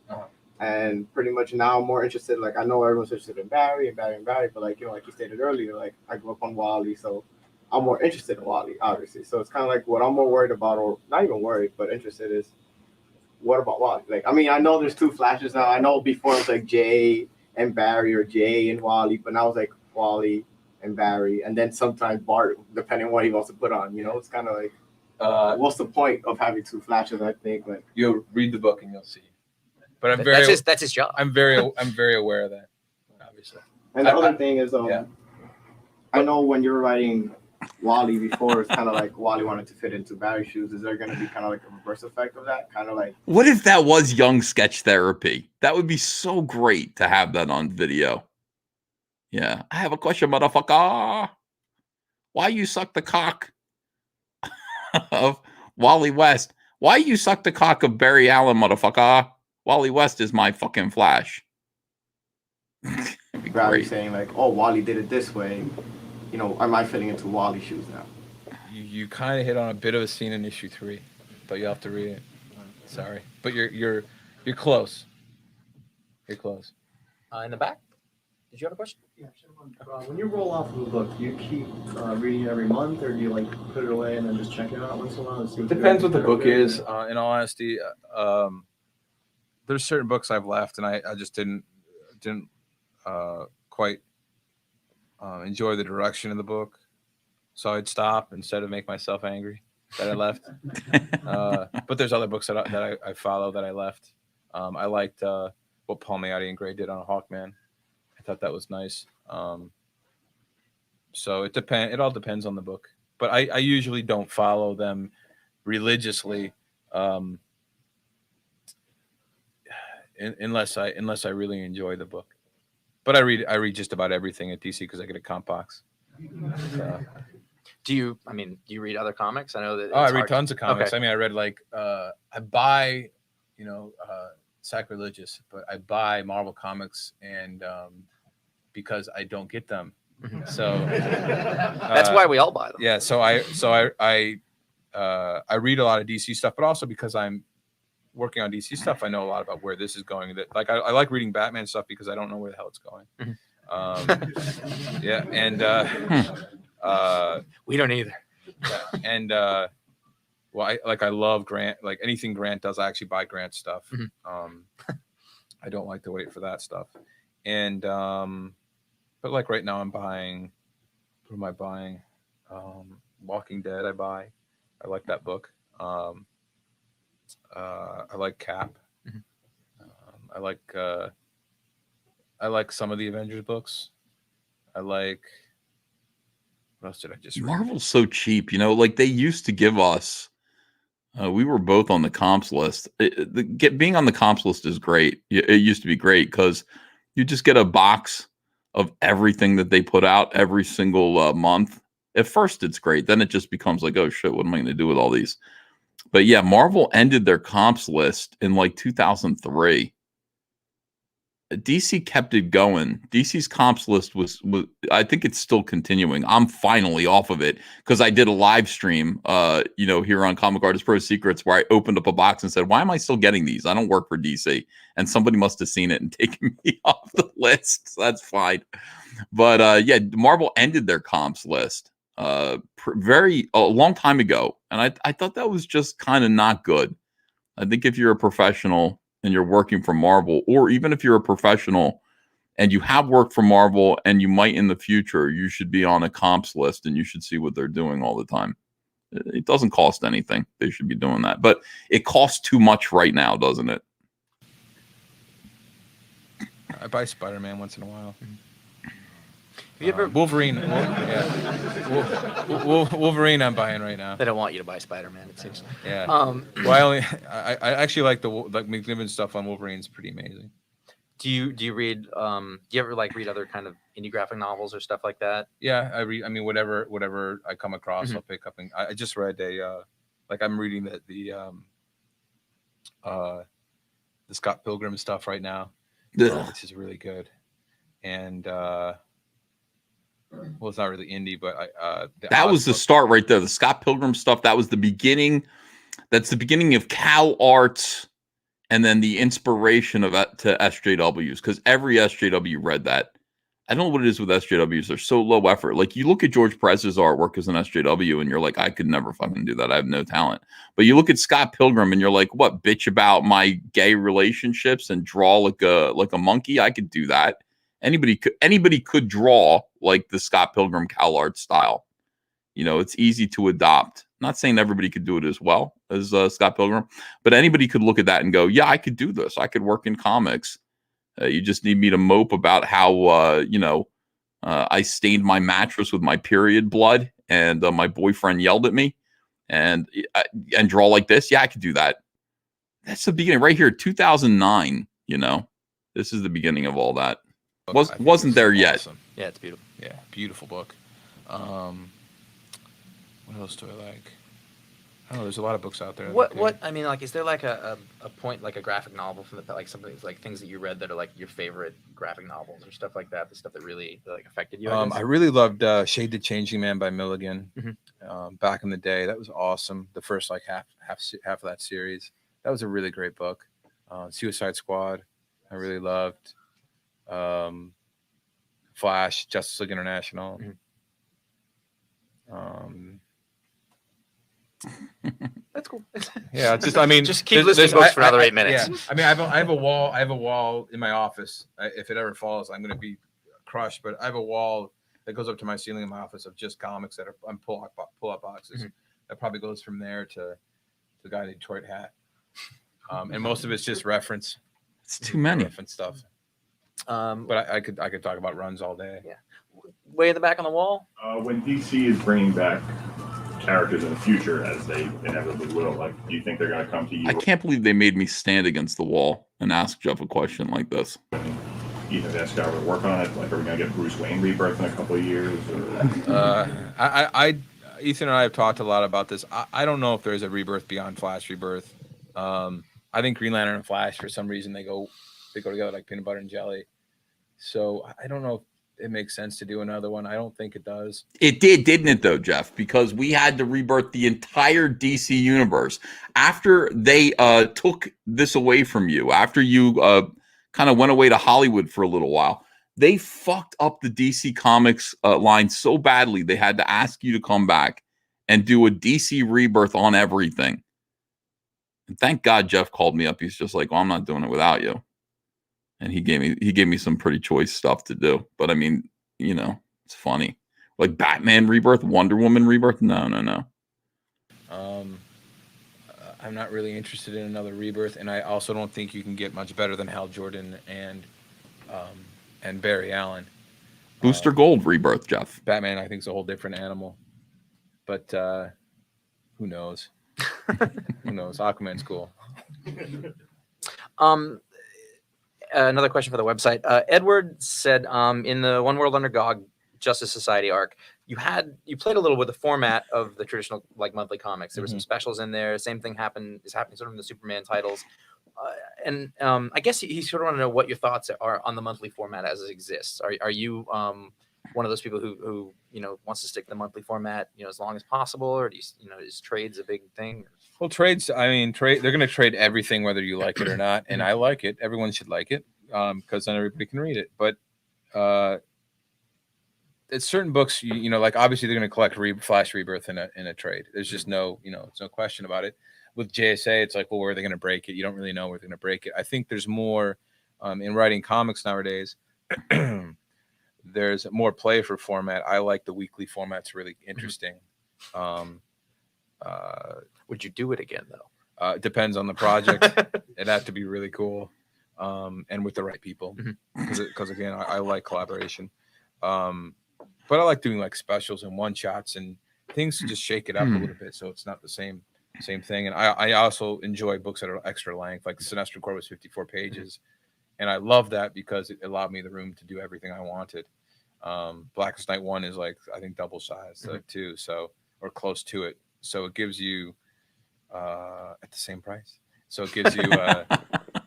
And pretty much now I'm more interested. Like I know everyone's interested in Barry, but like like you stated earlier, like I grew up on Wally, so I'm more interested in Wally, obviously. So it's kind of like what I'm more worried about, or not even worried, but interested is what about Wally? Like I mean, I know there's two Flashes now. I know before it was like Jay and Barry or Jay and Wally, but now it's like Wally and Barry, and then sometimes Bart, depending on what he wants to put on. It's kind of like what's the point of having two Flashes? I think like You'll read the book and you'll see. But I'm that's his job. I'm very aware of that, obviously. And the other thing is, I know when you were writing Wally before, it's kind of like Wally wanted to fit into Barry's shoes. Is there going to be kind of like a reverse effect of that? Kind of like, what if that was Young Sketch Therapy? That would be so great to have that on video. Yeah, I have a question, motherfucker. Why you suck the cock of Wally West? Why you suck the cock of Barry Allen, motherfucker? Wally West is my fucking Flash. Barry saying like, "Oh, Wally did it this way." Am I fitting into Wally's shoes now? You kind of hit on a bit of a scene in issue 3, but you have to read it. Sorry, but you're close. You're close. In the back, did you have a question? Yeah, when you roll off of a book, do you keep reading every month, or do you like put it away and then just check it out once in a while? And see Depends what the book is. In all honesty, there's certain books I've left, and I just didn't quite enjoy the direction of the book, so I'd stop instead of make myself angry that I left. But there's other books that I follow that I left. I liked what Paul Miotti and Gray did on Hawkman. I thought that was nice. So it all depends on the book, but I usually don't follow them religiously. Unless I really enjoy the book, but I read just about everything at DC because I get a comp box. So. Do you read other comics? I know that. I read tons of comics. Okay. I mean, I read I buy, sacrilegious, but I buy Marvel comics and because I don't get them, so that's why we all buy them. Yeah, so I read a lot of DC stuff, but also because I'm working on DC stuff, I know a lot about where this is going. That I like reading Batman stuff because I don't know where the hell it's going. Yeah, and we don't either. Yeah, and I love Grant. Like anything Grant does, I actually buy Grant stuff. I don't like to wait for that stuff. And but like right now, I'm buying. What am I buying? Walking Dead. I like that book. I like Cap. I like some of the Avengers books. I like. What else did I just read? Marvel's so cheap, like they used to give us. We were both on the comps list. Being on the comps list is great. It used to be great because you just get a box of everything that they put out every single month. At first, it's great. Then it just becomes like, oh shit, what am I going to do with all these? But yeah, Marvel ended their comps list in 2003. DC kept it going. DC's comps list was I think it's still continuing. I'm finally off of it because I did a live stream, here on Comic Artist Pro Secrets where I opened up a box and said, why am I still getting these? I don't work for DC. And somebody must have seen it and taken me off the list. So that's fine. But Marvel ended their comps list a long time ago. And I thought that was just kind of not good. I think if you're a professional and you're working for Marvel, or even if you're a professional and you have worked for Marvel and you might in the future, you should be on a comps list and you should see what they're doing all the time. It doesn't cost anything. They should be doing that. But it costs too much right now, doesn't it? I buy Spider-Man once in a while. Have you ever Wolverine? Wolverine I'm buying right now. They don't want you to buy Spider-Man, it seems. Yeah. I actually like McNiven stuff on Wolverine's pretty amazing. Do you read do you ever read other kind of indie graphic novels or stuff like that? Yeah, I read. I mean, whatever I come across, I'll pick up. And I just read I'm reading the Scott Pilgrim stuff right now, which is really good. And well, it's not really indie, but that was the start right there. The Scott Pilgrim stuff. That was the beginning. That's the beginning of Cal Arts and then the inspiration of it to SJWs, because every SJW read that. I don't know what it is with SJWs. They're so low effort. Like, you look at George Perez's artwork as an SJW and you're like, I could never fucking do that. I have no talent. But you look at Scott Pilgrim and you're like, what, bitch about my gay relationships and draw like a monkey? I could do that. Anybody could draw like the Scott Pilgrim Cal art style. You know, it's easy to adopt. I'm not saying everybody could do it as well as Scott Pilgrim, but anybody could look at that and go, yeah, I could do this. I could work in comics. You just need me to mope about how, I stained my mattress with my period blood and my boyfriend yelled at me and draw like this. Yeah, I could do that. That's the beginning right here. 2009, this is the beginning of all that. Wasn't there yet. Awesome. Yeah, it's beautiful. Yeah, beautiful book. What else do I like? I don't know. There's a lot of books out there. I mean, like, is there like a point, like a graphic novel from like something like things that you read that are like your favorite graphic novels or stuff like that? The stuff that really like affected you. I really loved Shade the Changing Man by Milligan. Mm-hmm. Back in the day, that was awesome. The first like half of that series, that was a really great book. Suicide Squad, I really loved. Flash, Justice League International. Mm-hmm. That's cool. Yeah, just I mean, just keep listing books for another 8 minutes. Yeah. I mean, I have a wall in my office. If it ever falls, I'm going to be crushed. But I have a wall that goes up to my ceiling in my office of just comics that are on pull-up boxes. Mm-hmm. That probably goes from there to the guy in the Detroit hat, and most of it's just reference. It's too many reference stuff. But I could talk about runs all day. Yeah, way in the back on the wall. When DC is bringing back characters in the future, as they inevitably will, like, do you think they're going to come to you? I can't believe they made me stand against the wall and ask Geoff a question like this. Ethan Van Sciver to work on it? Like, are we going to get Bruce Wayne Rebirth in a couple of years? Ethan and I have talked a lot about this. I don't know if there's a Rebirth beyond Flash Rebirth. I think Green Lantern and Flash, for some reason, they go together like peanut butter and jelly. So I don't know if it makes sense to do another one. I don't think it does. It did, didn't it, though, Geoff? Because we had to rebirth the entire DC universe after they took this away from you. After you kind of went away to Hollywood for a little while, they fucked up the DC Comics line so badly they had to ask you to come back and do a DC rebirth on everything. And thank God Geoff called me up. He's just like, "Well, I'm not doing it without you." And he gave me some pretty choice stuff to do. But I mean, it's funny. Like Batman Rebirth, Wonder Woman Rebirth. No. I'm not really interested in another Rebirth, and I also don't think you can get much better than Hal Jordan and Barry Allen. Booster Gold Rebirth, Geoff. Batman, I think, is a whole different animal. But who knows? Who knows? Aquaman's cool. Another question for the website. Edward said, in the One World Under God Justice Society arc, you played a little with the format of the traditional like monthly comics. There were some specials in there. Same thing is happening sort of in the Superman titles. And I guess he sort of want to know what your thoughts are on the monthly format as it exists. Are you one of those people who wants to stick to the monthly format as long as possible, or do you is trades a big thing? Well, trades, I mean, they're going to trade everything whether you like it or not, and I like it. Everyone should like it because then everybody can read it. But it's certain books, like obviously they're going to collect Flash Rebirth in a trade. There's just no question about it. With JSA, it's like, well, where are they going to break it? You don't really know where they're going to break it. I think there's more in writing comics nowadays. There's more play for format. I like the weekly format's really interesting. Would you do it again though? It depends on the project. It'd have to be really cool, and with the right people. Because again, I like collaboration. But I like doing like specials and one shots and things to just shake it up a little bit, so it's not the same thing. And I also enjoy books that are extra length. Like Sinestro Corps was 54 pages, and I love that because it allowed me the room to do everything I wanted. Blackest Night 1 is like I think double size too, so or close to it. So it gives you at the same price. So it gives you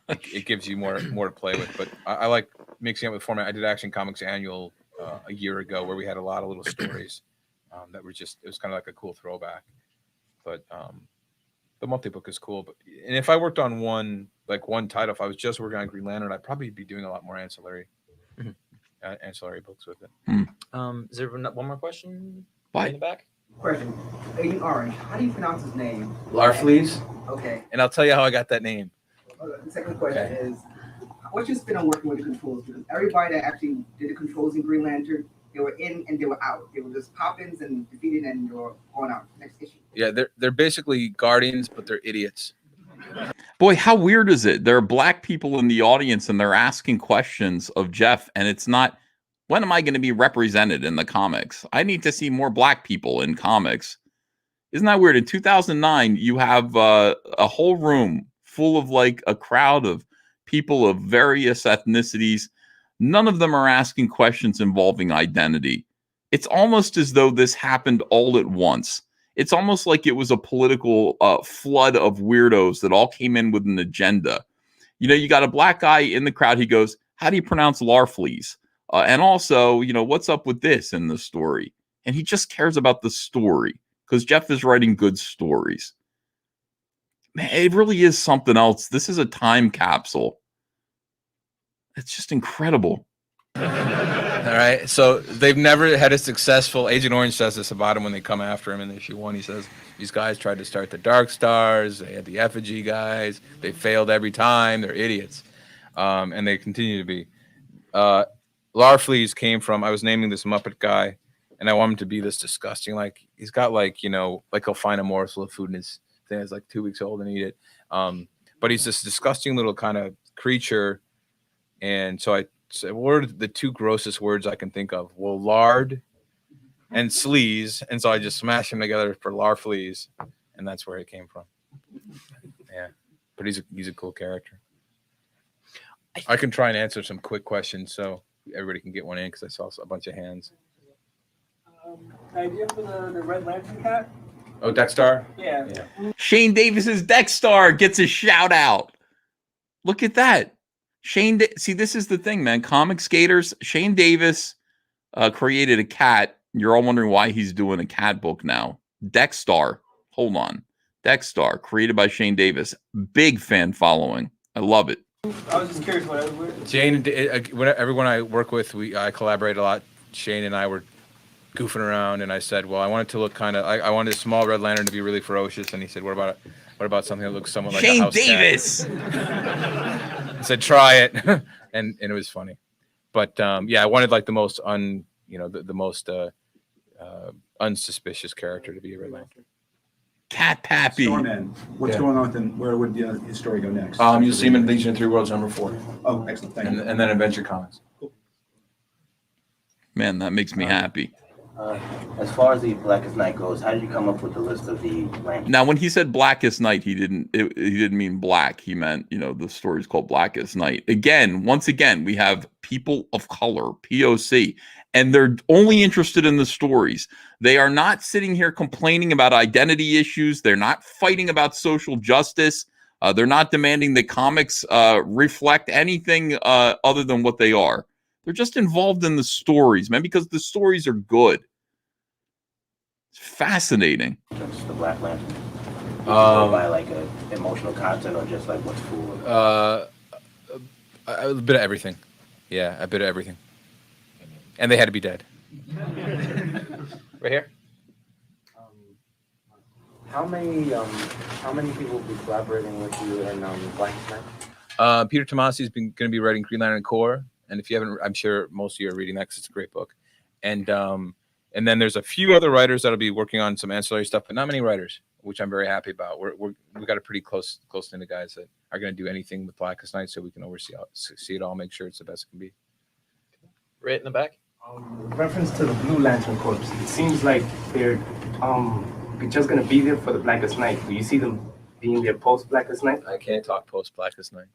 it gives you more to play with. But I like mixing up with format. I did Action Comics Annual a year ago where we had a lot of little stories that were it was kind of like a cool throwback. But the monthly book is cool. And if I worked on one like one title. If I was just working on Green Lantern, I'd probably be doing a lot more ancillary books with it. Is there one more question? Why? In the back? Question. Agent Orange, how do you pronounce his name? Larfleeze. Okay. And I'll tell you how I got that name. The second question is, what's your spin on working with the controls? Because everybody that actually did the controls in Green Lantern, they were in and they were out. They were just pop-ins and defeated and they were going out. Next issue. Yeah, they're basically Guardians, but they're idiots. Boy, how weird is it? There are black people in the audience and they're asking questions of Geoff, and it's not, when am I going to be represented in the comics? I need to see more black people in comics. Isn't that weird? In 2009, you have a whole room full of like a crowd of people of various ethnicities. None of them are asking questions involving identity. It's almost as though this happened all at once. It's almost like it was a political flood of weirdos that all came in with an agenda. You know, you got a black guy in the crowd. He goes, how do you pronounce Larfleeze? And also, you know, what's up with this in the story? And he just cares about the story because Geoff is writing good stories. Man, it really is something else. This is a time capsule. It's just incredible. All right. So they've never had a successful. Agent Orange says this about him when they come after him in issue 1. He says these guys tried to start the Dark Stars. They had the effigy guys. They failed every time. They're idiots, and they continue to be. Larfleeze came from. I was naming this Muppet guy, and I want him to be this disgusting. Like he's got like like he'll find a morsel of food in his thing that's like 2 weeks old and eat it. But he's this disgusting little kind of creature, and so I. So what are the 2 grossest words I can think of? Well, lard and sleaze. And so I just smashed them together for Larfleeze, and that's where it came from. Yeah. But he's a cool character. I can try and answer some quick questions so everybody can get one in because I saw a bunch of hands. Idea for the Red Lantern cat? Oh, Dexstar? Yeah. Shane Davis's Dexstar gets a shout out. Look at that. See, this is the thing, man. Comic skaters. Shane Davis created a cat. You're all wondering why he's doing a cat book now. Dexstar. Hold on. Dexstar, created by Shane Davis. Big fan following. I love it. I was just curious what Shane, everyone I work with, I collaborate a lot. Shane and I were goofing around, and I said, well, I want it to look kind of. I wanted a small Red Lantern to be really ferocious, and he said, what about something that looks somewhat like Shane a house Davis. I said, try it, and it was funny, but yeah, I wanted like the most the most unsuspicious character to be a Red Lantern. Cat Pappy. Starman. What's going on with him? Where would his story go next? You'll see him in Legion of Three Worlds #4. Oh, excellent. Thank you. And then Adventure Comics. Man, that makes me happy. As far as the Blackest Night goes, how did you come up with the list of the lanterns? Now, when he said Blackest Night, he didn't mean black. He meant, the story's called Blackest Night. Once again, we have people of color, POC, and they're only interested in the stories. They are not sitting here complaining about identity issues. They're not fighting about social justice. They're not demanding that comics reflect anything other than what they are. They're just involved in the stories, man, because the stories are good. It's fascinating. Just the Black Lantern. By like emotional content or just like what's cool? A bit of everything. Yeah, a bit of everything. And they had to be dead. Right here. How many people will be collaborating with you in Blackest Night? Peter Tomasi's going to be writing Green Lantern Corps. And if you haven't, I'm sure most of you are reading that because it's a great book. And then there's a few other writers that'll be working on some ancillary stuff, but not many writers, which I'm very happy about. We've got a pretty close knit of guys that are going to do anything with Blackest Night, so we can see it all, make sure it's the best it can be. Right in the back. With reference to the Blue Lantern Corps, it seems like they're just going to be there for the Blackest Night. Do you see them being there post Blackest Night? I can't talk post Blackest Night.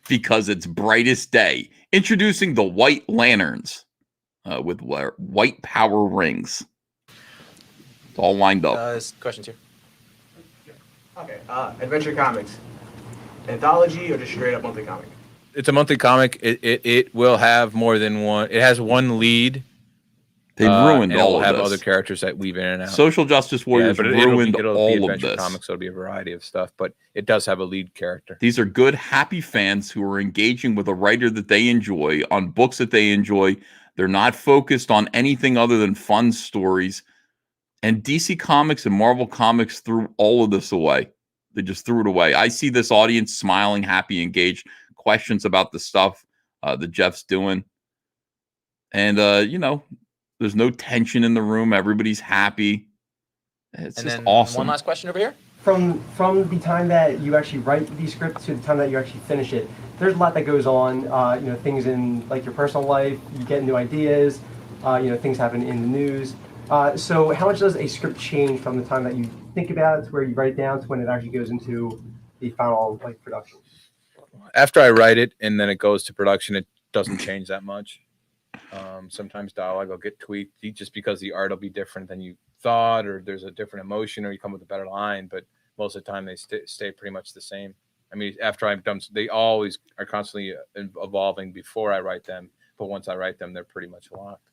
Because it's brightest day. Introducing the White Lanterns with white power rings. It's all lined up. Questions here. Okay. Adventure Comics. Anthology or just straight up monthly comic? It's a monthly comic. It will have more than one. It has one lead They've ruined and all we'll of have this. other characters that weave in and out. Social Justice Warriors but ruined it'll be all of adventure this. comics, so it'll be a variety of stuff, but it does have a lead character. These are good, happy fans who are engaging with a writer that they enjoy on books that they enjoy. They're not focused on anything other than fun stories. And DC Comics and Marvel Comics threw all of this away. They just threw it away. I see this audience smiling, happy, engaged, questions about the stuff that Jeff's doing. And, there's no tension in the room. Everybody's happy. It's just awesome. One last question over here. From the time that you actually write these scripts to the time that you actually finish it, there's a lot that goes on. Things in like your personal life, you get new ideas. Things happen in the news. So how much does a script change from the time that you think about it to where you write it down to when it actually goes into the final production? After I write it and then it goes to production, it doesn't change that much. Sometimes dialogue will get tweaked just because the art will be different than you thought, or there's a different emotion, or you come with a better line. But most of the time, they stay pretty much the same. I mean, after I'm done, they always are constantly evolving before I write them. But once I write them, they're pretty much locked.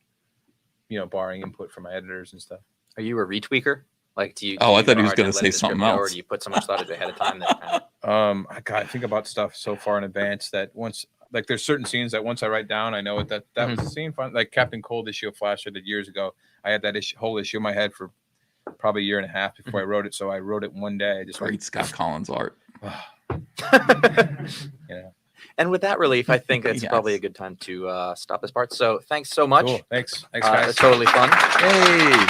Barring input from my editors and stuff. Are you a retweaker? Like, do you? Oh, I thought he know was hard going to let say the script something go, else. Or do you put so much thought into ahead of time that I think about stuff so far in advance that once, like, there's certain scenes that once I write down, I know that was the scene. Like Captain Cold issue of Flash I did years ago. I had that whole issue in my head for probably a year and a half before I wrote it. So I wrote it one day. I just Great Scott Collins art. And with that relief, I think it's Yes. probably a good time to stop this part. So thanks so much. Cool. Thanks guys. It's totally fun. Hey.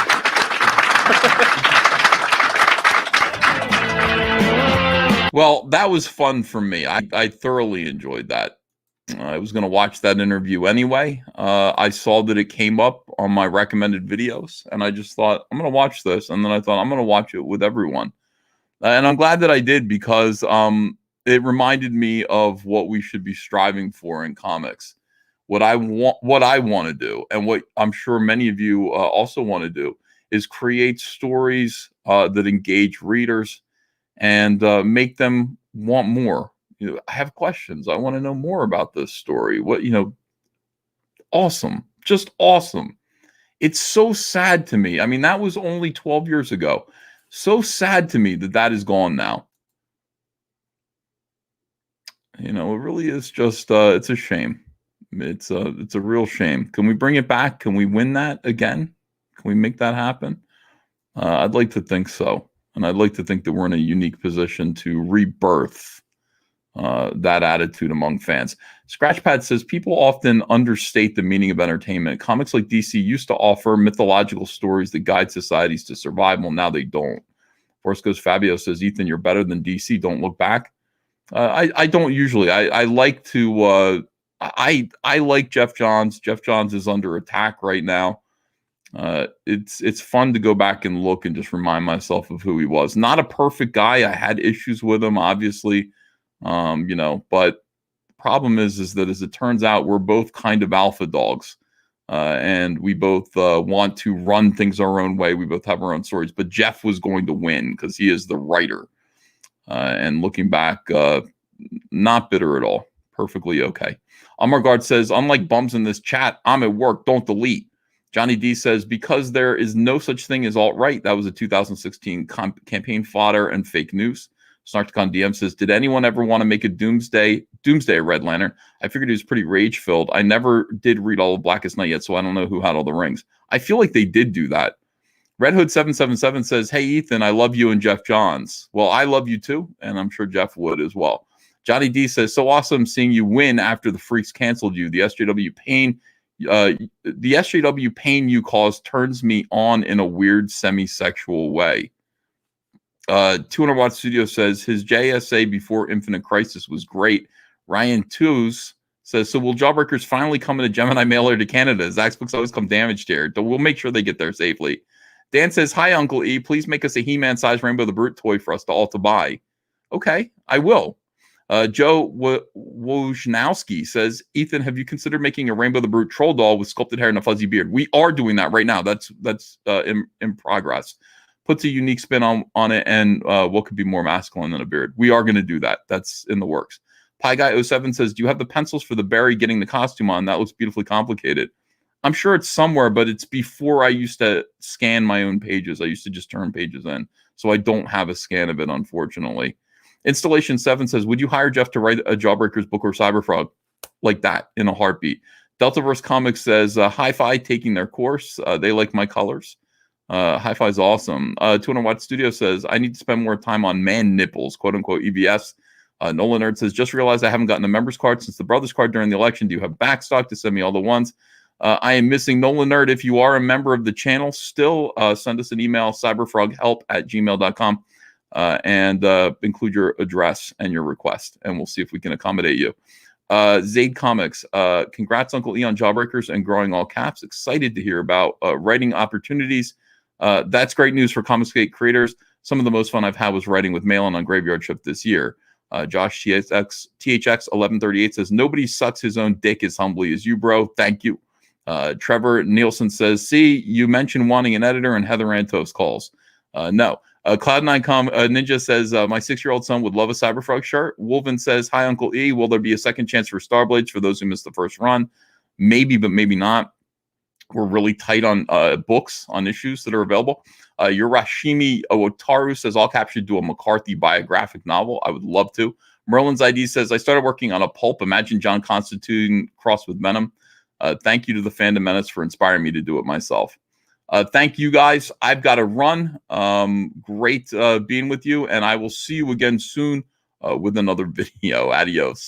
Well, that was fun for me. I thoroughly enjoyed that. I was going to watch that interview anyway. I saw that it came up on my recommended videos, and I just thought, I'm going to watch this. And then I thought, I'm going to watch it with everyone. And I'm glad that I did, because it reminded me of what we should be striving for in comics. What I want to do, and what I'm sure many of you also want to do, is create stories that engage readers and make them want more. I have questions. I want to know more about this story. Awesome. Just awesome. It's so sad to me. I mean, that was only 12 years ago. So sad to me that is gone now. It really is just, it's a shame. It's a real shame. Can we bring it back? Can we win that again? Can we make that happen? I'd like to think so. And I'd like to think that we're in a unique position to rebirth that attitude among fans. Scratchpad says, people often understate the meaning of entertainment. Comics like DC used to offer mythological stories that guide societies to survival. Now they don't. Force Goes Fabio says, Ethan, you're better than DC. Don't look back. I don't usually. I like to. I like Geoff Johns. Geoff Johns is under attack right now. It's fun to go back and look and just remind myself of who he was. Not a perfect guy. I had issues with him, obviously. But problem is that, as it turns out, we're both kind of alpha dogs. And we both want to run things our own way. We both have our own stories. But Geoff was going to win because he is the writer. And looking back, not bitter at all. Perfectly okay. Amargard says, unlike bums in this chat, I'm at work. Don't delete. Johnny D says, because there is no such thing as alt-right. That was a 2016 campaign fodder and fake news. Snarkticon DM says, did anyone ever want to make a Doomsday Red Lantern? I figured it was pretty rage-filled. I never did read all of Blackest Night yet, so I don't know who had all the rings. I feel like they did do that. Red Hood 777 says, hey, Ethan, I love you and Geoff Johns. Well, I love you too, and I'm sure Jeff would as well. Johnny D says, so awesome seeing you win after the freaks canceled you. The SJW pain you cause turns me on in a weird semi-sexual way. 200 Watt Studio says his JSA before Infinite Crisis was great. Ryan Twos says, so will Jawbreakers finally come in a Gemini mailer to Canada? Zach's books always come damaged here. We'll make sure they get there safely. Dan says, hi, Uncle E. Please make us a He-Man size Rainbow the Brute toy for us to all to buy. Okay, I will. Joe Wojnowski says, Ethan, have you considered making a Rainbow the Brute troll doll with sculpted hair and a fuzzy beard? We are doing that right now. That's in progress. Puts a unique spin on it, and what could be more masculine than a beard? We are going to do that. That's in the works. Pie Guy 07 says, do you have the pencils for the Barry getting the costume on? That looks beautifully complicated. I'm sure it's somewhere, but it's before I used to scan my own pages. I used to just turn pages in. So I don't have a scan of it, unfortunately. Installation 7 says, would you hire Geoff to write a Jawbreakers book or Cyberfrog? Like that, in a heartbeat. Deltaverse Comics says, Hi-Fi taking their course. They like my colors. Hi-Fi is awesome. 200 Watt Studio says, I need to spend more time on man nipples, quote unquote EBS. Nolan Nerd says, just realized I haven't gotten a member's card since the brothers card during the election. Do you have backstock to send me all the ones? I am missing Nolan Nerd. If you are a member of the channel still, send us an email, cyberfroghelp@gmail.com, and include your address and your request, and we'll see if we can accommodate you. Zaid Comics, congrats Uncle E on Jawbreakers and growing all caps. Excited to hear about writing opportunities. That's great news for Comicsgate creators. Some of the most fun I've had was writing with Malin on Graveyard Shift this year. Josh THX 1138 says, nobody sucks his own dick as humbly as you, bro. Thank you. Trevor Nielsen says, see, you mentioned wanting an editor and Heather Antos calls. No. Cloud9 Ninja says, my 6-year-old son would love a Cyberfrog shirt. Wolven says, hi, Uncle E. Will there be a second chance for Starblades for those who missed the first run? Maybe, but maybe not. We're really tight on books, on issues that are available. Yorashimi Otaru says, all caps should do a McCarthy biographic novel. I would love to. Merlin's ID says, I started working on a pulp. Imagine John Constantine crossed with Venom. Thank you to the Fandom Menace for inspiring me to do it myself. Thank you, guys. I've got to run. Great being with you, and I will see you again soon with another video. Adios.